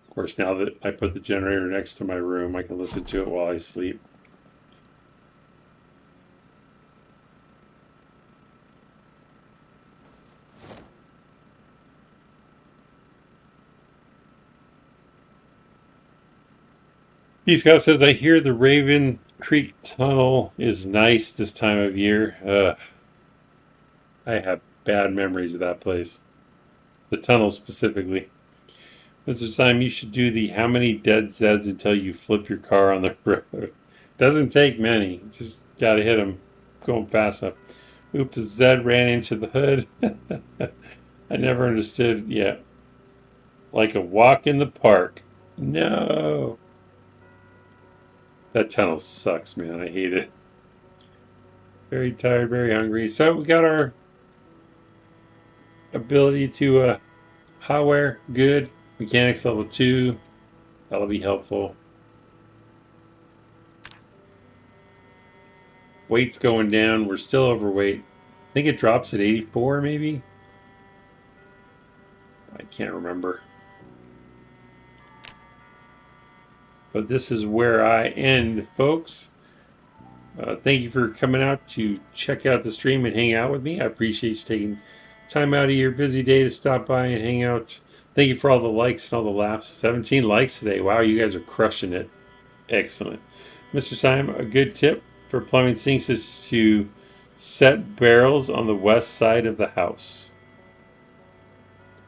Of course, now that I put the generator next to my room, I can listen to it while I sleep. P Scout says, I hear the Raven Creek Tunnel is nice this time of year. I have bad memories of that place. The tunnel specifically. Mr. Simon, you should do the how many dead Zeds until you flip your car on the road. Doesn't take many. Just gotta hit them going fast enough. Oops, Zed ran into the hood. I never understood yet. Like a walk in the park. No. That tunnel sucks, man. I hate it. Very tired, very hungry. So we got our ability to hotwire. Good. Mechanics level 2. That'll be helpful. Weight's going down. We're still overweight. I think it drops at 84, maybe? I can't remember. But this is where I end, folks. Thank you for coming out to check out the stream and hang out with me. I appreciate you taking time out of your busy day to stop by and hang out. Thank you for all the likes and all the laughs. 17 likes today. Wow, you guys are crushing it. Excellent. Mr. Simon, a good tip for plumbing sinks is to set barrels on the west side of the house.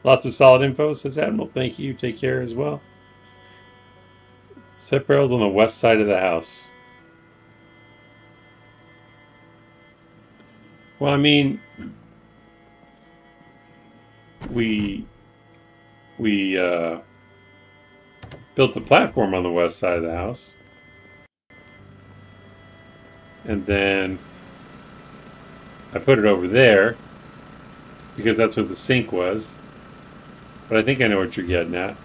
Lots of solid info, says Admiral. Thank you. Take care as well. Set barrels on the west side of the house. Well, I mean, we built the platform on the west side of the house. And then I put it over there because that's where the sink was. But I think I know what you're getting at.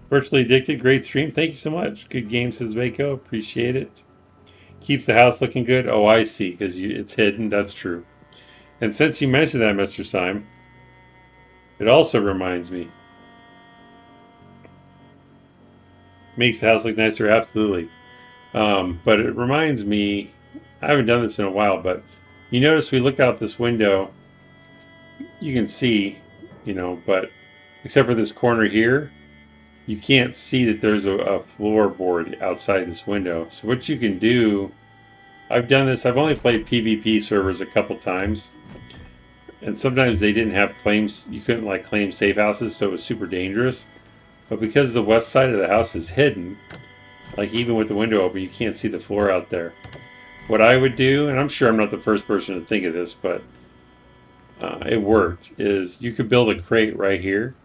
Virtually Addicted, great stream. Thank you so much. Good game, says Vaco. Appreciate it. Keeps the house looking good. Oh, I see, because it's hidden. That's true. And since you mentioned that, Mr. Syme, it also reminds me. Makes the house look nicer, absolutely. But it reminds me, I haven't done this in a while, but you notice we look out this window, you can see, but except for this corner here, you can't see that there's a floorboard outside this window. So what you can do, I've done this, I've only played PvP servers a couple times, and sometimes they didn't have claims, you couldn't like claim safe houses, so it was super dangerous. But because the west side of the house is hidden, like even with the window open, you can't see the floor out there. What I would do, and I'm sure I'm not the first person to think of this, but it worked, is you could build a crate right here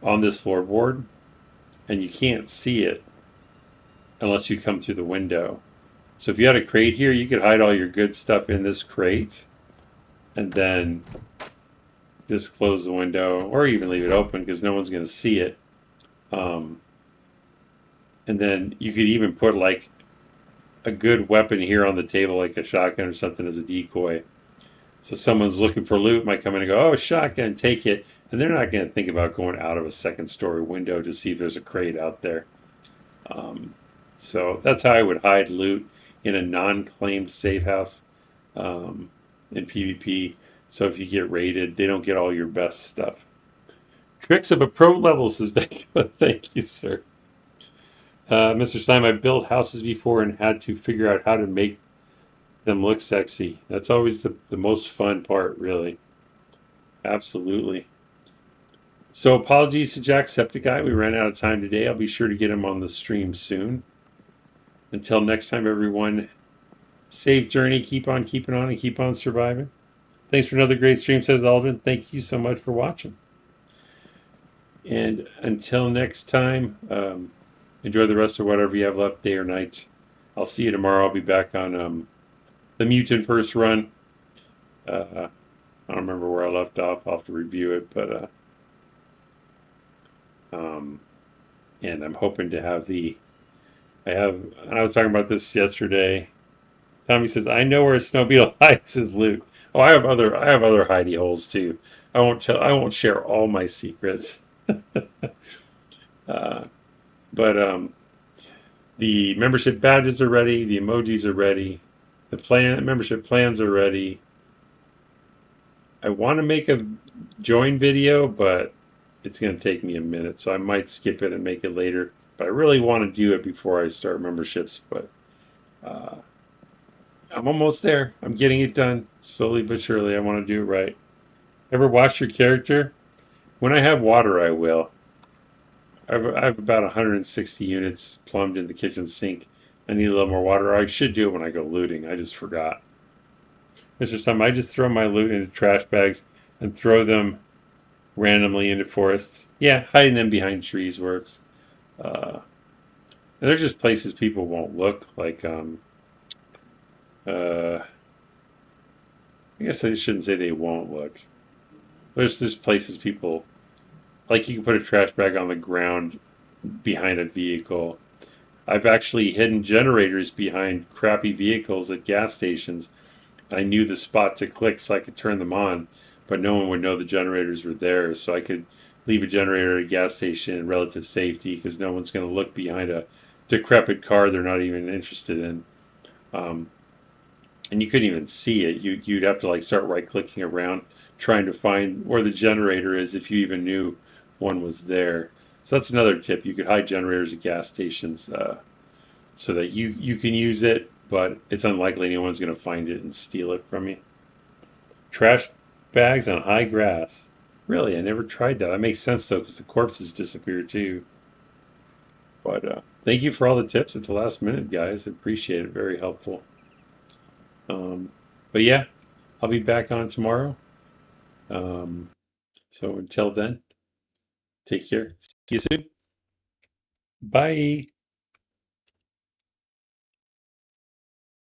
on this floorboard, and you can't see it unless you come through the window. So if you had a crate here, you could hide all your good stuff in this crate, and then just close the window, or even leave it open because no one's going to see it. And then you could even put like a good weapon here on the table, like a shotgun or something, as a decoy. So someone's looking for loot, might come in and go, oh, shotgun, take it. And they're not going to think about going out of a second story window to see if there's a crate out there. So that's how I would hide loot in a non-claimed safe house in PvP. So if you get raided, they don't get all your best stuff. Tricks of a pro level, says Becca. Thank you, sir. Mr. Stein, I built houses before and had to figure out how to make them look sexy. That's always the most fun part, really. Absolutely. So apologies to Jacksepticeye. We ran out of time today. I'll be sure to get him on the stream soon. Until next time, everyone, safe journey. Keep on keeping on and keep on surviving. Thanks for another great stream, says Aldrin. Thank you so much for watching. And until next time, enjoy the rest of whatever you have left, day or night. I'll see you tomorrow. I'll be back on the Mutant first run. I don't remember where I left off. I'll have to review it, but and I'm hoping to have and I was talking about this yesterday. Tommy says, I know where Snow Beetle hides his loot. Oh, I have other hidey holes too. I won't share all my secrets. But the membership badges are ready, the emojis are ready, the membership plans are ready. I want to make a join video, but it's going to take me a minute, so I might skip it and make it later. But I really want to do it before I start memberships, but I'm almost there. I'm getting it done, slowly but surely. I want to do it right. Ever wash your character? When I have water, I will. I have about 160 units plumbed in the kitchen sink. I need a little more water. I should do it when I go looting. I just forgot. Mr. Stum, I just throw my loot into trash bags and throw them randomly into forests. Yeah, hiding them behind trees works. And they're just places people won't look. Like, I guess I shouldn't say they won't look. There's places people, like you can put a trash bag on the ground behind a vehicle. I've actually hidden generators behind crappy vehicles at gas stations. I knew the spot to click so I could turn them on, but no one would know the generators were there. So I could leave a generator at a gas station in relative safety because no one's going to look behind a decrepit car they're not even interested in. And you couldn't even see it. You'd have to like start right-clicking around trying to find where the generator is if you even knew one was there. So that's another tip. You could hide generators at gas stations so that you can use it, but it's unlikely anyone's going to find it and steal it from you. Trash bags on high grass. Really, I never tried that. That makes sense, though, because the corpses disappear, too. But thank you for all the tips at the last minute, guys. I appreciate it. Very helpful. But yeah, I'll be back on tomorrow. So until then, take care. See you soon. Bye.